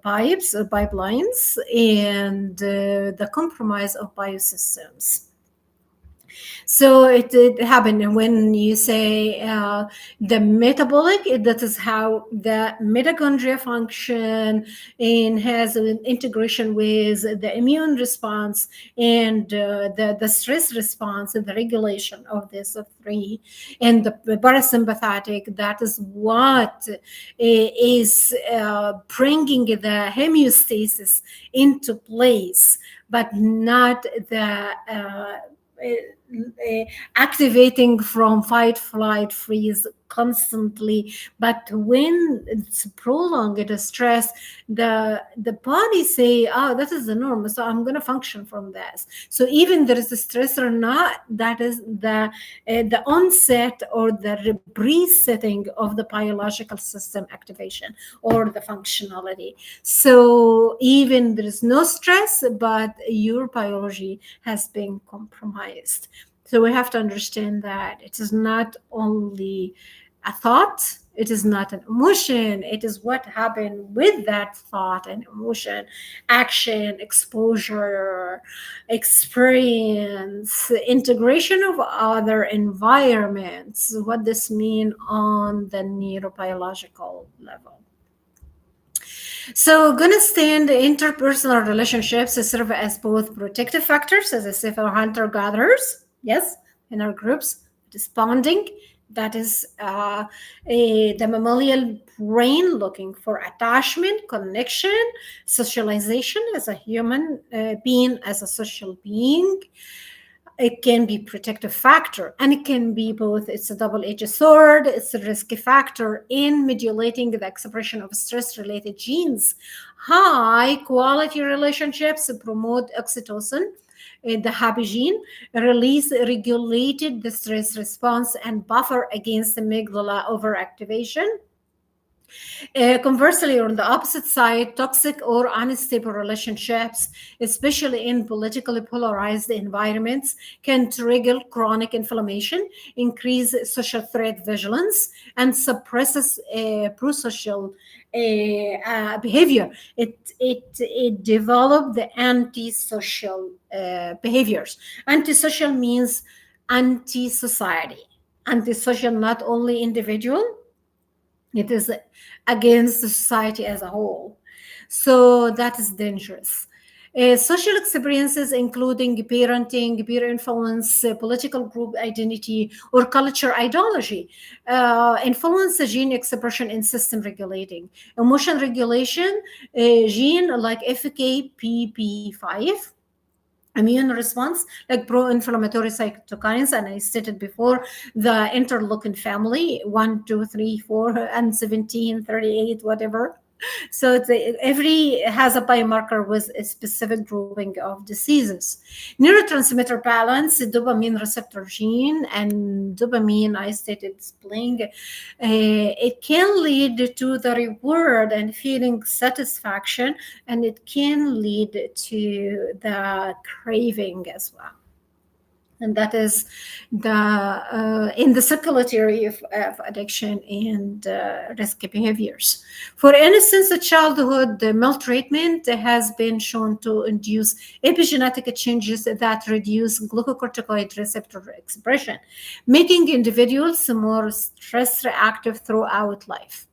pipes, pipelines, and the compromise of biosystems. So it happened when you say the metabolic, that is how the mitochondria function, and has an integration with the immune response, and the stress response, and the regulation of this three, and the parasympathetic. That is what is bringing the homeostasis into place, but not the activating from fight, flight, freeze constantly. But when it's prolonged stress, the body say, oh, that is the norm, so I'm going to function from this. So even there is a stress or not, that is the onset or the resetting of the biological system activation or the functionality. So even there is no stress, but your biology has been compromised. So we have to understand that it is not only a thought, It is not an emotion. It is what happened with that thought and emotion, action, exposure, experience, integration of other environments. What this mean on the neurobiological level. So, gonna stand interpersonal relationships serve as both protective factors, as I say, for hunter gatherers, yes, in our groups, it is bonding. That is the mammalian brain looking for attachment, connection, socialization as a human being, as a social being. It can be protective factor, and it can be both. It's a double-edged sword. It's a risky factor in modulating the expression of stress-related genes. High quality relationships promote oxytocin, the happy gene, release regulated the stress response and buffer against amygdala overactivation. Conversely, on the opposite side, toxic or unstable relationships, especially in politically polarized environments, can trigger chronic inflammation, increase social threat vigilance, and suppresses prosocial behavior. It developed the antisocial behaviors. Antisocial means anti-society. Antisocial, not only individual, it is against the society as a whole. So that is dangerous. Social experiences, including parenting, peer influence, political group identity, or culture ideology, influence the gene expression and system regulating. Emotion regulation, gene like FKPP5, immune response like pro-inflammatory cytokines, and I stated before the interleukin family 1, 2, 3, 4, and 17, 38, whatever. So every has a biomarker with a specific grouping of diseases. Neurotransmitter balance, dopamine receptor gene, and dopamine, I stated, is playing. It can lead to the reward and feeling satisfaction, and it can lead to the craving as well. And that is the in the circulatory of addiction and risky behaviors. For instance, a childhood maltreatment has been shown to induce epigenetic changes that reduce glucocorticoid receptor expression, making individuals more stress reactive throughout life.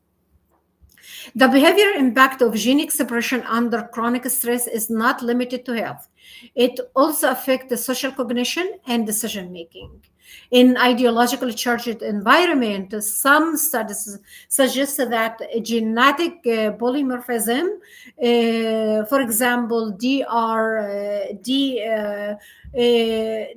The behavior impact of gene expression under chronic stress is not limited to health. It also affects the social cognition and decision making. In ideologically charged environment, some studies suggest that genetic polymorphism, for example,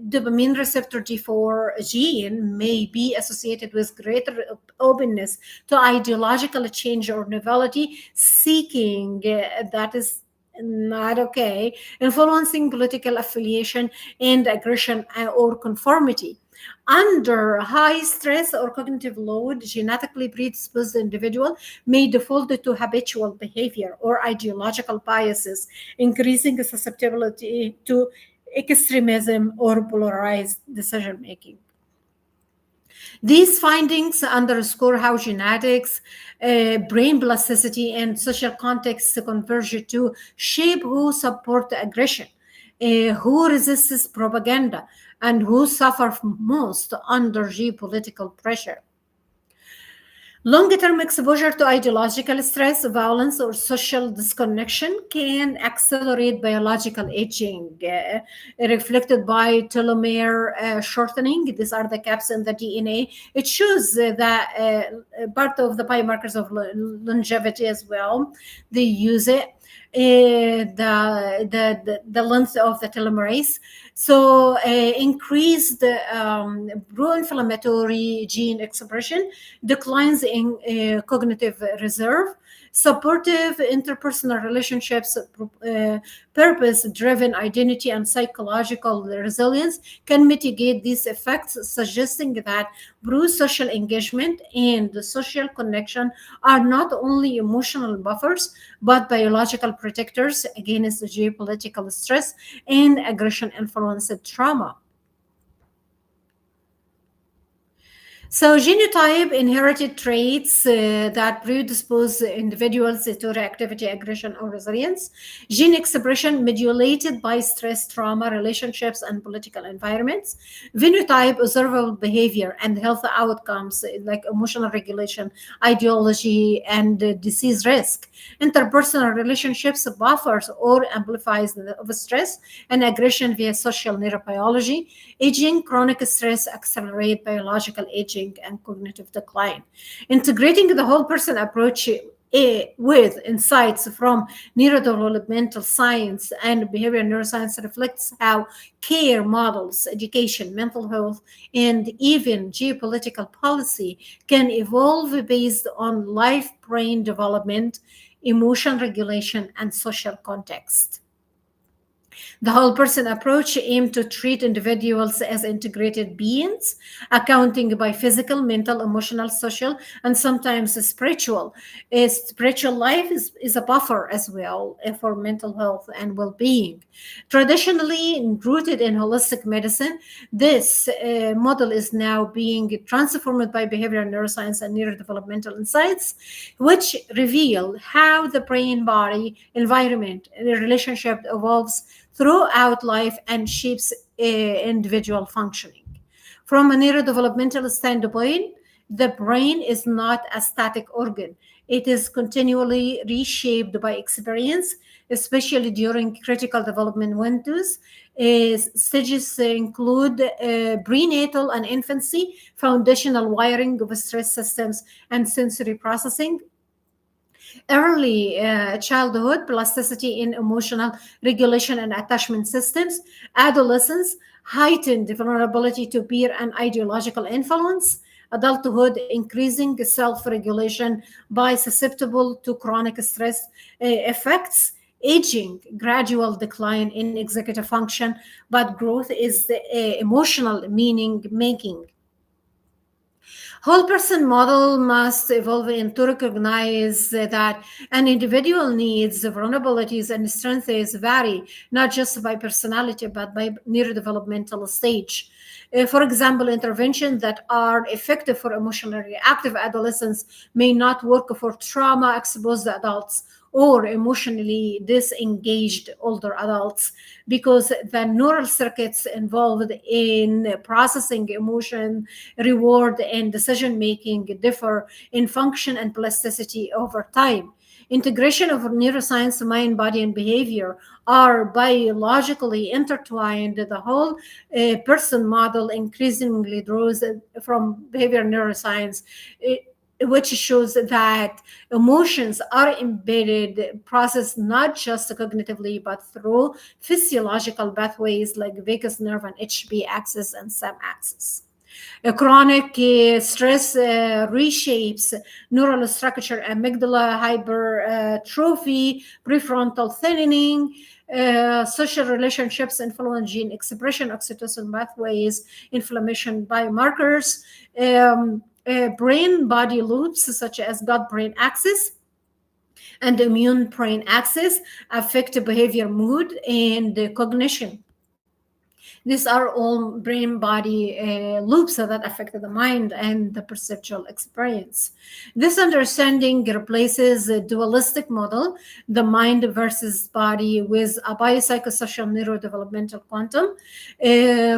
dopamine receptor D4 gene, may be associated with greater openness to ideological change or novelty seeking. That is not okay, influencing political affiliation and aggression or conformity. Under high stress or cognitive load, genetically predisposed individual may default to habitual behavior or ideological biases, increasing susceptibility to extremism or polarized decision making. These findings underscore how genetics, brain plasticity, and social context converge to shape who support aggression, who resists propaganda, and who suffer most under geopolitical pressure. Longer-term exposure to ideological stress, violence, or social disconnection can accelerate biological aging, reflected by telomere shortening. These are the gaps in the DNA. It shows that part of the biomarkers of longevity as well. They use it. The length of the telomerase. So increased pro-inflammatory gene expression, declines in cognitive reserve, supportive interpersonal relationships, purpose-driven identity, and psychological resilience can mitigate these effects, suggesting that pro-social engagement and social connection are not only emotional buffers, but biological protectors against geopolitical stress and aggression-influenced trauma. So, genotype inherited traits that predispose individuals to reactivity, aggression, or resilience. Gene expression modulated by stress, trauma, relationships, and political environments. Phenotype observable behavior and health outcomes like emotional regulation, ideology, and disease risk. Interpersonal relationships buffers or amplifies of stress and aggression via social neurobiology. Aging, chronic stress accelerate biological aging and cognitive decline. Integrating the whole person approach with insights from neurodevelopmental science and behavioral neuroscience reflects how care models, education, mental health, and even geopolitical policy can evolve based on life brain development, emotion regulation, and social context. The whole person approach aimed to treat individuals as integrated beings, accounting by physical, mental, emotional, social, and sometimes spiritual. A spiritual life is a buffer as well for mental health and well being. Traditionally rooted in holistic medicine, this model is now being transformed by behavioral neuroscience and neurodevelopmental insights, which reveal how the brain body environment and the relationship evolves throughout life and shapes individual functioning. From a neurodevelopmental standpoint, the brain is not a static organ. It is continually reshaped by experience, especially during critical development windows. Stages include prenatal and infancy, foundational wiring of stress systems and sensory processing, early childhood, plasticity in emotional regulation and attachment systems, adolescence, heightened vulnerability to peer and ideological influence, adulthood, increasing self regulation by susceptible to chronic stress effects. Aging, gradual decline in executive function, but growth is emotional meaning making. Whole person model must evolve into recognize that an individual needs, vulnerabilities, and strengths vary not just by personality but by neurodevelopmental stage. For example, interventions that are effective for emotionally reactive adolescents may not work for trauma exposed adults or emotionally disengaged older adults because the neural circuits involved in processing emotion, reward, and decision making differ in function and plasticity over time. Integration of neuroscience, mind, body, and behavior are biologically intertwined. The whole person model increasingly draws from behavioral neuroscience, which shows that emotions are embedded, processed not just cognitively, but through physiological pathways like vagus nerve and HB axis and SAM axis. Chronic stress reshapes neural structure, amygdala hypertrophy, prefrontal thinning, social relationships influence gene expression, oxytocin pathways, inflammation biomarkers, brain body loops such as gut brain axis and immune brain axis affect behavior, mood, and cognition. These are all brain body loops that affect the mind and the perceptual experience. This understanding replaces a dualistic model, the mind versus body, with a biopsychosocial neurodevelopmental quantum.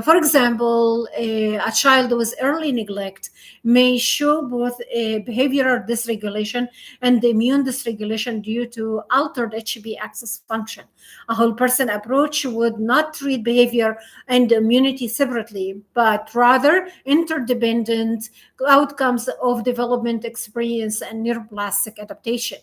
For example, a child with early neglect may show both behavioral dysregulation and immune dysregulation due to altered HB axis function. A whole person approach would not treat behavior and immunity separately, but rather interdependent outcomes of development experience and neuroplastic adaptation.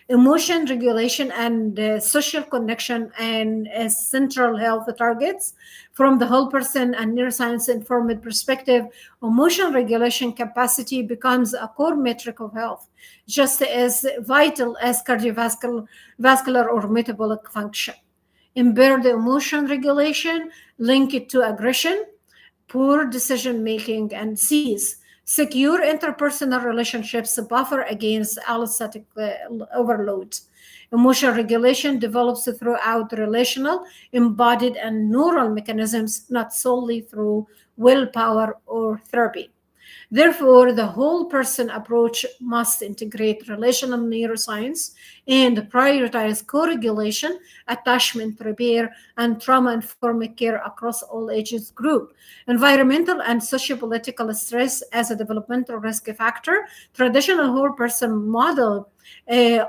Emotion regulation and social connection and central health targets. From the whole person and neuroscience informed perspective, emotion regulation capacity becomes a core metric of health, just as vital as cardiovascular vascular or metabolic function. Impaired emotion regulation linked to aggression, poor decision making, and disease. Secure interpersonal relationships buffer against allostatic overload. Emotional regulation develops throughout relational, embodied, and neural mechanisms, not solely through willpower or therapy. Therefore, the whole person approach must integrate relational neuroscience and prioritize co-regulation, attachment repair, and trauma-informed care across all ages group. Environmental and socio-political stress as a developmental risk factor. Traditional whole person model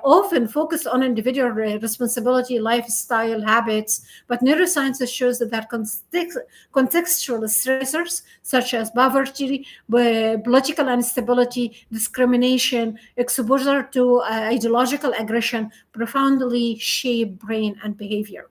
often focus on individual responsibility, lifestyle habits, but neuroscience shows that contextual stressors such as poverty, political instability, discrimination, exposure to ideological aggression profoundly shape brain and behavior.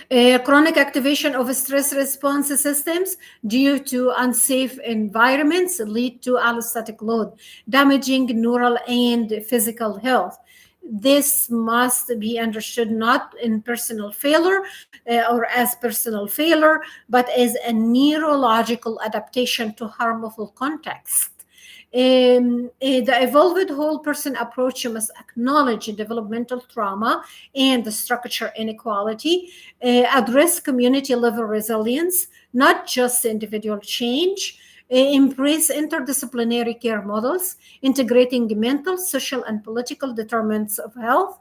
Chronic activation of stress response systems due to unsafe environments lead to allostatic load, damaging neural and physical health. This must be understood not in personal failure or as personal failure, but as a neurological adaptation to harmful context. The evolved whole person approach must acknowledge developmental trauma and the structure inequality, address community level resilience, not just individual change, embrace interdisciplinary care models, integrating mental, social, and political determinants of health.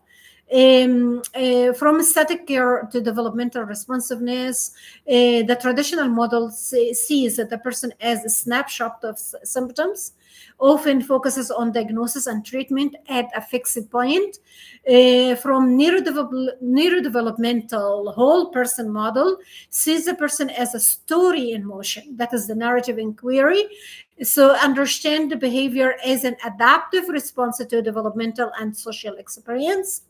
From static care to developmental responsiveness, the traditional model sees that the person as a snapshot of symptoms, often focuses on diagnosis and treatment at a fixed point. From neurodevelopmental whole person model, sees the person as a story in motion. That is the narrative inquiry. So understand the behavior as an adaptive response to developmental and social experience.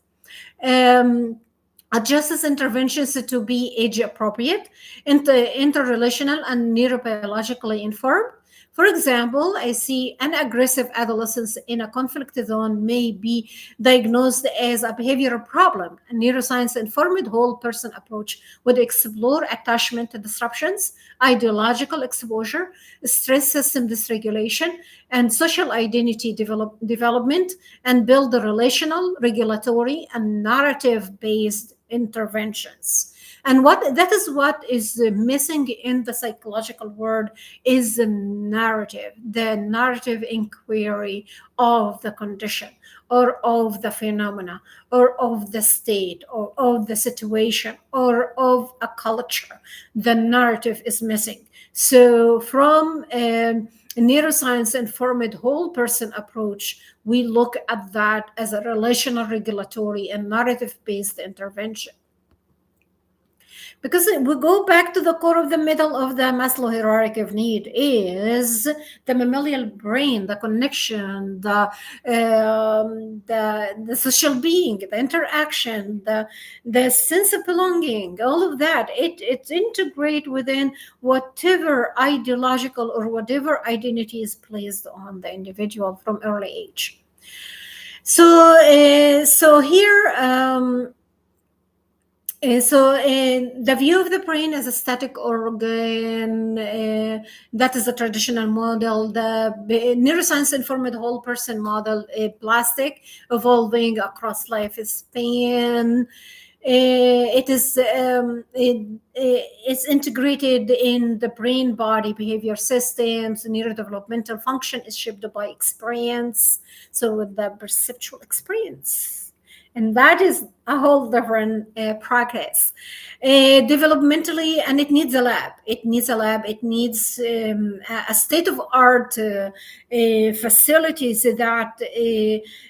Adjusts interventions to be age appropriate, interrelational, and neurobiologically informed. For example, I see an aggressive adolescent in a conflict zone may be diagnosed as a behavioral problem. A neuroscience-informed whole person approach would explore attachment disruptions, ideological exposure, stress system dysregulation, and social identity development, and build the relational, regulatory, and narrative-based interventions. And that is what is missing in the psychological world is the narrative inquiry of the condition or of the phenomena or of the state or of the situation or of a culture. The narrative is missing. So from neuroscience informed whole person approach, we look at that as a relational, regulatory, and narrative based intervention. Because we go back to the core of the middle of the Maslow hierarchy of need is the mammalian brain, the connection, the social being, the interaction, the sense of belonging, all of that. It integrates within whatever ideological or whatever identity is placed on the individual from early age. So here. The view of the brain as a static organ, that is a traditional model. The neuroscience informed whole person model, plastic, evolving across lifespan. It's integrated in the brain body behavior systems. Neurodevelopmental function is shaped by experience, so the perceptual experience. And that is a whole different practice. Developmentally, and it needs a lab. It needs a state-of-art facilities that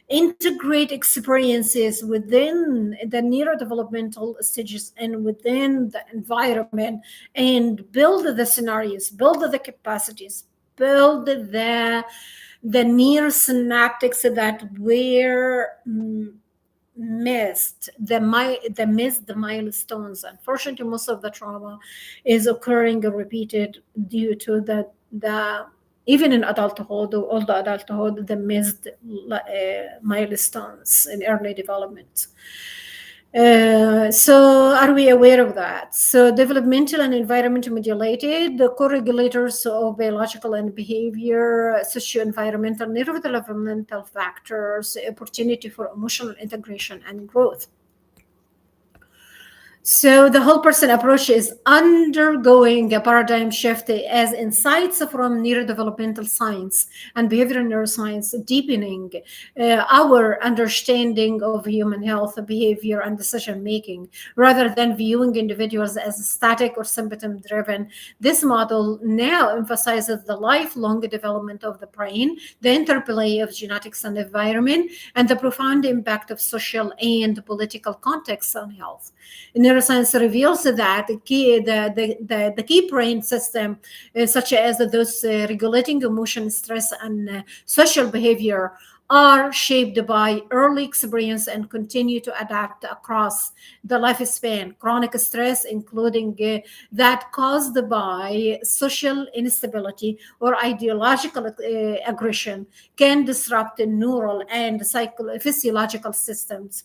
integrate experiences within the neurodevelopmental stages and within the environment, and build the scenarios, build the capacities, build the neurosynaptics that were missed the milestones. Unfortunately, most of the trauma is occurring repeated due to the even in adulthood or older adulthood, the missed milestones in early development. So are we aware of that? So developmental and environmental modulated, the co-regulators of biological and behavior, socio-environmental, neurodevelopmental factors, opportunity for emotional integration and growth. So the whole person approach is undergoing a paradigm shift as insights from neurodevelopmental science and behavioral neuroscience deepening our understanding of human health, behavior, and decision making, rather than viewing individuals as static or symptom driven. This model now emphasizes the lifelong development of the brain, the interplay of genetics and environment, and the profound impact of social and political contexts on health. Neuroscience reveals that the key brain system, such as those regulating emotion, stress, and social behavior, are shaped by early experience and continue to adapt across the lifespan. Chronic stress, including that caused by social instability or ideological aggression, can disrupt the neural and physiological systems,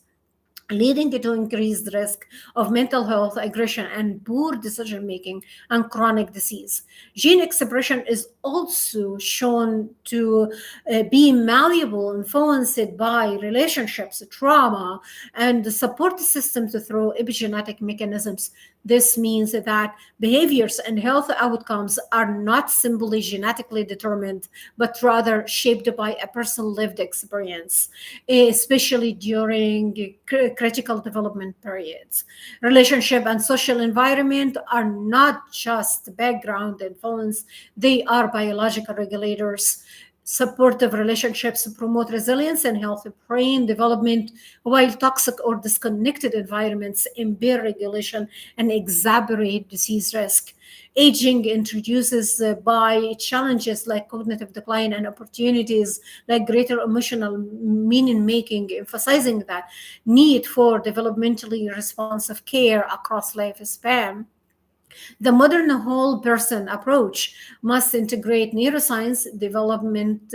leading to increased risk of mental health, aggression, and poor decision making and chronic disease. Gene expression is also shown to be malleable, influenced by relationships, trauma, and the support systems through epigenetic mechanisms. This means that behaviors and health outcomes are not simply genetically determined, but rather shaped by a person's lived experience, especially during critical development periods. Relationship and social environment are not just background influence, they are biological regulators. Supportive relationships promote resilience and healthy brain development, while toxic or disconnected environments impair regulation and exacerbate disease risk. Aging introduces by challenges like cognitive decline and opportunities like greater emotional meaning making, emphasizing that need for developmentally responsive care across lifespan. The modern whole person approach must integrate neuroscience, development,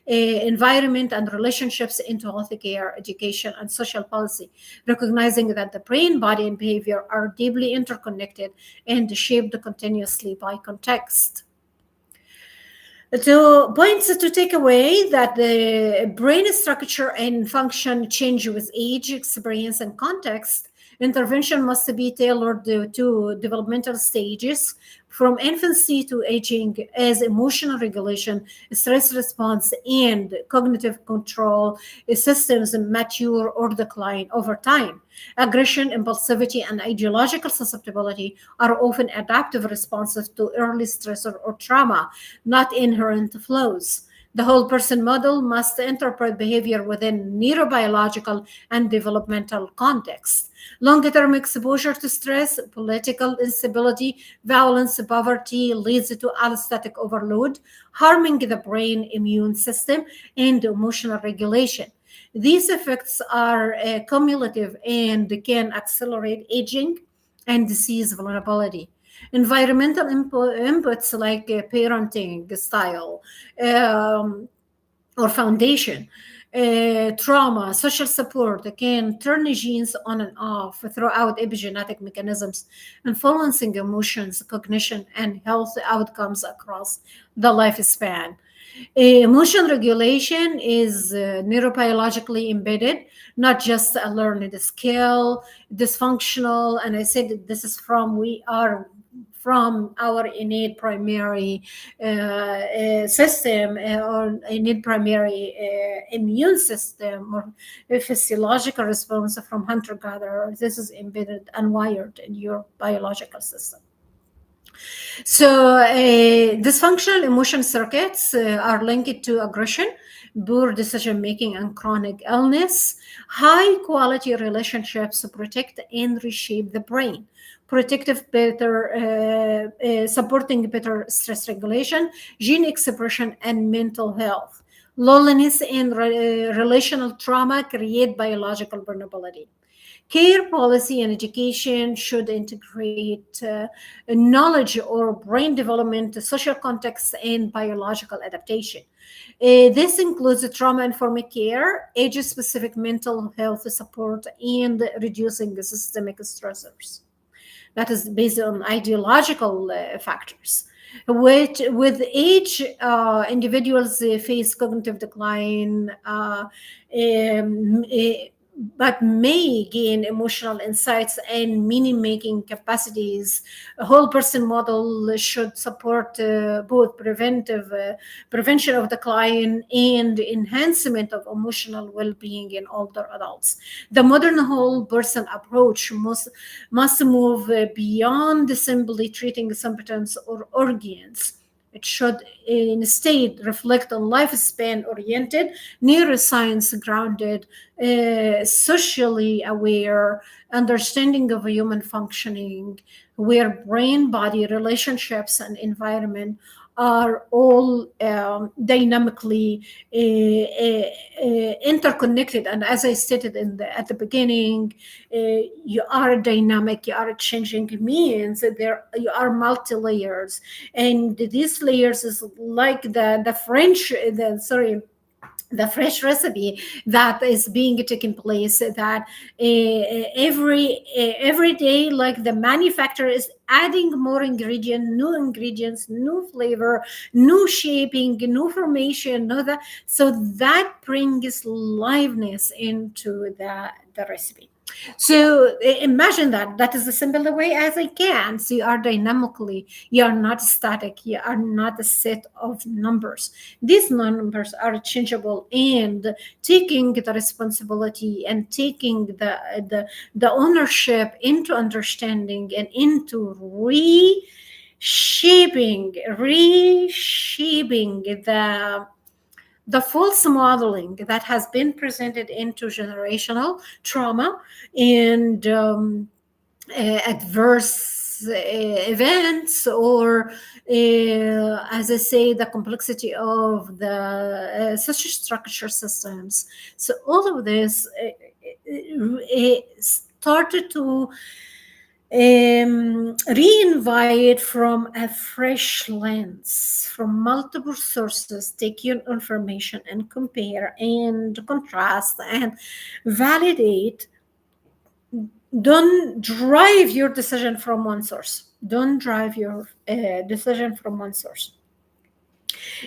environment, and relationships into healthcare, education, and social policy, recognizing that the brain, body, and behavior are deeply interconnected and shaped continuously by context. To points to take away that the brain structure and function change with age, experience, and context. Intervention must be tailored to developmental stages from infancy to aging, as emotional regulation, stress response, and cognitive control systems mature or decline over time. Aggression, impulsivity, and ideological susceptibility are often adaptive responses to early stressor or trauma, not inherent flaws. The whole person model must interpret behavior within neurobiological and developmental context. Long-term exposure to stress, political instability, violence, poverty leads to allostatic overload, harming the brain immune system and emotional regulation. These effects are cumulative and can accelerate aging and disease vulnerability. Environmental inputs like parenting style, um, or foundation, trauma, social support can turn genes on and off throughout epigenetic mechanisms, influencing emotions, cognition, and health outcomes across the lifespan. Emotion regulation is neurobiologically embedded, not just a learned skill, dysfunctional. And I said this is we are from our innate primary system, or innate primary immune system, or a physiological response from hunter gatherer. This is embedded and wired in your biological system. So, dysfunctional emotion circuits are linked to aggression, poor decision making, and chronic illness. High quality relationships protect and reshape the brain. Protective, supporting better stress regulation, gene expression, and mental health. Loneliness and relational trauma create biological vulnerability. Care policy and education should integrate knowledge or brain development, social context, and biological adaptation. This includes trauma-informed care, age-specific mental health support, and reducing the systemic stressors. That is based on ideological factors. With age, individuals face cognitive decline, but may gain emotional insights and meaning making capacities. A whole person model should support both prevention of decline and enhancement of emotional well-being in older adults. The modern whole person approach must move beyond simply treating symptoms or organs. It should instead reflect on lifespan oriented, neuroscience grounded, socially aware understanding of human functioning, where brain body relationships and environment are all dynamically interconnected. And as I stated at the beginning, you are dynamic, you are changing means that there you are multi layers, and these layers is like the French, the fresh recipe that is being taken place, that every day, like the manufacturer is adding more ingredients, new flavor, new shaping, new formation, no that, so that brings liveness into the recipe. So imagine that is the simple way as I can. So you are dynamically, you are not static, you are not a set of numbers. These numbers are changeable, and taking the responsibility and taking the ownership into understanding and into reshaping the false modeling that has been presented into generational trauma and adverse events, or as I say, the complexity of the social structure systems. So all of this started to re-invite from a fresh lens, from multiple sources, take your information and compare and contrast and validate. Don't drive your decision from one source. Don't drive your decision from one source.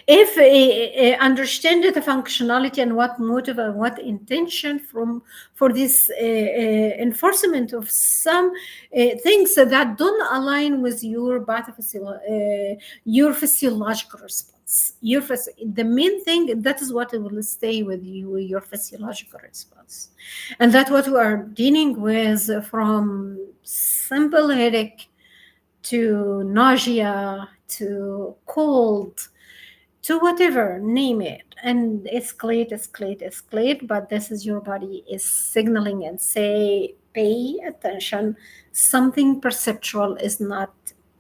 If understand the functionality and what motive and what intention for this enforcement of some things that don't align with your your physiological response, the main thing that is what will stay with you, your physiological response. And that's what we are dealing with, from simple headache to nausea to cold to whatever, name it, and escalate. But this is your body is signaling and say, pay attention. Something perceptual is not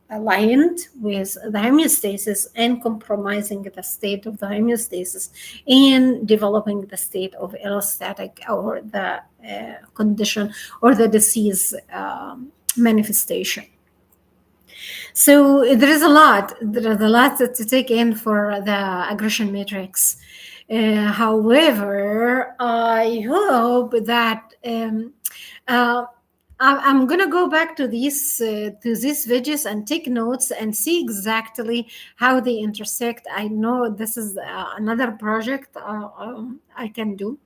aligned with the homeostasis, and compromising the state of the homeostasis and developing the state of allostatic, or the condition or the disease manifestation. So there is a lot to take in for the aggression matrix. However, I hope that I'm gonna go back to these videos and take notes and see exactly how they intersect. I know this is another project I can do.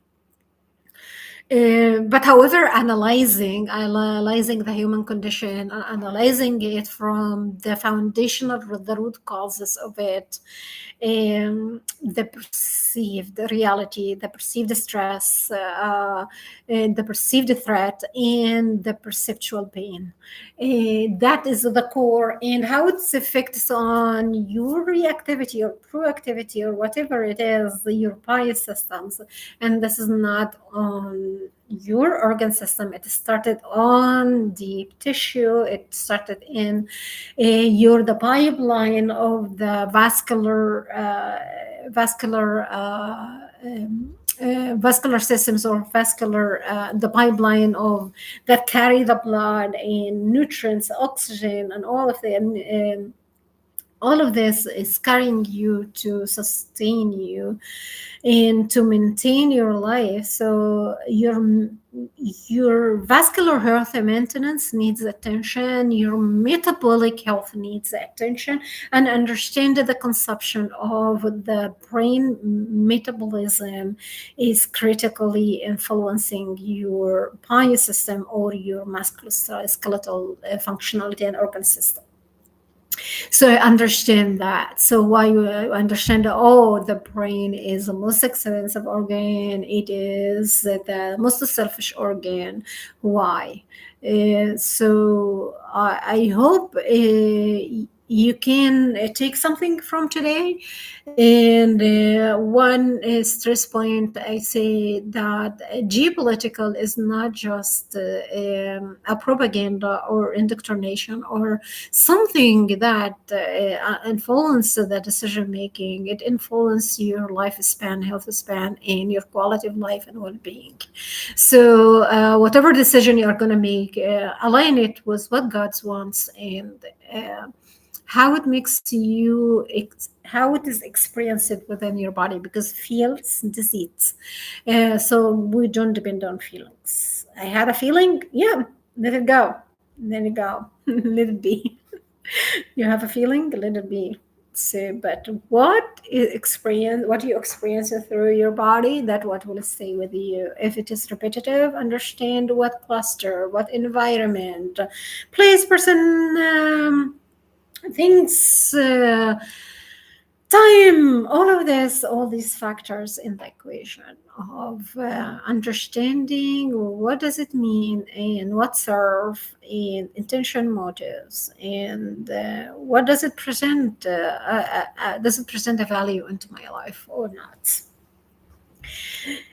But however, analyzing the human condition, analyzing it from the foundational, the root causes of it, the perceived reality, the perceived stress, and the perceived threat, and the perceptual pain. That is the core, and how it affects on your reactivity or proactivity or whatever it is, your bias systems. And this is not on your organ system. It started on deep tissue. It started in the pipeline of the vascular systems, or vascular the pipeline of that carry the blood and nutrients, oxygen, and all of them. all of this is carrying you to sustain you and to maintain your life. So your vascular health and maintenance needs attention, your metabolic health needs attention, and understand that the consumption of the brain metabolism is critically influencing your biosystem or your musculoskeletal functionality and organ system. So I understand that. So why you understand, oh, the brain is the most expensive organ, it is the most selfish organ. Why? So I hope you can take something from today. And one stress point, I say that geopolitical is not just a propaganda or indoctrination or something that influence the decision making. It influences your lifespan, health span, and your quality of life and well-being. So whatever decision you are going to make, align it with what God wants, and how it makes you how it is experienced within your body, because feels disease. So we don't depend on feelings. I had a feeling, yeah, let it go, let it go. Let it be. You have a feeling, let it be. So but what you experience through your body, that what will stay with you. If it is repetitive, understand what cluster, what environment, place, person, things, time, all of this, all these factors in the equation of understanding what does it mean and what serve and intention, motives, and what does it present, does it present a value into my life or not.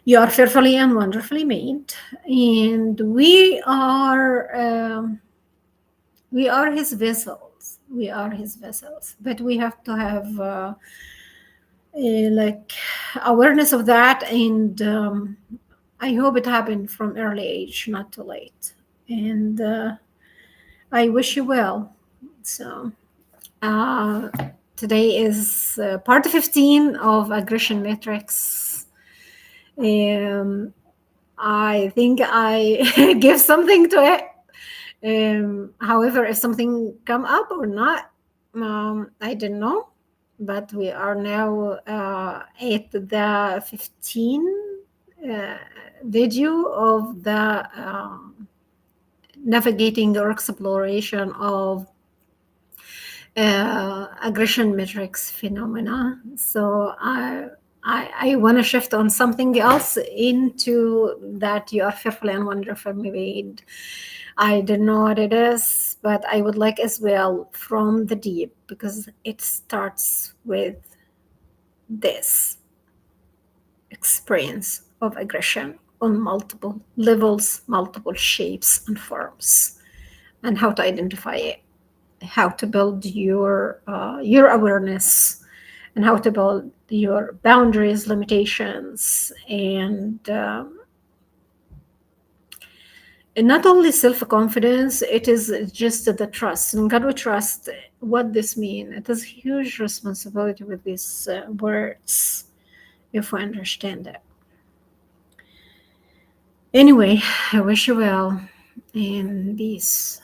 You are fearfully and wonderfully made, and we are his vessels. We are his vessels, but we have to have like awareness of that. And I hope it happened from early age, not too late. And I wish you well. So uh, today is part 15 of aggression matrix. I think I give something to it. However, if something come up or not, I don't know. But we are now at the 15 uh, video of the navigating or exploration of aggression matrix phenomena. So I want to shift on something else into that you are fearfully and wonderfully made. I don't know what it is, but I would like as well from the deep, because it starts with this experience of aggression on multiple levels, multiple shapes and forms, and how to identify it, how to build your awareness, and how to build your boundaries, limitations, and not only self-confidence, it is just the trust. And God we trust. What this means, it is huge responsibility with these words, if we understand it. Anyway, I wish you well and peace.